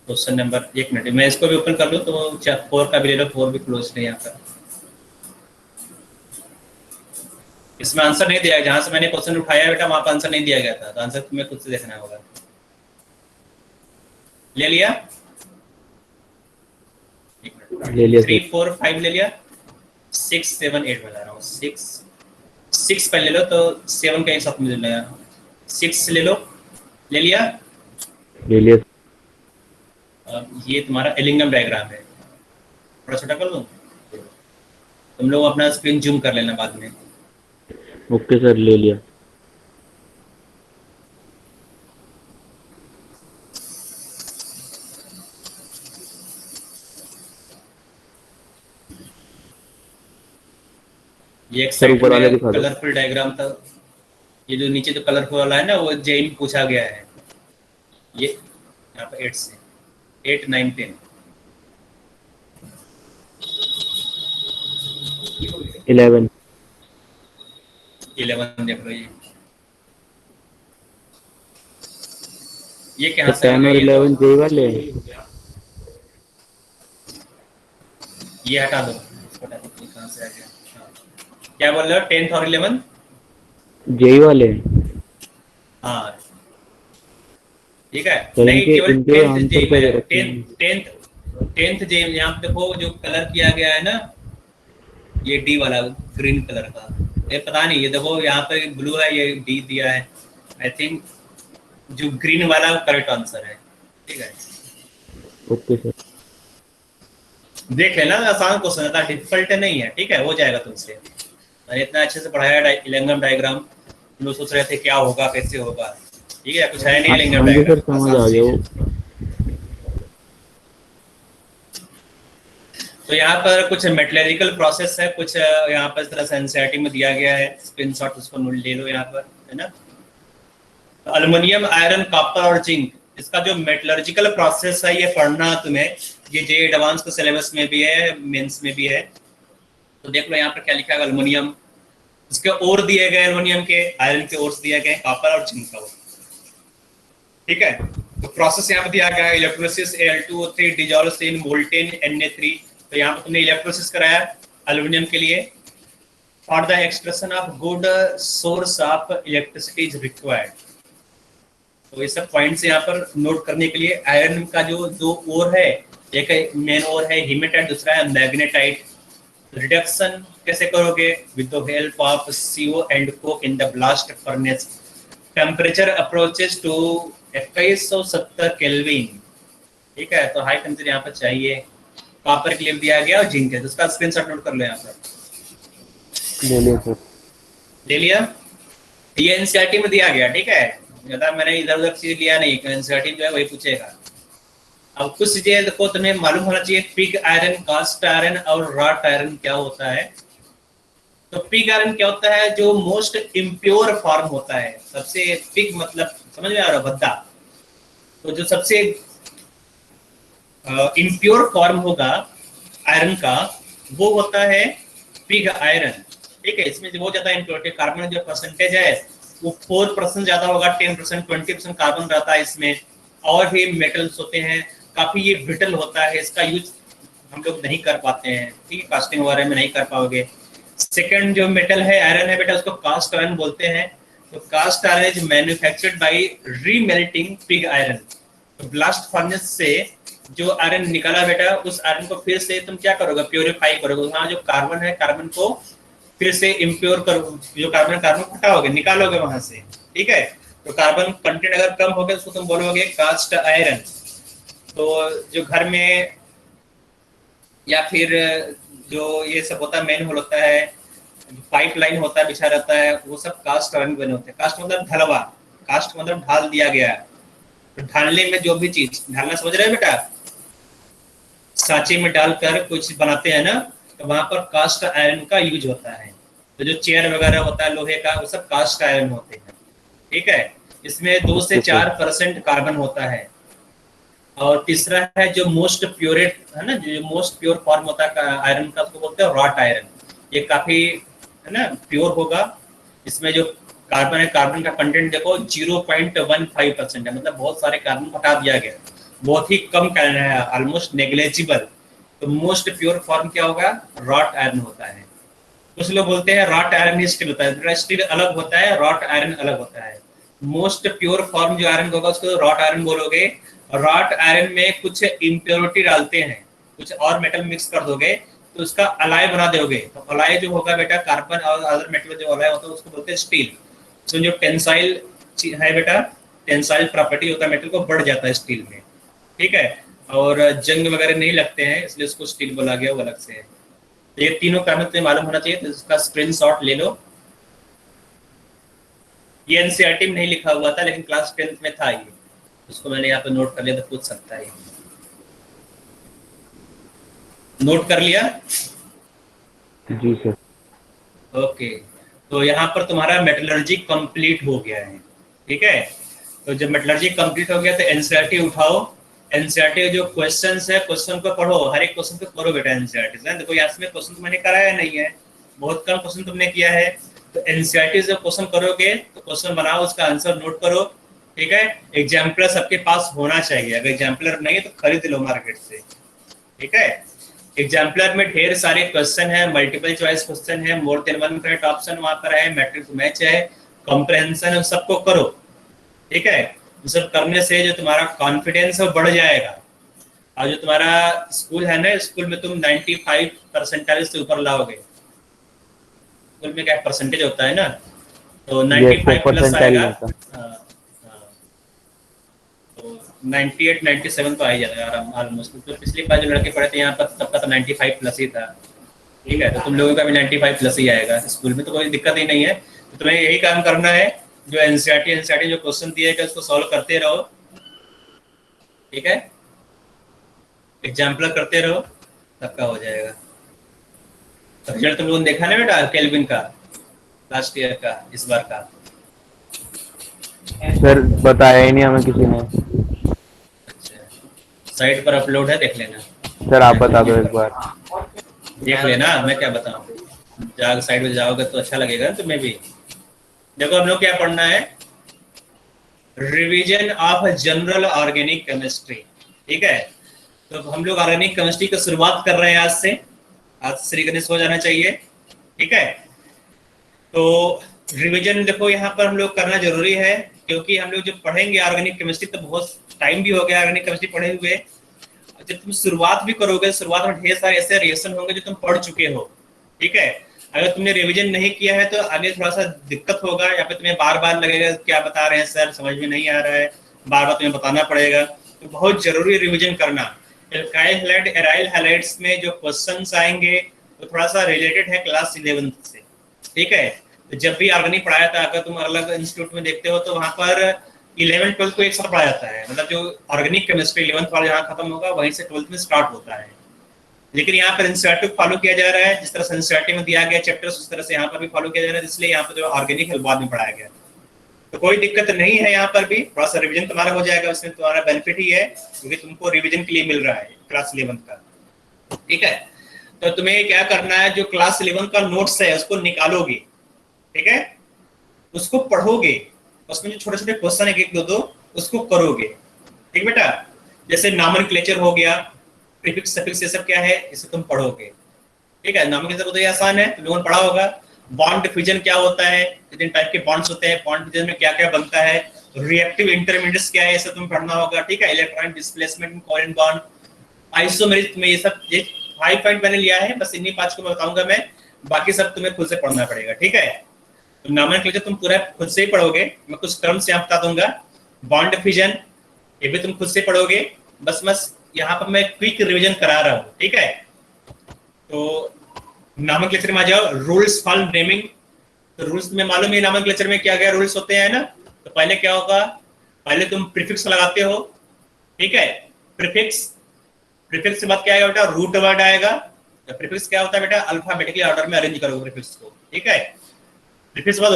क्वेश्चन नंबर 1 मिनट, मैं इसको भी ओपन कर लूँ तो 4 का भी ले लो। 4 भी क्लोज है यहाँ पर। इसमें आंसर नहीं दिया, जहां से मैंने क्वेश्चन उठाया बेटा वहां पर आंसर नहीं दिया गया था, तो आंसर तुम्हें खुद से देखना होगा। ले लिया? ले लिया 3 4 5 ले लिया। 6 7 8 बता रहा हूँ। 6 पे ले लो तो 7 का एक साथ मिल जाएगा। 6 ले लो। ले लिया? ले लिया। अब ये तुम्हारा एलिंगम डायग्राम है। थोड़ा छोटा कर दूं? तुम लोग अपना स्क्रीन जूम कर लेना बाद में। ओके सर, ले लिया। ये एक साइड में कलरफुल डायग्राम था। ये जो नीचे जो कलरफुल वाला है ना, वो जेईई पूछा गया है। ये यहाँ पर 8 से 8 9 10 11 देख लो। ये कहाँ से 10 और 11 जेईई वाले। ये हटा दो, कहाँ से आ गया? क्या बोल रहे हो? 10th और 11 जेईई वाले। हाँ ठीक है। तो नहीं, केवल इनके 10th जेईई में। आंसर 10th जेईई यहाँ पे देखो जो कलर किया गया है ना, ये डी वाला ग्रीन कलर का। ये पता नहीं, ये देखो यहाँ पे ब्लू है, ये डी दिया है। आई थिंक जो ग्रीन वाला करेक्ट आंसर है, ठीक है। Okay sir. देख लेना, आसान क्वेश्चन है, डिफिकल्ट नहीं है, ठीक है। हो जाएगा तुमसे। मैंने इतना अच्छे से पढ़ाया एलिंगम डायग्राम। तुम लोग सोच रहे थे क्या होगा, कैसे होगा, ठीक है। कुछ है नहीं एलिंगम डायग्राम, समझ आ गया वो। तो यहाँ पर कुछ मेटलर्जिकल प्रोसेस है, कुछ यहाँ पर इस तरह से एनसीईआरटी में दिया गया है। स्क्रीनशॉट उसको ले लो यहाँ पर, है ना। तो एल्युमिनियम, आयरन, कॉपर और जिंक, इसका जो मेटलर्जिकल प्रोसेस है ये पढ़ना तुम्हें। ये जे एडवांस के सिलेबस में भी है, मेंस में भी है। तो देख लो यहाँ पर क्या लिखा है। एल्युमिनियम, इसके ओर दिए गए एल्युमिनियम के, आयरन के ओर्स दिए गए, कॉपर और जिंक का ओर, ठीक है। तो प्रोसेस यहाँ पे दिया गया है इलेक्ट्रोलिसिस Al2O3 डिजॉल्व्स इन मोल्टेन Na3। तो यहाँ पे तुमने इलेक्ट्रोलिसिस कराया एल्यूमिनियम के लिए। For the extraction of good source of electricity is required. तो ये सब पॉइंट्स यहाँ पर नोट करने के लिए। आयरन का जो दो ओर है, एक मेन ओर है हीमेटाइट, दूसरा है मैग्नेटाइट। रिडक्शन कैसे करोगे? With the help of CO and coke in the blast furnace. Temperature approaches to 2170 kelvin. ठीक है, तो हाई टेम्परेचर यहाँ पर चाहिए। कॉपर के लिए दिया गया और जिंक है, तो उसका स्क्रीनशॉट नोट कर लो यहाँ पर। ले लिया सर। ले लिया? ये एनसीईआरटी में दिया गया, ठीक है, ज्यादा मैंने इधर उधर चीज लिया नहीं, एनसीईआरटी जो है वही पूछेगा। अब कुछ चीजें देखो तुम्हें मालूम होना चाहिए, पिग आयरन, कास्ट आयरन और रॉट आयरन क्या होता है। तो पिग आयरन क्या होता है? जो मोस्ट इम्प्योर फॉर्म होता है, सबसे पिग मतलब समझ में आ रहा, भद्दा। तो जो सबसे इम्प्योर फॉर्म होगा आयरन का वो होता है पिग आयरन। ठीक है, इसमें जो बहुत ज्यादा इम्प्योरिटी, कार्बन जो परसेंटेज है वो 4% ज्यादा होगा, 10%, 20% कार्बन रहता है इसमें। और भी मेटल्स होते हैं, काफी ये ब्रिटल होता है, इसका यूज हम लोग नहीं कर पाते हैं। ठीक है, कास्टिंग वगैरह में नहीं कर पाओगे। सेकंड जो मेटल है आयरन है बेटा, उसको कास्ट आयरन बोलते हैं। तो cast iron is manufactured by remelting pig iron. तो ब्लास्ट फर्नेस से जो आयरन निकाला बेटा, उस आयरन को फिर से तुम क्या करोगे? प्योरीफाई करोगे। वहाँ जो कार्बन है, कार्बन को फिर से इम्प्योर करो, जो कार्बन हटाओगे, निकालोगे वहां से। ठीक है, तो कार्बन कंटेंट अगर कम हो गया उसको तुम बोलोगे कास्ट आयरन। तो जो घर में या फिर जो ये सब होता है, मेन होल होता है, पाइपलाइन होता है, बिछा रहता है, वो सब कास्ट आयरन बने होते हैं। कास्ट मतलब ढलवा, कास्ट मतलब ढाल दिया गया। तो ढालने में जो भी चीज, ढालना समझ रहे हो बेटा, सांचे में डालकर कुछ बनाते हैं ना, तो वहां पर कास्ट आयरन का यूज होता है। तो जो चेयर वगैरह होता है लोहे का, वो सब कास्ट आयरन होते हैं। ठीक है, इसमें 2 से 4% कार्बन होता है। और तीसरा है जो मोस्ट प्योरेट है ना, जो मोस्ट प्योर फॉर्म होता है आयरन का, उसको बोलते हैं रॉट आयरन। ये काफी है ना प्योर होगा। इसमें जो कार्बन है, कार्बन का कंटेंट देखो 0.15% है, मतलब बहुत सारे कार्बन हटा दिया गया, बहुत ही कम कार्बन है, ऑलमोस्ट नेग्लेजिबल। तो मोस्ट प्योर फॉर्म क्या होगा? रॉट आयरन होता है। कुछ लोग बोलते हैं रॉट आयरन स्टील होता है, स्टील अलग होता है, रॉट आयरन अलग होता है। मोस्ट प्योर फॉर्म जो आयरन होगा उसको रॉट आयरन बोलोगे। रॉट आयरन में कुछ इम्प्योरिटी डालते हैं, कुछ और मेटल मिक्स कर दोगे तो उसका अलाय बना दोगे। तो अलाय जो होगा बेटा, कार्बन और अदर मेटल जो अलाय होता है उसको बोलते हैं स्टील। तो जो टेंसाइल है बेटा, टेंसाइल प्रॉपर्टी होता है मेटल को, बढ़ जाता है स्टील में। ठीक है, और जंग वगैरह नहीं लगते हैं, इसलिए उसको स्टील बोला गया, वो अलग से है। तो ये तीनों कारण तुम्हें मालूम होना चाहिए, तो इसका स्क्रीनशॉट ले लो। ये एनसीईआरटी में नहीं लिखा हुआ था, लेकिन क्लास 10th में था ये, उसको मैंने यहाँ पे नोट कर लिया, तो पूछ सकता है। नोट कर लिया? जी सर। ओके, तो यहाँ पर तुम्हारा मेटलर्जी कंप्लीट हो गया है। ठीक है, तो जब मेटलर्जी कंप्लीट हो गया तो एनसीईआरटी उठाओ। एनसीईआरटी के जो क्वेश्चंस है, क्वेश्चन को पढ़ो, हर एक क्वेश्चन को करो बेटा एनसीईआरटी से। देखो यहाँ में क्वेश्चन तो मैंने कराया नहीं है, बहुत कम क्वेश्चन तुमने किया है। तो एनसीईआरटी से क्वेश्चन करोगे तो क्वेश्चन बनाओ, उसका आंसर नोट करो। ठीक है, एग्जाम्पलर सबके पास होना चाहिए, अगर एग्जाम्पलर नहीं है तो खरीद लो मार्केट से। ठीक है, एग्जाम्पलर में ढेर सारे क्वेश्चन है, मल्टीपल चॉइस क्वेश्चन है, more than one correct option वहां पर है, मैट्रिक्स मैच है, कॉम्प्रहेंशन है, सबको करो। ठीक है, ये सब करने से जो तुम्हारा कॉन्फिडेंस है बढ़ जाएगा। और जो तुम्हारा स्कूल है ना, स्कूल में तुम 95 परसेंटाइल से ऊपर लाओगे। स्कूल में क्या परसेंटेज होता है ना, तो 95 प्लस आएगा। तो 98 97 तो आ ही जाएगा ऑलमोस्ट। तो पिछली बार जो लड़के पढ़े थे यहाँ पर, सबका तो 95 प्लस ही था। ठीक है, तो तुम लोगों का भी 95 प्लस ही आएगा स्कूल में, तो कोई दिक्कत ही नहीं है। तो तुम्हें यही काम करना है, जो एनसीईआरटी जो क्वेश्चन दिए गए उसको सॉल्व करते रहो। ठीक है, एग्जाम्पल करते रहो, सबका हो जाएगा। तो रिजल्ट तुम लोगों ने देखा ना बेटा केल्विन का, लास्ट ईयर का, इस बार का? सर बताया ही नहीं हमें किसी ने। अच्छा, साइट पर अपलोड है, देख लेना। सर आप बता दो एक बार। देख लेना, मैं क्या बताऊं, जाग साइड में जाओगे तो अच्छा लगेगा तुम्हें भी। देखो हम लोग क्या पढ़ना है, revision of general organic chemistry. ठीक है, तो हम लोग ऑर्गेनिक केमिस्ट्री की शुरुआत कर रहे हैं आज से। आज श्री गणेश हो जाना चाहिए। ठीक है, तो रिवीजन देखो यहाँ पर हम लोग करना जरूरी है, क्योंकि हम लोग जब पढ़ेंगे ऑर्गेनिक केमिस्ट्री तो बहुत टाइम भी हो गया ऑर्गेनिक केमिस्ट्री पढ़े हुए। जब तुम शुरुआत भी करोगे, शुरुआत में ढेर सारे ऐसे रिएक्शन होंगे जो तुम पढ़ चुके हो। ठीक है, अगर तुमने रिवीजन नहीं किया है तो आगे थोड़ा सा दिक्कत होगा, या फिर तुम्हें बार बार लगेगा क्या बता रहे हैं सर, समझ में नहीं आ रहा है, बार बार तुम्हें बताना पड़ेगा। तो बहुत जरूरी रिवीजन करना। एल्काइल हैलाइड, एराइल हैलाइड्स में जो क्वेश्चंस आएंगे वो थोड़ा सा रिलेटेड है क्लास 11 से। ठीक है, तो जब भी ऑर्गेनिक पढ़ाया था, अगर तुम अलग इंस्टीट्यूट में देखते हो तो वहाँ पर 11 12 को एक साथ पढ़ाया जाता है। मतलब जो ऑर्गेनिक केमिस्ट्री 11th वाला जहाँ खत्म होगा वहीं से 12th में स्टार्ट होता है। लेकिन यहाँ पर एनसीईआरटी फॉलो किया जा रहा है, जिस तरह से एनसीईआरटी में दिया गया चैप्टर्स उस तरह से यहाँ पर भी फॉलो किया जा रहा है, इसलिए यहाँ पर जो ऑर्गेनिक है बाद में पढ़ाया गया। तो कोई दिक्कत नहीं है, यहाँ पर भी थोड़ा सा रिवीजन तुम्हारा हो जाएगा, उसमें तुम्हारा बेनिफिट ही है, क्योंकि तुमको रिवीजन के लिए मिल रहा है क्लास 11 का। ठीक है, तो तुम्हें क्या करना है, जो क्लास 11 का नोट्स है उसको निकालोगे। ठीक है, उसको पढ़ोगे, उसमें जो छोटे छोटे क्वेश्चन है एक दो उसको करोगे। ठीक बेटा, जैसे नामनक्लेचर हो गया, प्रीफिक्स सफिक्स, ये सब क्या है इसे तुम पढ़ोगे। ठीक है, नामनक्लेचर तो ये आसान है, तुम लोगों ने पढ़ा होगा। बॉन्ड डिफिजन क्या होता है, कितने टाइप के बॉन्ड्स होते हैं, बॉन्ड डिफिजन में क्या क्या बनता है, रिएक्टिव इंटरमीडिएट्स क्या है, इसे तुम पढ़ना होगा। ठीक है, electronic displacement in covalent bond, isomeric में ये सब, ये 5 पॉइंट मैंने लिया है, बस इन्हीं 5 को मैं बताऊंगा मैं, बाकी सब तुम्हें खुद से पढ़ना पड़ेगा। ठीक है, तो नॉमेनक्लेचर तुम पूरा खुद से ही पढ़ोगे, मैं कुछ टर्म्स यहाँ बता दूंगा। बॉन्ड डिफिजन ये भी तुम खुद से पढ़ोगे, बस यहाँ पर मैं क्विक रिवीजन करा रहा हूँ। ठीक है, तो नॉमेनक्लेचर में आ जाओ। रूल्स फॉर नेमिंग, तो रूल्स में मालूम है नॉमेनक्लेचर में क्या क्या रूल्स होते हैं ना। तो पहले क्या होगा, पहले तुम प्रीफिक्स लगाते हो। ठीक है, प्रीफिक्स के बाद क्या आएगा बेटा, रूट वर्ड आएगा। तो प्रीफिक्स क्या होता है बेटा, अल्फाबेटिकली ऑर्डर में अरेंज करोगे प्रीफिक्स को। ठीक है, प्रीफिक्स के बाद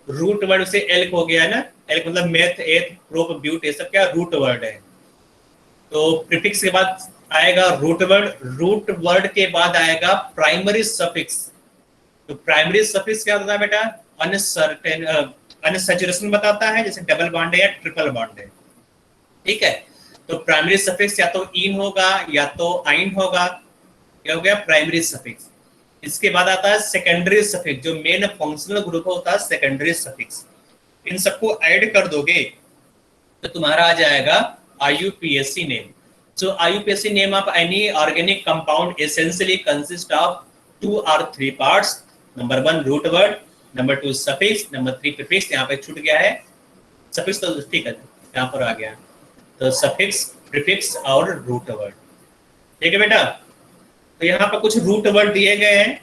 रूट वर्ड से एल्क हो गया है ना, एल्क मतलब मेथ, एथ, प्रोप, ब्यूट, ये सब क्या रूट वर्ड है। तो प्रीफिक्स के बाद आएगा रूट वर्ड के बाद आएगा प्राइमरी सफिक्स। तो प्राइमरी सफिक्स क्या होता है बेटा, अनसर्टेन, अनसैचुरेशन बताता है, जैसे डबल बॉन्ड है या ट्रिपल बॉन्ड है। ठीक है, तो प्राइमरी सफिक्स या तो इन होगा या तो आइन होगा, क्या हो गया प्राइमरी सफिक्स। इसके बाद आता है सेकेंडरी सफिक्स, जो मेन फंक्शनल ग्रुप होता है सेकेंडरी सफिक्स। इन सबको ऐड कर दोगे तो तुम्हारा आ जाएगा IUPAC name. So IUPAC name of any organic compound essentially consists of 2 or 3 parts. Number 1 root word, number 2 suffix, number 3 prefix। यहाँ पे छूट गया है suffix, तो ठीक है यहाँ पर आ गया, तो suffix, prefix और root word। ठीक है बेटा, तो यहाँ पर कुछ रूट वर्ड दिए गए हैं।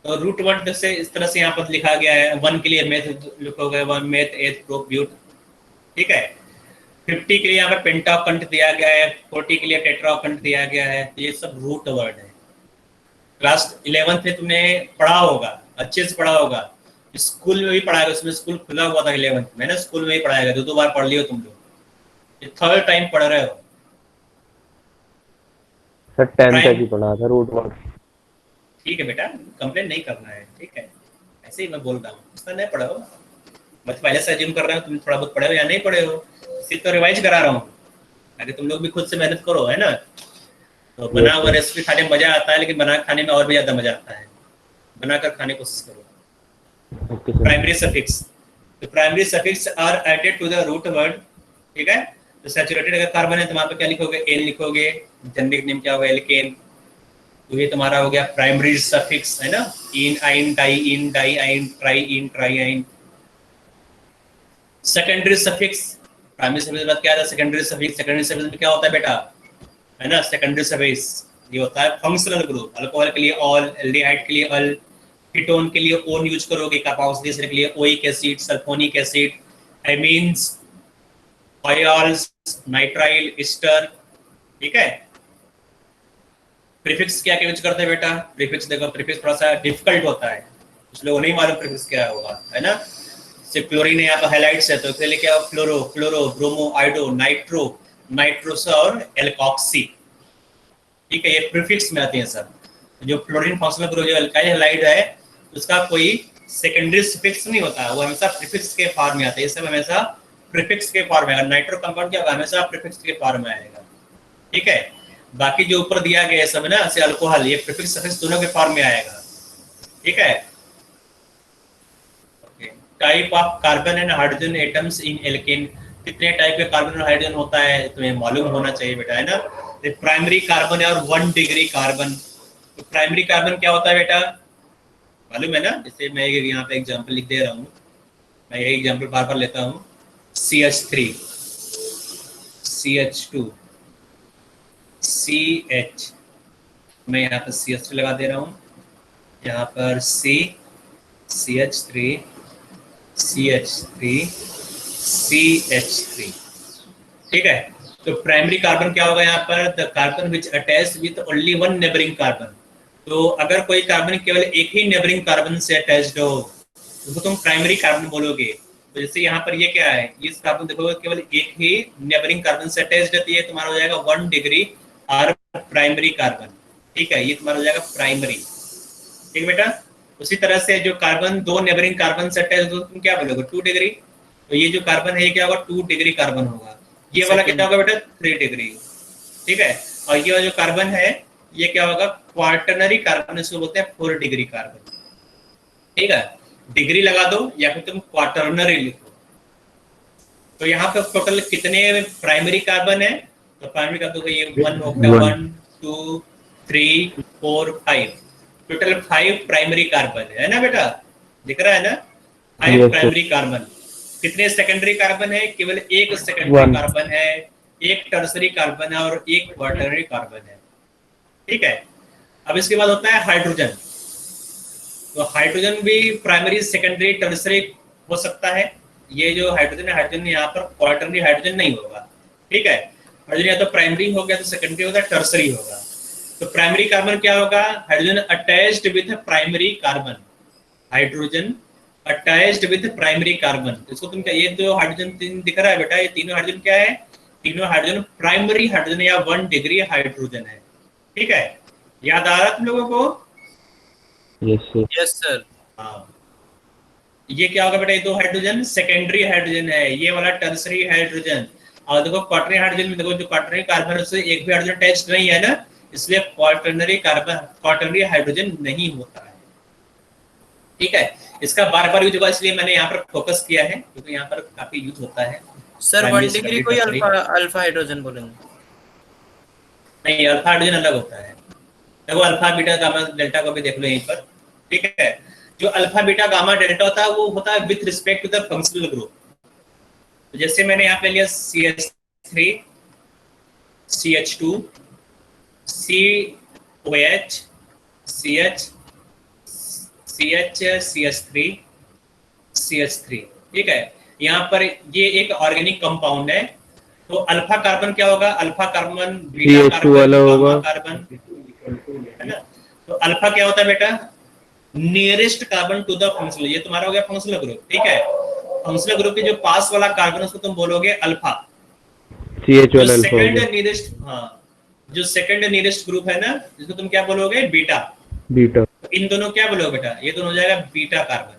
तो रूट वर्ड जैसे इस तरह से यहाँ पर लिखा गया है, 1 के लिए मेथ लिखोगे, 1 मेथ, एथ, प्रोप, ब्यूट। ठीक है, 50 के लिए यहाँ पर पेंटाऑक्टेंट दिया गया है, 40 के लिए टेट्राऑक्टेंट दिया गया है। तो ये सब रूट वर्ड है। क्लास 11th में तुमने पढ़ा होगा, अच्छे से पढ़ा होगा, स्कूल में भी पढ़ाएगा, उसमें स्कूल खुला हुआ था 11th में ना, स्कूल में ही पढ़ाएगा, 2 बार पढ़ लियो तुम लोग, ये 3rd टाइम पढ़ रहे हो। सर 10th तक ही पढ़ा था रूट वर्ड। ठीक है बेटा, कंप्लेन नहीं करना है। ठीक है, ऐसे ही मैं बोल रहा हूँ, उसने नहीं पढ़ा हो, मैं पहले से अज्यूम कर रहा हूँ तुम थोड़ा बहुत पढ़े हो या नहीं पढ़े हो, सिर्फ तो रिवाइज करा रहा हूँ ताकि तुम लोग भी खुद से मेहनत करो, है ना। तो बना हुआ रेसिपी खाने में मजा आता है, लेकिन बना खाने में और भी ज्यादा मजा आता है, बनाकर खाने की कोशिश करो। प्राइमरी सफिक्स, तो primary suffix are added to the root word. ठीक है, तो सैचुरेटेड अगर कार्बन है तो वहां पे क्या लिखोगे, एन लिखोगे, जेनेरिक नेम क्या होगा, एल्केन। तो ये तुम्हारा हो गया प्राइमरी सफिक्स, है ना, इन, आइन, डाई आइन, ट्राई आइन। सेकेंडरी सफिक्स, प्राइमरी सफिक्स के बाद क्या आता है सेकेंडरी सफिक्स। सेकेंडरी सफिक्स में क्या होता है बेटा, है ना, सेकेंडरी सफिक्स ये होता है फंक्शनल ग्रुप। अल्कोहल के लिए ऑल, एल्डिहाइड के लिए अल, कीटोन के लिए ओन यूज करोगे, कार्बोक्सिलिक एसिड के लिए oic acid, sulphonic acid, amines, oils, nitrile, ester. ठीक है, प्रीफिक्स क्या यूज करते हैं बेटा, प्रीफिक्स देखो, प्रीफिक्स थोड़ा सा डिफिकल्ट होता है, कुछ लोगों नहीं मालूम प्रीफिक्स क्या होगा, है ना। सिर्फ क्लोरीन है, यहाँ पर हाइलाइट्स है, तो इसके लिए क्या, फ्लोरो, ब्रोमो, आइडो, नाइट्रो, नाइट्रोस और एल्कॉक्सी। ठीक है, ये प्रीफिक्स में आते हैं सब। जो फ्लोरीन फंक्शनल ग्रुप, जो अल्काइल हैलाइड है, उसका कोई सेकेंडरी सफिक्स नहीं होता, वो हमेशा प्रीफिक्स के फॉर्म में आता है। ये सब हमेशा प्रीफिक्स के फॉर्म में आएगा। नाइट्रो कंपाउंड क्या होगा, हमेशा प्रीफिक्स के फॉर्म में आएगा। ठीक है, बाकी जो ऊपर दिया गया है सब ना, जैसे अल्कोहल, ये प्रीफिक्स सफिक्स दोनों के फॉर्म में आएगा। ठीक है, type of carbon and hydrogen atoms in alkane, कितने टाइप के कार्बन और हाइड्रोजन होता है तुम्हें मालूम होना चाहिए बेटा, है ना। प्राइमरी कार्बन है और 1 डिग्री कार्बन। तो प्राइमरी कार्बन क्या होता है बेटा, मालूम है ना। जैसे मैं यहाँ पे एग्जांपल लिख दे रहा हूँ, मैं यही एग्जांपल बार बार लेता हूँ। CH3, CH2, CH, मैं यहाँ पर CH3 लगा दे रहा हूँ, यहाँ पर CH3, CH3, CH3। ठीक है, तो प्राइमरी कार्बन क्या होगा यहाँ पर, the carbon which attach with only 1 neighbouring carbon. तो अगर कोई कार्बन केवल एक ही नेबरिंग कार्बन से अटैच्ड हो तो तुम प्राइमरी कार्बन बोलोगे। तो जैसे यहाँ पर ये क्या है, इस कार्बन देखोगे केवल एक ही नेबरिंग कार्बन से अटैच्ड रहती है, तुम्हारा हो जाएगा 1 डिग्री और प्राइमरी कार्बन। ठीक है, ये तुम्हारा हो जाएगा प्राइमरी। ठीक बेटा, उसी तरह से जो कार्बन 2 नेबरिंग कार्बन से अटैच हो तुम क्या बोलोगे, 2 डिग्री। तो ये जो कार्बन है ये क्या होगा, 2 डिग्री कार्बन होगा। ये वाला क्या होगा बेटा, 3 डिग्री। ठीक है, और ये वाला जो कार्बन है ये क्या होगा, क्वार्टनरी कार्बन, इसको बोलते हैं 4 डिग्री कार्बन। ठीक है, डिग्री लगा दो या फिर तुम क्वार्टरनरी लिखो। तो यहाँ पे टोटल कितने प्राइमरी कार्बन है, तो प्राइमरी कार्बन तो ये 1 हो गया, 1 2 3 4 5, टोटल 5 प्राइमरी कार्बन है ना बेटा, दिख रहा है ना, 5 प्राइमरी कार्बन। कितने सेकेंडरी कार्बन है, केवल एक सेकेंडरी कार्बन है, एक टर्सरी कार्बन है और एक क्वार्टरनरी कार्बन है। ठीक है, अब इसके बाद होता है हाइड्रोजन। तो हाइड्रोजन भी प्राइमरी, सेकेंडरी, टर्सरी हो सकता है। ये जो हाइड्रोजन है, हाइड्रोजन यहाँ पर क्वार्टरनरी हाइड्रोजन नहीं होगा। ठीक है, हाइड्रोजन या तो प्राइमरी हो गया, तो सेकेंडरी होगा, टर्सरी होगा। तो प्राइमरी कार्बन क्या होगा, hydrogen attached with primary carbon, hydrogen attached with primary carbon. इसको तुम क्या, ये जो हाइड्रोजन 3 दिख रहा है बेटा, ये तीनों हाइड्रोजन क्या है, तीनों हाइड्रोजन प्राइमरी हाइड्रोजन या 1 डिग्री हाइड्रोजन है। ठीक है, याद आ रहा तुम लोगों को? Yes sir. हाँ, ये क्या होगा बेटा, ये 2 हाइड्रोजन सेकेंडरी हाइड्रोजन है, ये वाला टर्सरी हाइड्रोजन। और देखो क्वार्टरनरी हाइड्रोजन में देखो, जो क्वार्टरनरी कार्बन उससे एक भी हाइड्रोजन अटैच्ड नहीं है ना, इसलिए क्वार्टरनरी कार्बन, क्वार्टरनरी हाइड्रोजन नहीं होता है। ठीक है, इसका बार बार यूज होगा, इसलिए मैंने यहाँ पर फोकस किया है, क्योंकि यहाँ पर काफी यूज होता है। सर 1 डिग्री कोई अल्फा हाइड्रोजन बोलेंगे? नहीं, अल्फा हाइड्रोजन अलग होता है। देखो अल्फा बीटा गामा डेल्टा को भी देख लो यहीं पर। ठीक है, जो अल्फा बीटा गामा डेल्टा होता है वो होता है with respect to the functional group. तो जैसे मैंने यहाँ पे लिया CH3, CH2, COH, CH, CH3, CH3। ठीक है, यहाँ पर ये एक ऑर्गेनिक कंपाउंड है। तो अल्फा कार्बन क्या होगा, alpha carbon, beta carbon, gamma carbon, है ना। तो अल्फा क्या होता है बेटा, nearest carbon to the functional, ये तुम्हारा हो गया फंक्शनल ग्रुप। ठीक है, फंक्शनल ग्रुप के जो पास वाला कार्बन उसको तुम बोलोगे अल्फा। जो सेकंड नियरेस्ट, हाँ, जो सेकंड नियरेस्ट ग्रुप है ना, जिसको तुम क्या बोलोगे, बीटा। बीटा, तो इन दोनों क्या बोलोगे बेटा, ये दोनों हो जाएगा बीटा कार्बन।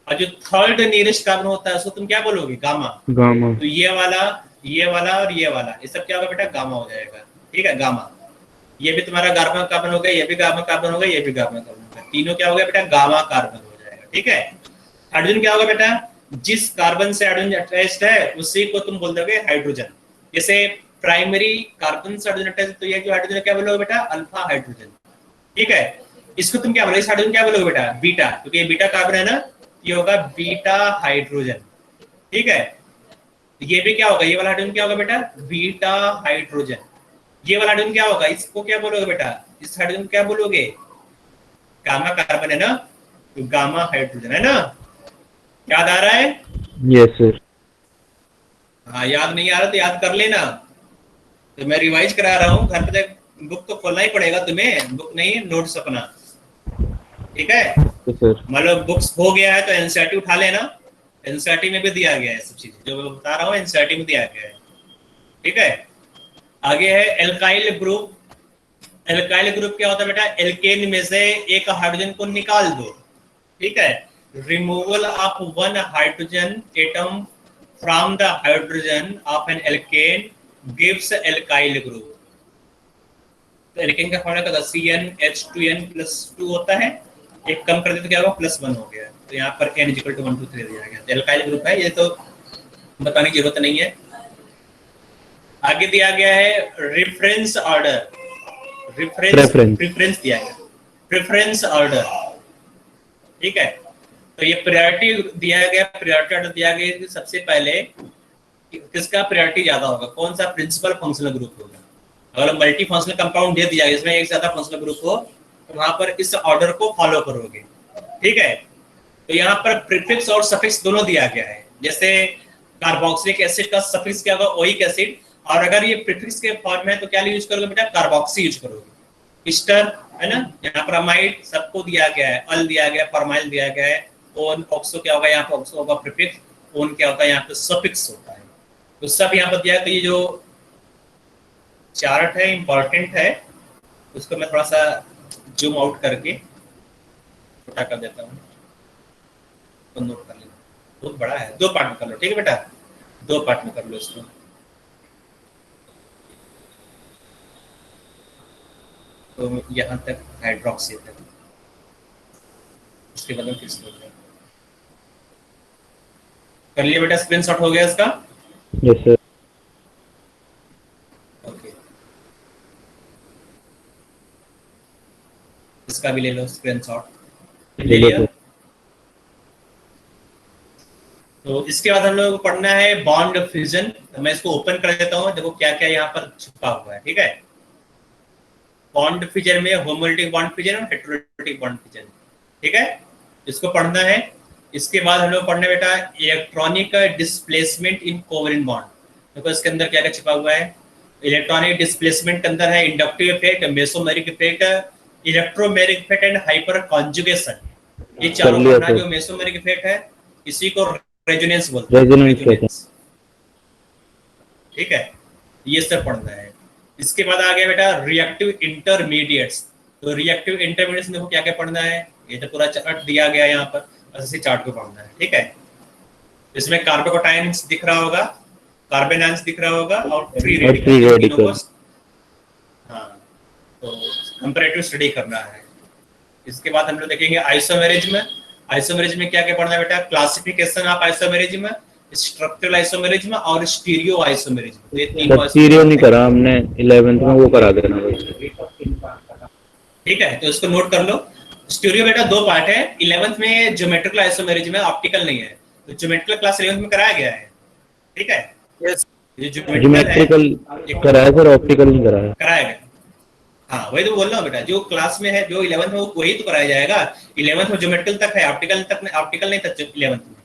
और जो थर्ड नियरेस्ट कार्बन होता है उसको तुम क्या बोलोगे, गामा। गामा। तो ये वाला और ये वाला, ये सब क्या होगा बेटा, गामा हो जाएगा। ठीक है, गामा, ये भी तुम्हारा गामा कार्बन हो गया, ये भी गामा कार्बन हो गया, ये भी गामा कार्बन हो गया, तीनों क्या हो गया बेटा, गामा कार्बन हो जाएगा। ठीक है, हाइड्रोजन क्या होगा बेटा, जिस कार्बन से हाइड्रोजन अटैच्ड है उसी को तुम बोल दोगे हाइड्रोजन। जैसे प्राइमरी कार्बन से हाइड्रोजन अटैच्ड, तो ये जो हाइड्रोजन क्या बोलोगे बेटा, अल्फा हाइड्रोजन। ठीक है, इसको तुम क्या बोलोगे, इस हाइड्रोजन क्या बोलोगे बेटा, बीटा, क्योंकि ये बीटा कार्बन है ना, ये होगा बीटा हाइड्रोजन। ठीक है, ये भी क्या होगा, ये वाला हाइड्रोजन क्या होगा बेटा, बीटा हाइड्रोजन। ये वाला हाइड्रोजन क्या होगा, इसको क्या बोलोगे बेटा, इस हाइड्रोजन क्या बोलोगे, गामा कार्बन है ना, तो गामा हाइड्रोजन, है ना। याद आ रहा है? Yes sir. हाँ, याद नहीं आ रहा तो याद कर लेना। तो मैं रिवाइज करा रहा हूँ, घर पे बुक तो खोलना ही पड़ेगा तुम्हें, बुक नहीं नोट्स अपना। ठीक है, मतलब बुक्स हो गया है तो एनसीईआरटी उठा लेना, एनसीईआरटी में भी दिया गया है सब चीजें जो मैं बता रहा हूँ, एनसीईआरटी में दिया गया है। ठीक है, आगे है एल्काइल ग्रुप। एल्काइल ग्रुप क्या होता है बेटा, एल्केन में से एक हाइड्रोजन को निकाल दो, ठीक है, removal of one hydrogen atom from the hydrogen of an alkane gives alkyl group. तो एल्केन का फॉर्मूला क्या था, CnH2n+2 होता है, एक कम कर दे तो क्या होगा, +1 हो गया। तो यहाँ पर n = 1 2 3 दिया गया, तो एल्काइल ग्रुप है, ये तो बताने की जरूरत नहीं है। आगे दिया गया है रेफरेंस ऑर्डर, प्रेफरेंस दिया गया, प्रेफरेंस ऑर्डर, ठीक है। तो ये प्रायोरिटी दिया गया, प्रायोरिटी ऑर्डर दिया गया कि सबसे पहले किसका प्रायोरिटी ज्यादा होगा, कौन सा प्रिंसिपल फंक्शनल ग्रुप होगा। अगर मल्टी फंक्शनल कंपाउंड दे दिया इसमें एक से ज्यादा फंक्शनल ग्रुप हो तो वहां पर इस ऑर्डर को फॉलो करोगे, ठीक है। तो यहाँ पर प्रीफिक्स और सफिक्स दोनों दिया गया है, जैसे कार्बोक्सिलिक एसिड का सफिक्स क्या होगा, ओइक एसिड, और अगर ये प्रीफिक्स के फॉर्म में है तो क्या यूज करोगे बेटा, कार्बोक्सी यूज करोगे। ईस्टर है ना, यहाँ पर अमाइड सबको दिया गया है, अल दिया गया, फॉर्माइल दिया गया है, ओन ऑक्सो क्या होगा, यहाँ पर ऑक्सो होगा प्रीफिक्स, ओन क्या होता है, यहाँ पे सफिक्स होता है। तो सब यहाँ पर दिया है। तो ये जो चार्ट है इंपॉर्टेंट है, उसको मैं थोड़ा सा जूम आउट करके छोटा कर देता हूँ, तो नोट कर लेना, बहुत बड़ा है, 2 पार्ट में कर लो, ठीक है बेटा, 2 पार्ट में कर लो इसको। तो यहाँ तक हाइड्रोक्सी तक, उसके बाद में किस कर लिया बेटा, स्क्रीनशॉट हो गया इसका? Yes sir. ओके, इसका भी ले लो स्क्रीनशॉट, ले लिया। तो इसके बाद हम लोग को पढ़ना है बॉन्ड फ्यूजन। तो मैं इसको ओपन कर देता हूँ, देखो क्या क्या यहाँ पर छुपा हुआ है, ठीक है। बॉन्ड फ्यूजन में होमोलिटिक बॉन्ड फ्यूजन और हेटेरोलिटिक बॉन्ड फ्यूजन, ठीक है, इसको पढ़ना है। इसके बाद हम लोग पढ़ना है बेटा electronic displacement in covalent bond. देखो इसके अंदर क्या क्या छिपा हुआ है, इलेक्ट्रॉनिक डिस्प्लेसमेंट के अंदर है inductive effect, mesomeric effect, electromeric effect and hyper conjugation. ये चारों पढ़ना, जो मेसोमेरिक इफेक्ट है इसी को रेजोनेंस बोलते हैं, रेजोनेंस, ठीक है, ये सब पढ़ना है। इसके बाद आ गया बेटा रिएक्टिव इंटरमीडिएट्स। तो रिएक्टिव इंटरमीडिएट्स में क्या क्या पढ़ना है, ये तो पूरा चार्ट दिया गया है यहाँ पर, बस इसी चार्ट को पढ़ना है, ठीक है। इसमें कार्बोकटायंस दिख रहा होगा, कार्बेनायंस दिख रहा होगा और फ्री रेडिकल्स, हाँ, तो कंपैरेटिव स्टडी करना है। इसके बाद हम लोग देखेंगे आइसोमेरिज्म। आइसोमेरिज्म में क्या क्या पढ़ना है बेटा, classification of isomerism, structural isomerism और स्टीरियो आइसोमेरिज्म। ये तीन स्टीरियो नहीं करा हमने, 11th में वो करा देना भाई, ठीक है। तो इसको नोट कर लो। स्टीरियो बेटा 2 पार्ट है, 11th में ज्योमेट्रिकल आइसोमेरिज्म है, ऑप्टिकल नहीं है। तो ज्योमेट्रिकल क्लास 11th में कराया गया है, ठीक है। यस, ये ज्योमेट्रिकल कराया सर, ऑप्टिकल नहीं कराया, कराया गया, हाँ वही तो बोल रहा हूँ बेटा, जो क्लास में है जो 11th में वही तो कराया जाएगा। 11th में ज्योमेट्रिकल तक है, ऑप्टिकल तक नहीं, ऑप्टिकल नहीं था 11th में,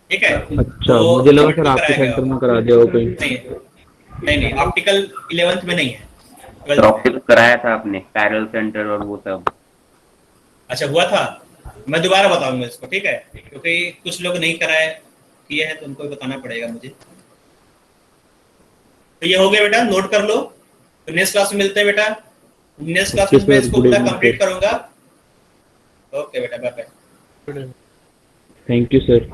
ठीक है। अच्छा तो मुझे लगा सर आपके सेंटर में करा दिया हो कहीं। नहीं ऑप्टिकल 11th में नहीं है। ऑप्टिकल कराया था आपने, पैरेलल सेंटर और वो सब। अच्छा हुआ था, मैं दोबारा बताऊंगा इसको, ठीक है, क्योंकि कुछ लोग नहीं कराए किए हैं तो उनको भी बताना पड़ेगा मुझे। तो ये हो गया बेटा, नोट कर लो। तो नेक्स्ट क्लास में मिलते हैं बेटा, नेक्स्ट क्लास में मैं इसको पूरा कंप्लीट करूंगा। ओके बेटा, bye bye, thank you sir.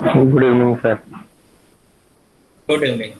Good evening sir. Good evening.